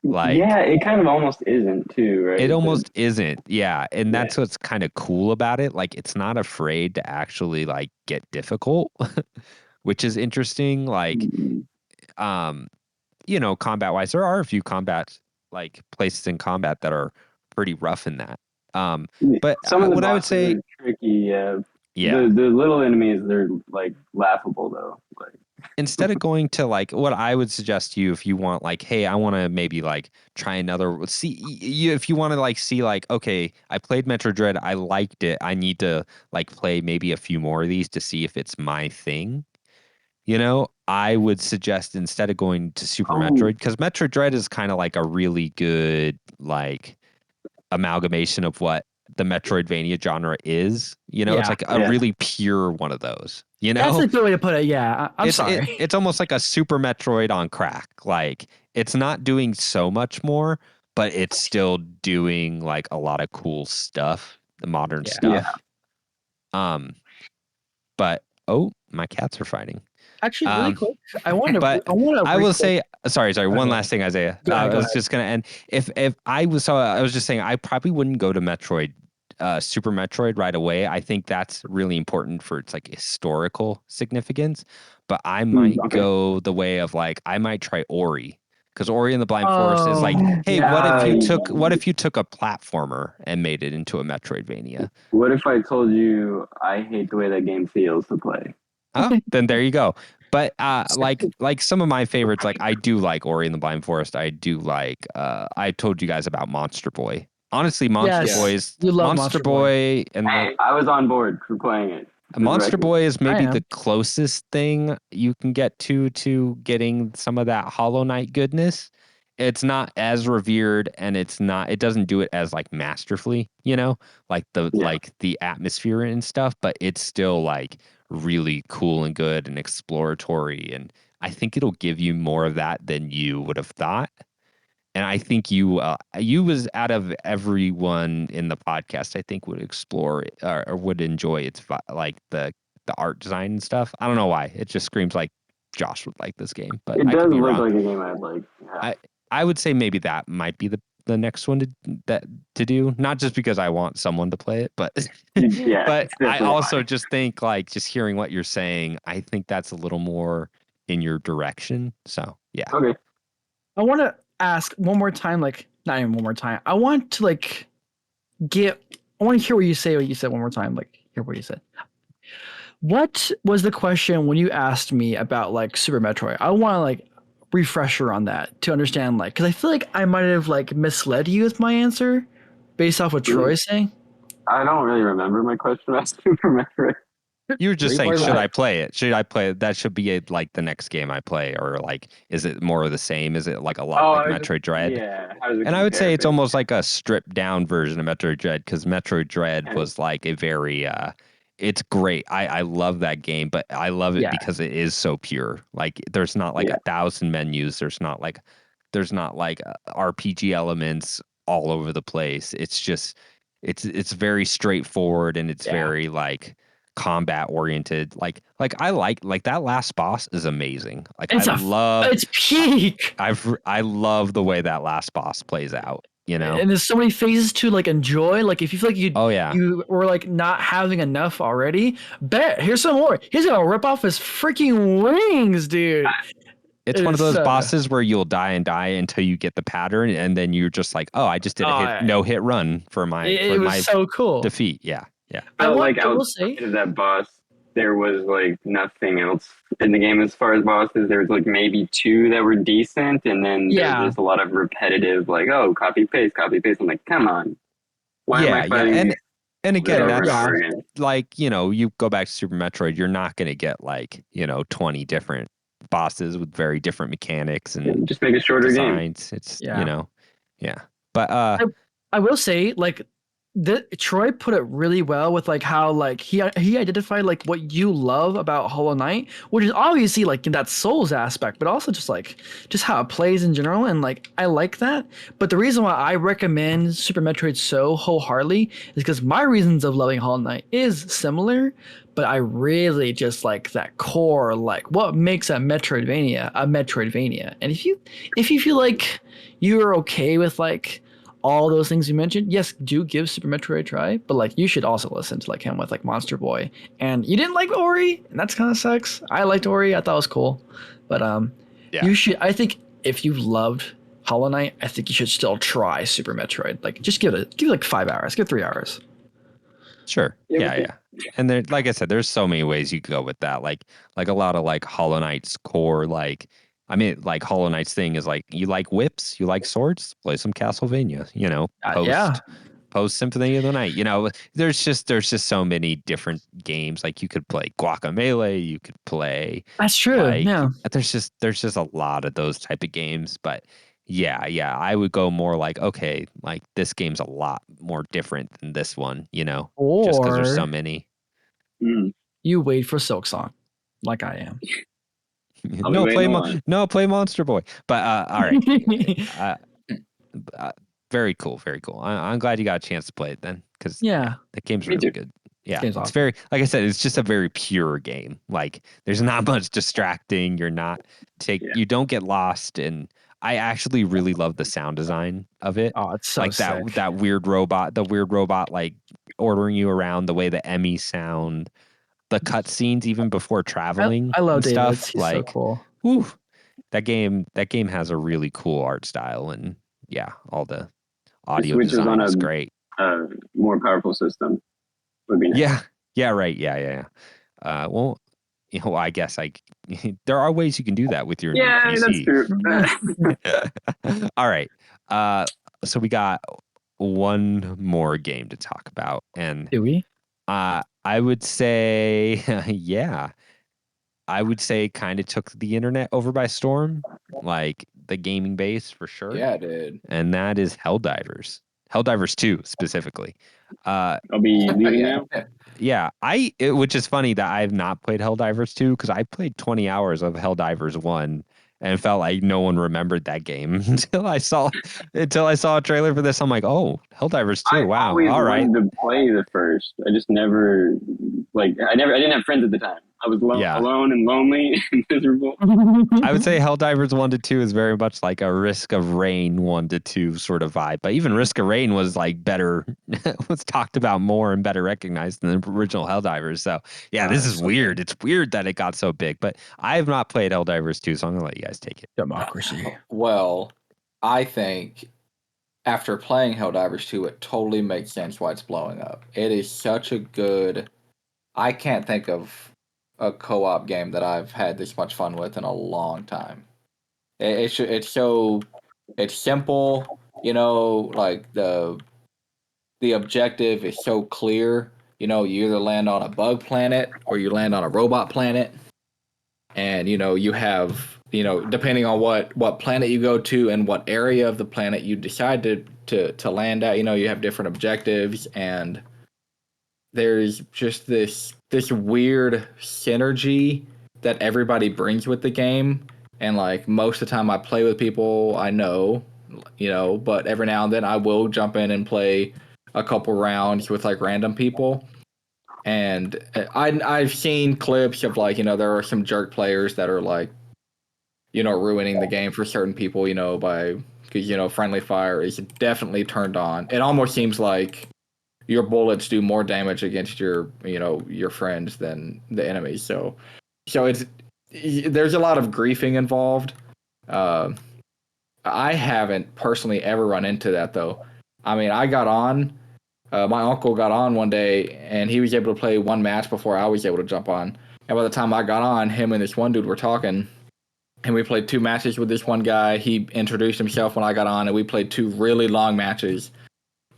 Like Yeah, it kind of almost isn't too, it right? almost isn't. Yeah, and Yeah. that's what's kind of cool about it. Like it's not afraid to actually like get difficult, which is interesting. Like Mhm. um, you know, combat wise, there are a few combat like places in combat that are pretty rough in that. But Some of the what I would bosses say, are tricky. Yeah. yeah, The little enemies, they're like laughable though. Like, instead of going to like what I would suggest to you if you want like, hey, I want to maybe like try another see you if you want to like see like, okay, I played Metro Dread, I liked it. I need to like play maybe a few more of these to see if it's my thing. You know, I would suggest instead of going to Super oh, Metroid, because Metro Dread is kind of like a really good like amalgamation of what the Metroidvania genre is. You know, it's Yeah. like a yeah. really pure one of those. You That's know, a good way to put it. Yeah. I'm sorry. it's almost like a Super Metroid on crack. Like it's not doing so much more, but it's still doing like a lot of cool stuff, the modern Yeah. Yeah. stuff. Um, but oh, my cats are fighting. Actually, really Um, quick, I want to but I want to I will say, sorry, one Okay. last thing, Isaiah. Go ahead. I Go was ahead. just gonna end. If I was just saying, I probably wouldn't go to Metroid Super Metroid right away. I think that's really important for its like historical significance. But I might Okay. go the way of like I might try Ori, because Ori and the Blind Forest is like, Oh, hey, yeah. what if you took a platformer and made it into a Metroidvania? What if I told you I hate the way that game feels to play? Oh, then there you go. But like some of my favorites, like I do like Ori and the Blind Forest. I do like I told you guys about Monster Boy. Honestly, Yes, you love Monster Monster Boy. Boy and the Hey, I was on board for playing it. For the Monster record. Boy is I maybe the am. closest thing you can get to getting some of that Hollow Knight goodness. It's not as revered and it doesn't do it as like masterfully, like Yeah. the atmosphere and stuff, but it's still like really cool and good and exploratory. And I think it'll give you more of that than you would have thought. And I think you was out of everyone in the podcast, I think would explore it, or would enjoy its like the art design and stuff. I don't know why. It just screams like Josh would like this game, but It I could does be look wrong. like a game I'd like. Yeah. I would say maybe that might be the next one to do. Not just because I want someone to play it, but Yeah, but it's I definitely also fine. just think like just hearing what you're saying, I think that's a little more in your direction. So yeah. Okay. I want to ask one more time, like not even one more time. I want to like get. I want to hear what you say. What you said one more time. Like hear what you said. What was the question when you asked me about like Super Metroid? I want to like refresher on that to understand, like, because I feel like I might have like misled you with my answer based off what Troy's saying. I don't really remember my question about Super Metroid. You were just saying, Replay should that. I play it? Should I play it? That should be like the next game I play, or like, is it more of the same? Is it like a lot Oh, like Metroid Dread? yeah. How does it And I would say compare, it's basically? almost like a stripped down version of Metroid Dread, because Metroid Dread Okay. was like a very it's great. I love that game, but I love it Yeah, because it is so pure. Like there's not like Yeah. 1,000 menus. There's not like RPG elements all over the place. It's just it's very straightforward and it's yeah. very like combat oriented. Like I like that last boss is amazing. Like It's it's peak. I love the way that last boss plays out, you know? And there's so many phases to like enjoy. Like if you feel like Oh yeah. you were like not having enough already, bet here's some more. He's gonna rip off his freaking wings, dude. It's one of It's those bosses where you'll die and die until you get the pattern and then you're just like, "Oh, I just did a uh, no hit run for it was my so cool. defeat." Yeah. Yeah. Felt like I will outside say, of that boss, there was like nothing else in the game as far as bosses. There was like maybe two that were decent, and then there was yeah, just a lot of repetitive, like, oh, copy paste, copy paste. I'm like, come on, why am I Yeah, fighting these and bosses again, over and yeah, over that's again? like, you go back to Super Metroid, you're not going to get like, 20 different bosses with very different mechanics Yeah, and just make a shorter game. designs. It's, yeah. yeah. But I I will say like Troy put it really well with like how like he identified like what you love about Hollow Knight, which is obviously like in that Souls aspect, but also just how it plays in general, and like I like that. But the reason why I recommend Super Metroid so wholeheartedly is because my reasons of loving Hollow Knight is similar, but I really just like that core, like what makes a Metroidvania. And if you feel like you're okay with like all those things you mentioned, yes, do give Super Metroid a try, but like you should also listen to like him with like Monster Boy. And you didn't like Ori, and that's kind of sucks. I liked Ori, I thought it was cool, but yeah, you should. I think if you loved Hollow Knight, I think you should still try Super Metroid. Like just give it like 5 hours, give it 3 hours. sure. Yeah, Yeah, yeah. And there, like I said, there's so many ways you could go with that. Like a lot of like Hollow Knight's core, like I mean, like Hollow Knight's thing is like you like whips, you like swords, play some Castlevania, Yeah, post Symphony of the Night. There's just so many different games. Like you could play Guacamelee, you could play that's true. like Yeah. there's just a lot of those type of games. But yeah, I would go more like, okay, like this game's a lot more different than this one, just because there's so Or many. Mm, you wait for Silk Song, like I am. I'll be waiting along. No, play Monster Boy. But all right. Uh, uh, Very cool, very cool. I'm glad you got a chance to play it then, because yeah, Yeah, the game's Me really too. good. this Yeah, game's it's awesome. very, like I said, it's just a very pure game. Like there's not much distracting. Yeah. You don't get lost, and I actually really love the sound design of it. Oh, it's so Like sick. the weird robot like ordering you around, the way the Emmys sound, the cutscenes even before traveling I love and David. stuff. He's so Like, cool. whew, that game has a really cool art style, and yeah, all the The audio Switch was on design is great. a more powerful system. Would be nice. Yeah, right. Yeah. Well, I guess there are ways you can do that with your new Yeah, that's PC. true. All right. So we got one more game to talk about, and Do we? I would say, yeah, I would say kind of took the internet over by storm, like the gaming base for sure. Yeah, dude. And that is Helldivers. Helldivers 2 specifically. I'll be leaving Yeah. now. Yeah, which is funny that I've not played Helldivers 2 because I played 20 hours of Helldivers 1 and felt like no one remembered that game until I saw a trailer for this. I'm like, oh, Helldivers 2, I wow, always all right. wanted to play the first. I just never I didn't have friends at the time. I was Yeah. alone and lonely and miserable. I would say Helldivers 1 to 2 is very much like a Risk of Rain 1 to 2 sort of vibe. But even Risk of Rain was like better, was talked about more and better recognized than the original Helldivers. So yeah, this is so weird. It's weird that it got so big. But I have not played Helldivers 2, so I'm gonna let you guys take it. Democracy. Well, I think after playing Helldivers 2, it totally makes sense why it's blowing up. It is such a good. I can't think of a co-op game that I've had this much fun with in a long time. It's simple, like the objective is so clear. You either land on a bug planet or you land on a robot planet, and you have depending on what planet you go to and what area of the planet you decide to land at, you have different objectives, and there's just this weird synergy that everybody brings with the game. And like most of the time I play with people I know, but every now and then I will jump in and play a couple rounds with like random people. And I've seen clips of like, there are some jerk players that are like, ruining the game for certain people, because friendly fire is definitely turned on. It almost seems like your bullets do more damage against your friends than the enemies. So there's a lot of griefing involved. I haven't personally ever run into that though. I mean, I got on. My uncle got on one day and he was able to play one match before I was able to jump on. And by the time I got on, him and this one dude were talking. And we played 2 matches with this one guy. He introduced himself when I got on, and we played 2 really long matches.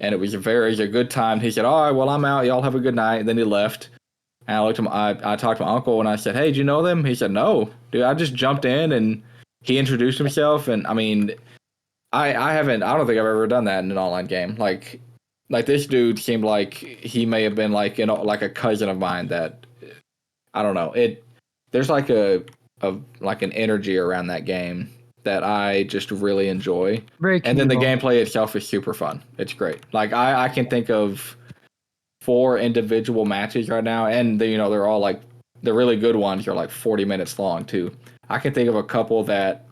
And it was a good time. He said, all right, well, I'm out. Y'all have a good night. And then he left. And I looked at I talked to my uncle, and I said, hey, do you know them? He said, no. Dude, I just jumped in, and he introduced himself. And, I mean, I don't think I've ever done that in an online game. Like this dude seemed like he may have been, like, like a cousin of mine that, I don't know. There's like like an energy around that game that I just really enjoy. Very and then the communal. gameplay itself is super fun. It's great. Like I can think of 4 individual matches right now, and they're all like the really good ones are like 40 minutes long too. I can think of a couple that,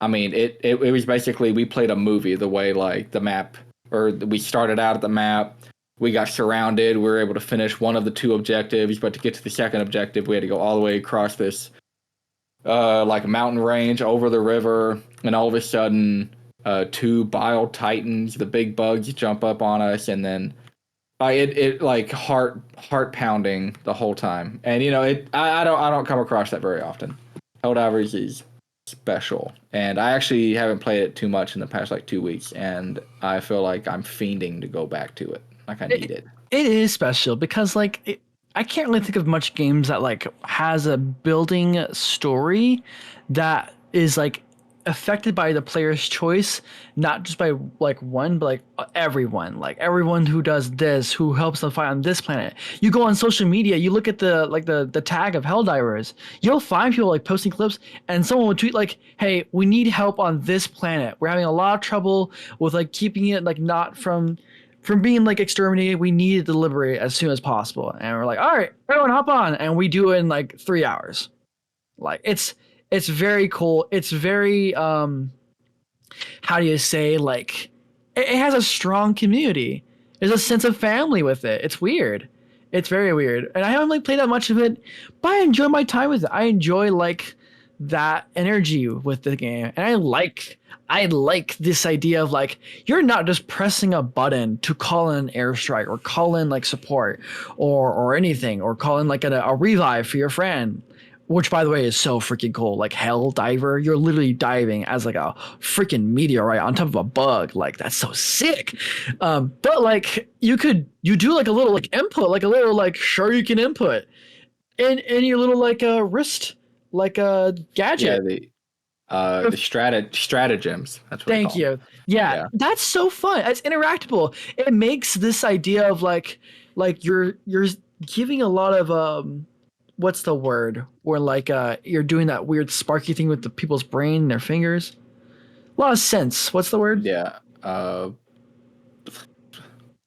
I mean, it was basically we played a movie the way like the map, or we started out at the map. We got surrounded. We were able to finish one of the 2 objectives, but to get to the second objective, we had to go all the way across this like mountain range over the river, and all of a sudden 2 bile titans, the big bugs, jump up on us, and then it like heart pounding the whole time. And I don't come across that very often. Helldivers is special, and I actually haven't played it too much in the past like 2 weeks, and I feel like I'm fiending to go back to it. Like I need it. It is special because I can't really think of much games that like has a building story that is like affected by the player's choice, not just by like one, but like everyone who does this, who helps them fight on this planet. You go on social media, you look at the tag of Helldivers, you'll find people like posting clips, and someone would tweet like, hey, we need help on this planet. We're having a lot of trouble with like keeping it like not from being like exterminated. We need to liberate as soon as possible. And we're like, all right, everyone hop on. And we do it in like 3 hours. Like it's very cool. It's very, how do you say, like it has a strong community. There's a sense of family with it. It's weird. It's very weird. And I haven't like played that much of it, but I enjoy my time with it. I enjoy like that energy with the game. And I like this idea of like you're not just pressing a button to call in an airstrike or call in like support or anything or call in like a revive for your friend, which by the way is so freaking cool. Like Helldiver, you're literally diving as like a freaking meteorite on top of a bug. Like that's so sick. But like you do like a little like input, like a little like shuriken input in your little like wrist like a Yeah, gadget. the stratagems. That's what they Thank call 'em. you. Yeah, Yeah. that's so fun. It's interactable. It makes this idea of like you're giving a lot of what's the word? Where like you're doing that weird sparky thing with the people's brain and their fingers. A lot of sense. What's the word? Yeah.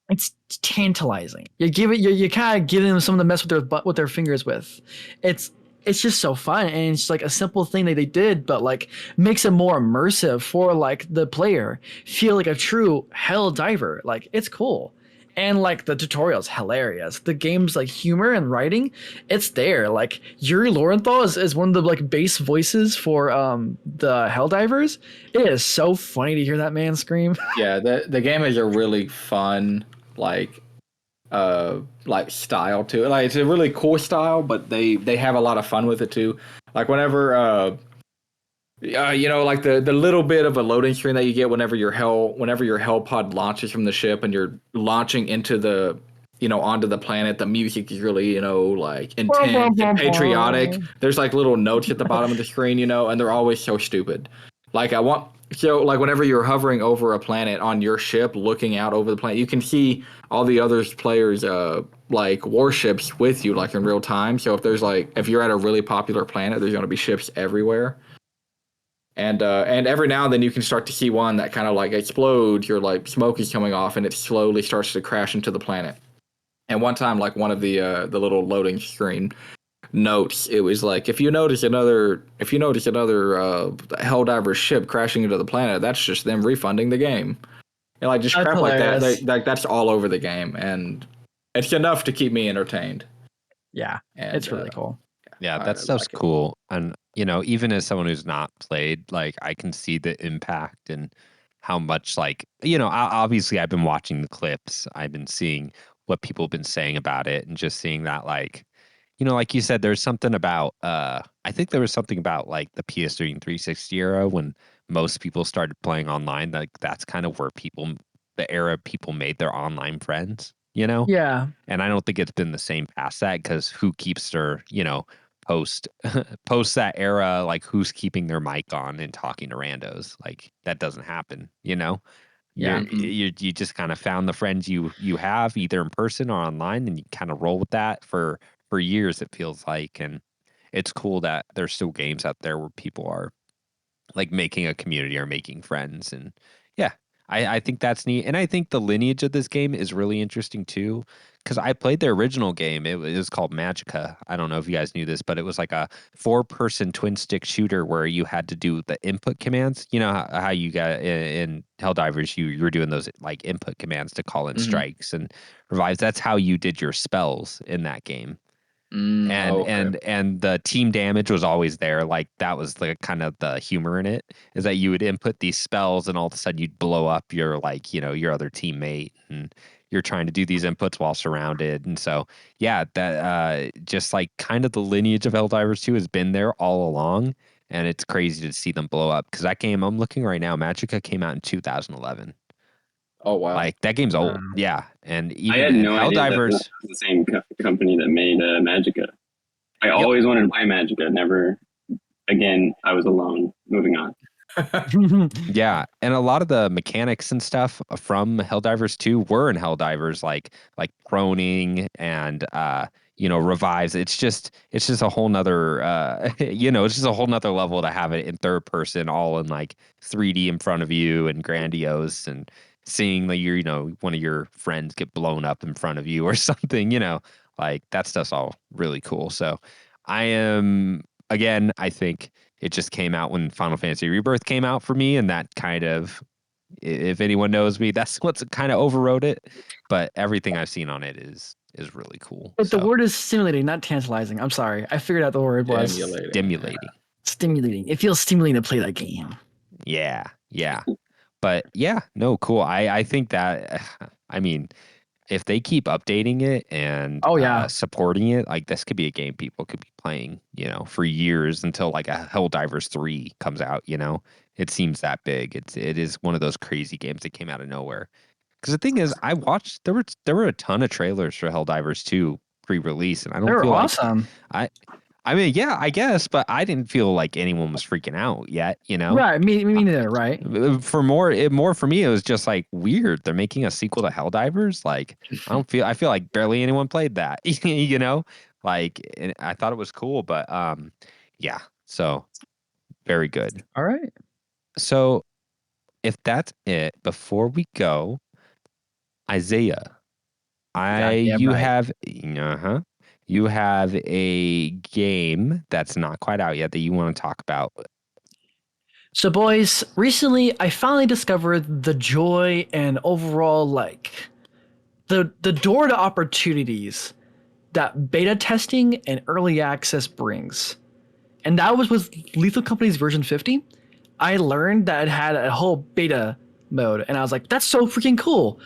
It's tantalizing. You kind of giving them something to mess with their butt with their fingers with. It's it's just so fun and it's like a simple thing that they did, but like makes it more immersive for like the player. Feel like a true hell diver. Like it's cool. And like the tutorial's hilarious. The game's like humor and writing, it's there. Like Yuri Lowenthal is one of the like bass voices for the Helldivers. It is so funny to hear that man scream. Yeah, the game is a really fun like style to it. Like it's a really cool style, but they have a lot of fun with it too. Like whenever like the little bit of a loading screen that you get whenever your hell pod launches from the ship and you're launching into the onto the planet, the music is really like intense and patriotic. There's like little notes at the bottom of the screen, and they're always so stupid. Like like whenever you're hovering over a planet on your ship, looking out over the planet, you can see all the other players' like warships with you, like in real time. So if you're at a really popular planet, there's going to be ships everywhere. And every now and then you can start to see one that kind of like explodes, or like smoke is coming off, and it slowly starts to crash into the planet. And one time, like one of the little loading screen notes, it was like if you notice another Helldiver ship crashing into the planet, that's just them refunding the game. And like just That's crap like that, hilarious. that's all over the game, and it's enough to keep me entertained. Yeah, And it's really cool. Yeah, I that stuff's like it. cool. And, even as someone who's not played, like, I can see the impact and how much, like, obviously I've been watching the clips. I've been seeing what people have been saying about it and just seeing that, like, like you said, there's something about, I think there was something about, like, the PS3 and 360 era when most people started playing online. Like, that's kind of where the era people made their online friends, Yeah, And I don't think it's been the same past that because who keeps their, post post that era, like who's keeping their mic on and talking to randos? Like that doesn't happen. yeah. You just kind of found the friends you have either in person or online, and you kind of roll with that for years, it feels like. And it's cool that there's still games out there where people are like making a community or making friends. And yeah, I think that's neat. And I think the lineage of this game is really interesting too, because I played the original game. It was called Magica. I don't know if you guys knew this, but it was like a 4-person twin stick shooter where you had to do the input commands. You know how you got in Helldivers, you were doing those like input commands to call in Mhm. strikes and revives. That's how you did your spells in that game. and Oh, okay. and and the team damage was always there. Like that was the kind of the humor in it, is that you would input these spells and all of a sudden you'd blow up your like your other teammate, and you're trying to do these inputs while surrounded. And so yeah, that just like kind of the lineage of Helldivers 2 has been there all along, and it's crazy to see them blow up because that game, I'm looking right now, Magica came out in 2011. Oh, wow. Like that game's old. Um, Yeah. And I even had no idea that was Helldivers. the same company that made Magica. I Yep. always wanted to play Magica. Never. Again, I was alone. Moving on. Yeah, and a lot of the mechanics and stuff from Helldivers 2 were in Helldivers, like proning and revives. It's just a whole nother it's just a whole nother level to have it in third person, all in like 3D in front of you and grandiose, and seeing like one of your friends get blown up in front of you or something. Like that stuff's all really cool. So I am, again, I think it just came out when Final Fantasy Rebirth came out for me, and that kind of If anyone knows me, that's what's kind of overrode it. But everything I've seen on it is really cool. But the So word is stimulating, not tantalizing. I'm sorry. I figured out the word was stimulating. stimulating. It feels stimulating to play that game. Yeah. But yeah, no, cool. I think that I mean, if they keep updating it and supporting it, like this could be a game people could be playing, for years until like a Helldivers 3 comes out, It seems that big. It is one of those crazy games that came out of nowhere. Because the thing is, I watched there were a ton of trailers for Helldivers 2 pre-release, and I don't They're feel awesome. like I mean, yeah, I guess, but I didn't feel like anyone was freaking out yet, Right, me neither, right? For more for me, it was just like weird. They're making a sequel to Helldivers. Like, I feel like barely anyone played that, Like, and I thought it was cool, but yeah. So very good. All right. So if that's it, before we go, Izayah, Goddamn right. you have a game that's not quite out yet that you want to talk about. So, boys, recently I finally discovered the joy and overall the door to opportunities that beta testing and early access brings. And that was with Lethal Company's version 50. I learned that it had a whole beta mode, and I was like, that's so freaking cool.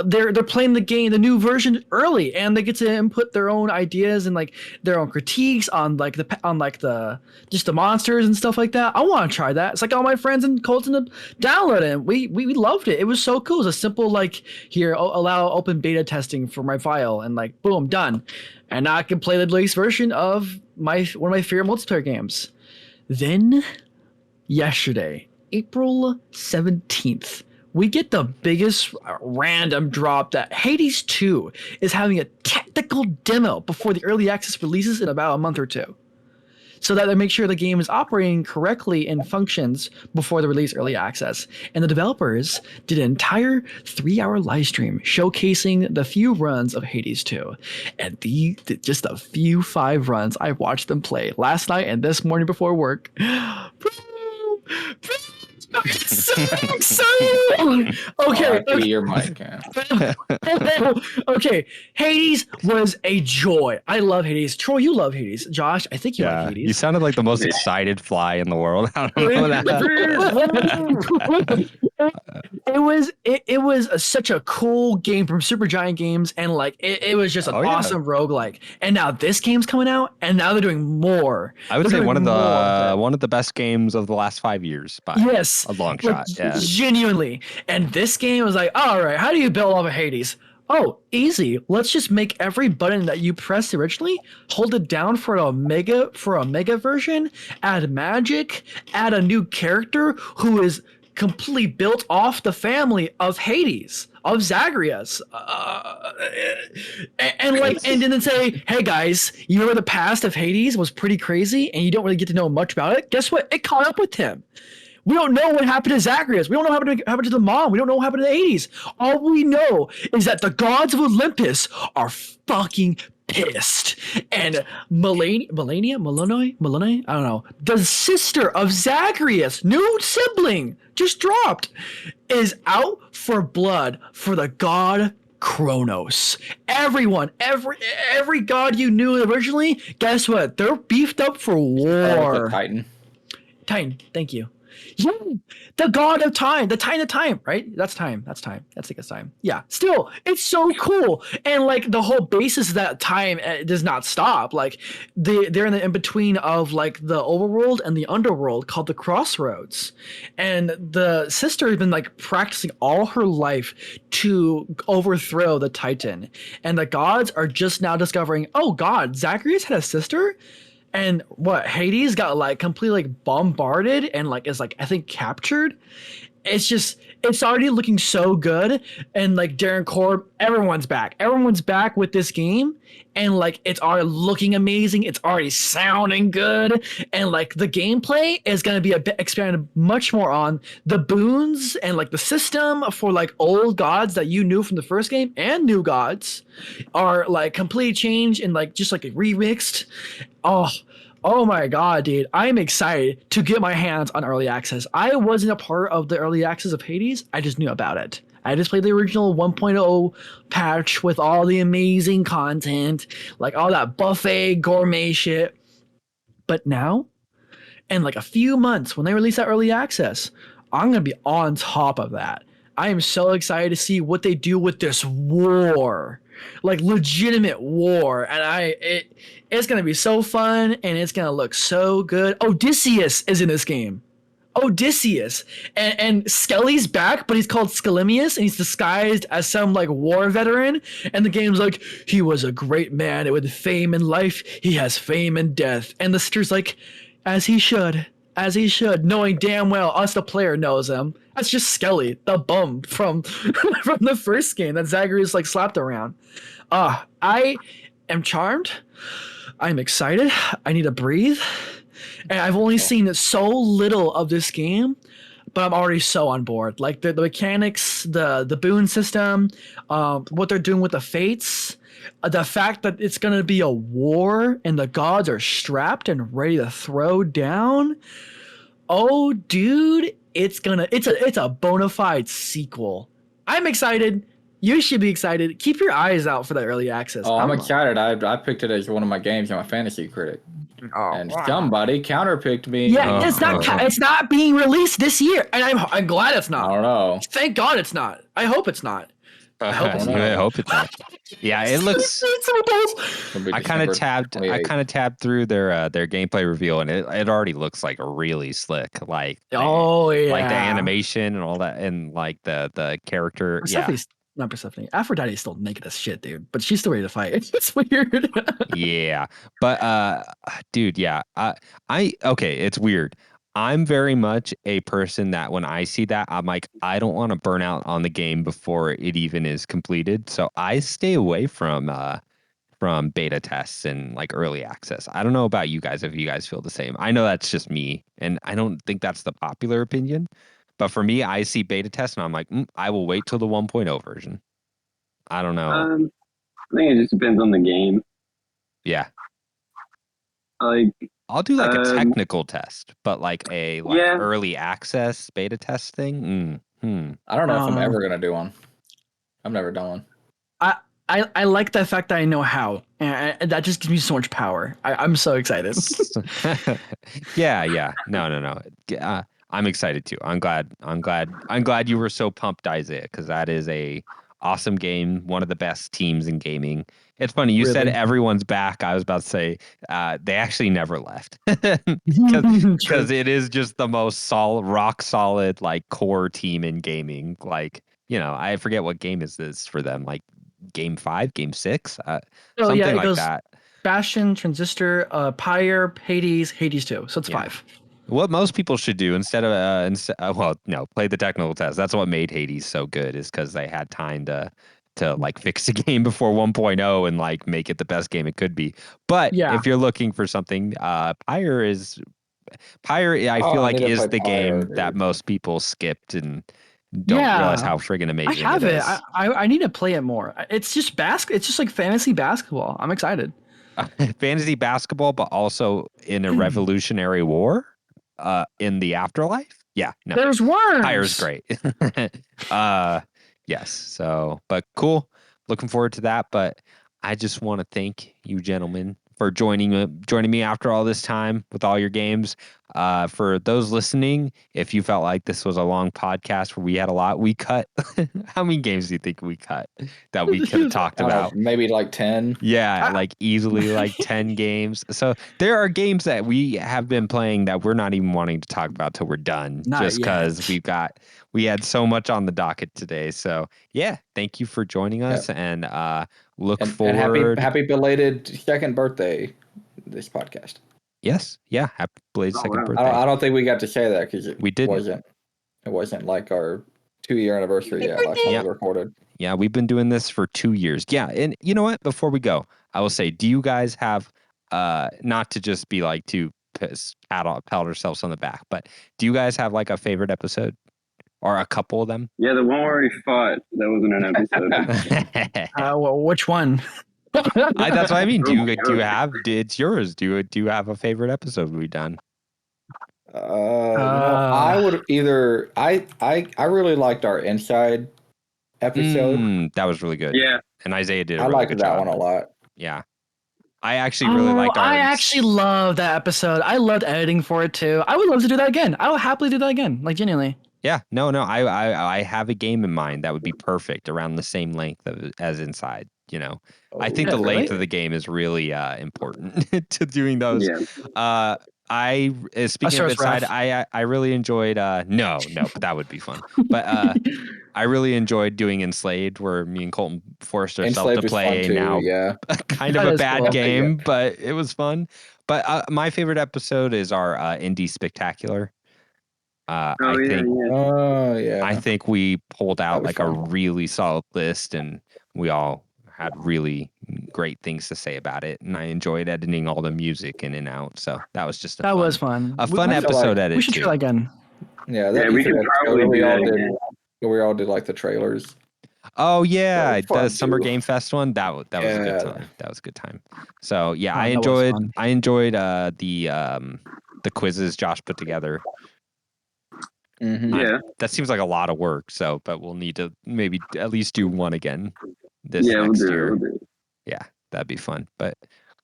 They're playing the game, the new version early, and they get to input their own ideas and like their own critiques on the just the monsters and stuff like that. I want to try that. It's like all my friends and Colton download it. And we loved it. It was so cool. It's a simple like here allow open beta testing for my file and like boom done, and now I can play the latest version of one of my favorite multiplayer games. Then yesterday, April 17th, we get the biggest random drop that Hades 2 is having a technical demo before the early access releases in about a month or two. So that they make sure the game is operating correctly and functions before the release early access. And the developers did an entire 3-hour live stream showcasing the few runs of Hades 2. And just a few 5 runs I watched them play last night and this morning before work. So excited! Okay, your mic. okay. Hades was a joy. I love Hades. Troy, you love Hades. Josh, I think you like Hades. You sounded like the most excited fly in the world. I don't know that. It was such a cool game from Supergiant Games, and like it was just an awesome roguelike. And now this game's coming out, and now they're doing more. I would say one of the best games of the last 5 years by a long shot. Yeah. Genuinely. And this game was like, all right, how do you build off of Hades? Oh, easy. Let's just make every button that you pressed originally, hold it down for a mega version, add magic, add a new character who is completely built off the family of Hades, of Zagreus, and then say, hey guys, you remember the past of Hades was pretty crazy and you don't really get to know much about it? Guess what? It caught up with him. We don't know what happened to Zagreus. We don't know what happened to the mom. We don't know what happened to the Hades. All we know is that the gods of Olympus are fucking pissed. And Melania, I don't know, the sister of Zagreus, new sibling, just dropped, is out for blood for the god Kronos. Everyone, every god you knew originally, guess what? They're beefed up for war. Titan, thank you. Yeah, the god of time, the Titan of time, right? That's time. That's like it's time. Yeah, still, it's so cool. And like the whole basis of that time does not stop. Like they're in between of like the overworld and the underworld called the Crossroads. And the sister has been like practicing all her life to overthrow the Titan. And the gods are just now discovering, oh god, Zagreus had a sister? And what, Hades got like completely like bombarded and like is like I think captured. It's already looking so good. And like Darren Korb, everyone's back with this game, and like it's already looking amazing, it's already sounding good, and like the gameplay is going to be a bit expanded much more on the boons and like the system for like old gods that you knew from the first game, and new gods are like completely changed and like just like remixed. Oh Oh my god, dude. I'm excited to get my hands on early access. I wasn't a part of the early access of Hades. I just knew about it. I just played the original 1.0 patch with all the amazing content, like all that buffet gourmet shit. But now, in like a few months, when they release that early access, I'm gonna be on top of that. I am so excited to see what they do with this war, like legitimate war, and it's gonna be so fun and it's gonna look so good. Odysseus is in this game. Odysseus and Skelly's back, but he's called Skelimius and he's disguised as some like war veteran. And the game's like, he was a great man with fame in life. He has fame in death. And the sister's like, as he should, knowing damn well us the player knows him. That's just Skelly, the bum from from the first game that Zagreus like slapped around. I am charmed. I'm excited. I need to breathe. And I've only seen so little of this game, but I'm already so on board. Like the mechanics, the boon system, what they're doing with the fates, the fact that it's gonna be a war and the gods are strapped and ready to throw down. Oh, dude, it's a bona fide sequel. I'm excited. You should be excited. Keep your eyes out for the early access. Oh, I'm excited. I picked it as one of my games in my fantasy critic. And somebody counterpicked me. Yeah, it's not being released this year, and I'm glad it's not. I don't know. Thank God it's not. I hope it's not. I hope it's not. Yeah, it looks. I kind of tabbed through their gameplay reveal, and it already looks like really slick. Like like the animation and all that, and like the character. Not Persephone. Aphrodite's still naked as shit, dude. But she's still ready to fight. It's weird. Yeah, but dude, yeah. Okay, it's weird. I'm very much a person that when I see that, I'm like, I don't want to burn out on the game before it even is completed. So I stay away from beta tests and like early access. I don't know about you guys if you guys feel the same. I know that's just me, and I don't think that's the popular opinion. But for me, I see beta tests and I'm like, I will wait till the 1.0 version. I don't know. I think it just depends on the game. Yeah. Like I'll do like a technical test, but like a early access beta test thing. I don't know if I'm ever gonna do one. I've never done one. I like the fact that I know how, and that just gives me so much power. I'm so excited. Yeah. No. I'm excited too. I'm glad you were so pumped, Izayah, because that is a awesome game. One of the best teams in gaming. It's funny you said everyone's back. I was about to say they actually never left because it is just the most rock solid like core team in gaming. Like I forget what game is this for them. Like game 5, game 6, something like that. Bastion, Transistor, Pyre, Hades 2. So it's 5. What most people should do instead of play the technical test. That's what made Hades so good, is because they had time to like fix the game before 1.0 and like make it the best game it could be. But if you're looking for something, Pyre I feel like is the game that most people skipped and don't realize how friggin' amazing I have it is. I need to play it more. It's just it's just like fantasy basketball. I'm excited. Fantasy basketball, but also in a revolutionary war. In the afterlife? Yeah, no. There's worms. Pyre's great. Yes. So, but cool. Looking forward to that. But I just want to thank you, gentlemen, for joining me after all this time with all your games. For those listening, if you felt like this was a long podcast where we had a lot, we cut. How many games do you think we cut that we could have talked about? Maybe like 10. Yeah, like easily like 10 games. So there are games that we have been playing that we're not even wanting to talk about till we're done, just because we had so much on the docket today. So yeah, thank you for joining us, and look forward. And happy belated second birthday, this podcast. Yes, yeah, happy belated second birthday. I don't think we got to say that because we didn't. It wasn't like our 2-year anniversary yet. Last time we recorded. Yeah, we've been doing this for 2 years. Yeah, and you know what? Before we go, I will say, do you guys have not to just be like to pat ourselves on the back, but do you guys have like a favorite episode or a couple of them? Yeah, the one where we fought. That wasn't an episode. Well, which one? That's what I mean. Do you Okay. have? It's yours. Do you have a favorite episode we've done? I would either I really liked our inside episode. That was really good. Yeah. And Izayah did a I really liked good that job. one a lot. Yeah. I actually really Oh, liked I our. actually love that episode. I loved editing for it too. I would love to do that again. I will happily do that again. Like genuinely. Yeah, no. I have a game in mind that would be perfect around the same length as Inside. I think Yeah, the length really? of the game is really important to doing those. Yeah. Speaking of Asura's Inside, Wrath. I really enjoyed. No, but that would be fun. But I really enjoyed doing Enslaved, where me and Colton forced ourselves to Enslaved was fun play a too. now Yeah. kind of That a is bad cool. game, but it was fun. But my favorite episode is our Indie Spectacular. Oh, I yeah, think yeah. Oh yeah. I think we pulled out That was like a fun. really solid list, and we all had really great things to say about it. And I enjoyed editing all the music in and out. So that was just That was fun. a fun I feel episode like edit We should too. try that again. Yeah, Yeah, we you could said probably we do all that did. again. We all did like the trailers. Oh yeah, was the fun, Summer too. Game Fest one. That was a good Yeah. time. That was a good time. So yeah, Oh, I that was enjoyed fun. the quizzes Josh put together. Mm-hmm. Yeah. That seems like a lot of work. So, but we'll need to maybe at least do one again this Yeah, we'll next do it. year. We'll do it. Yeah, that'd be fun. But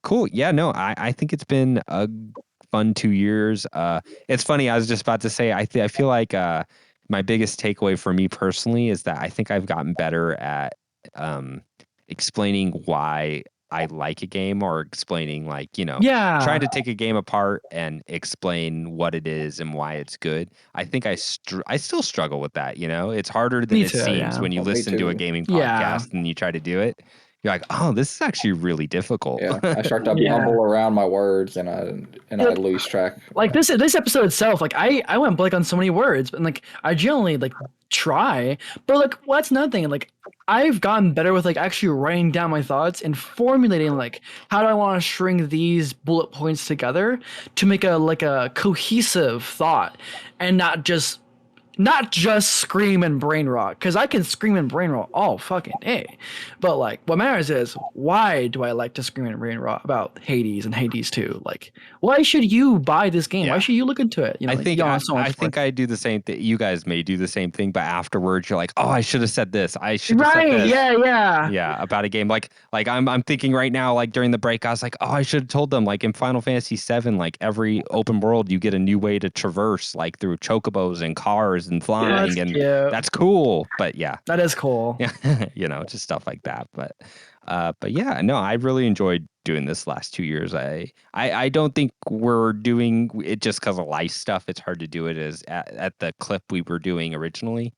cool. Yeah, no, I think it's been a fun 2 years. It's funny. I was just about to say, I feel like my biggest takeaway for me personally is that I think I've gotten better at explaining why I like a game, or explaining Yeah. trying to take a game apart and explain what it is and why it's good. I think I still struggle with that. It's harder than Me it too, seems yeah. when you Oh, me listen to a too. gaming Yeah. podcast and you try to do it. You're like, oh, this is actually really difficult. Yeah, I start to Yeah. mumble around my words, and I lose track. Like this episode itself, like I went blank on so many words, and like I generally like try, but like well, that's another thing. Like I've gotten better with like actually writing down my thoughts and formulating like how do I want to string these bullet points together to make a cohesive thought, and not just scream and brain rot, because I can scream and brain rot all fucking day, but like what matters is why do I like to scream and brain rot about Hades and Hades 2? Like why should you buy this game? Yeah. Why should you look into it? I like, think so on and so think forth. I do the same thing. You guys may do the same thing, but afterwards you're like, oh, I should have said this. I should have said Right? this. Yeah. Yeah, about a game like I'm thinking right now, like during the break, I was like, oh, I should have told them, like in Final Fantasy VII, like every open world you get a new way to traverse, like through chocobos and cars and flying, That's and cute. that's cool. But yeah, That is cool. yeah, just stuff like that. But yeah, no, I really enjoyed doing this last 2 years. I don't think we're doing it just because of life stuff. It's hard to do it as at the clip we were doing originally,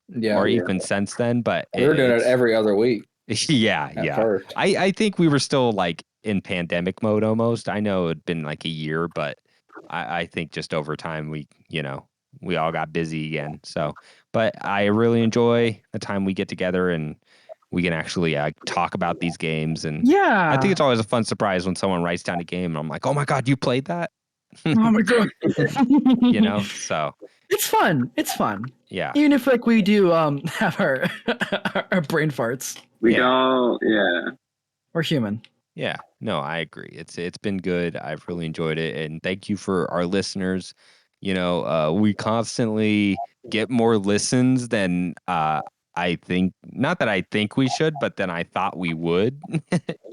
Yeah, or even since then. But we were doing it it's- every other week. yeah, At yeah. first. I think we were still like in pandemic mode almost. I know it'd been like a year, but I think just over time we all got busy again. So, but I really enjoy the time we get together and we can actually talk about these games. And Yeah. I think it's always a fun surprise when someone writes down a game and I'm like, oh my God, you played that? Oh my god. So It's fun. It's fun. yeah. Even if like we do have our our brain farts. We Yeah. can all, yeah. We're human. Yeah, no, I agree. It's been good. I've really enjoyed it, and thank you for our listeners. We constantly get more listens than I think. Not that I think we should, but then I thought we would.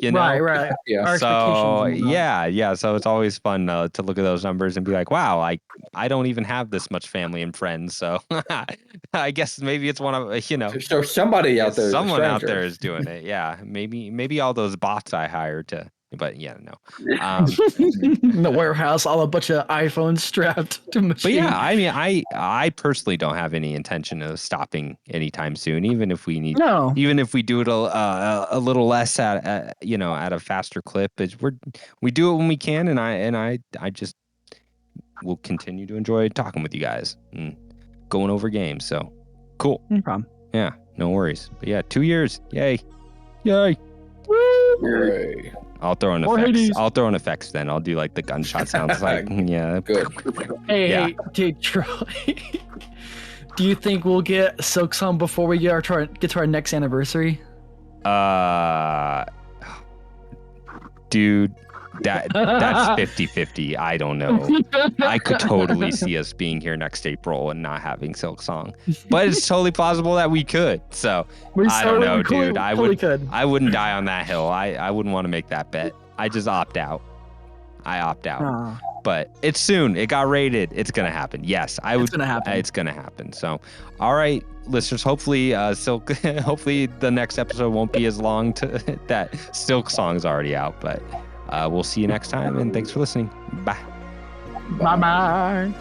Right. Yeah. Our So expectations. yeah. So it's always fun to look at those numbers and be like, wow, I don't even have this much family and friends. So I guess maybe it's one of So somebody out there, is a someone out stranger. there is doing it. Yeah, maybe all those bots I hired to. But yeah, no. In the warehouse, all a bunch of iPhones strapped to machine. But yeah, I mean, I personally don't have any intention of stopping anytime soon. Even if we need, No. even if we do it a little less at a faster clip, we do it when we can, and I just will continue to enjoy talking with you guys and going over games. So cool. No problem. Yeah, no worries. But yeah, 2 years, yay. Hooray. I'll throw in More effects. Hades. I'll throw in effects then. I'll do like the gunshot sounds. Like yeah, Good. Yeah. Hey, dude, Troy. Do you think we'll get Silk Song before we get to our next anniversary? Dude, that's 50-50. I don't know. I could totally see us being here next April and not having Silk Song, but it's totally plausible that we could. So I don't know, dude. I wouldn't die on that hill. I wouldn't want to make that bet. I just opt out. I opt out. But it's soon. It got rated. It's gonna happen. Yes, It's gonna happen. It's gonna happen. So, all right, listeners. Hopefully, hopefully the next episode won't be as long. That Silk Song's already out. But we'll see you next time. And thanks for listening. Bye. Bye.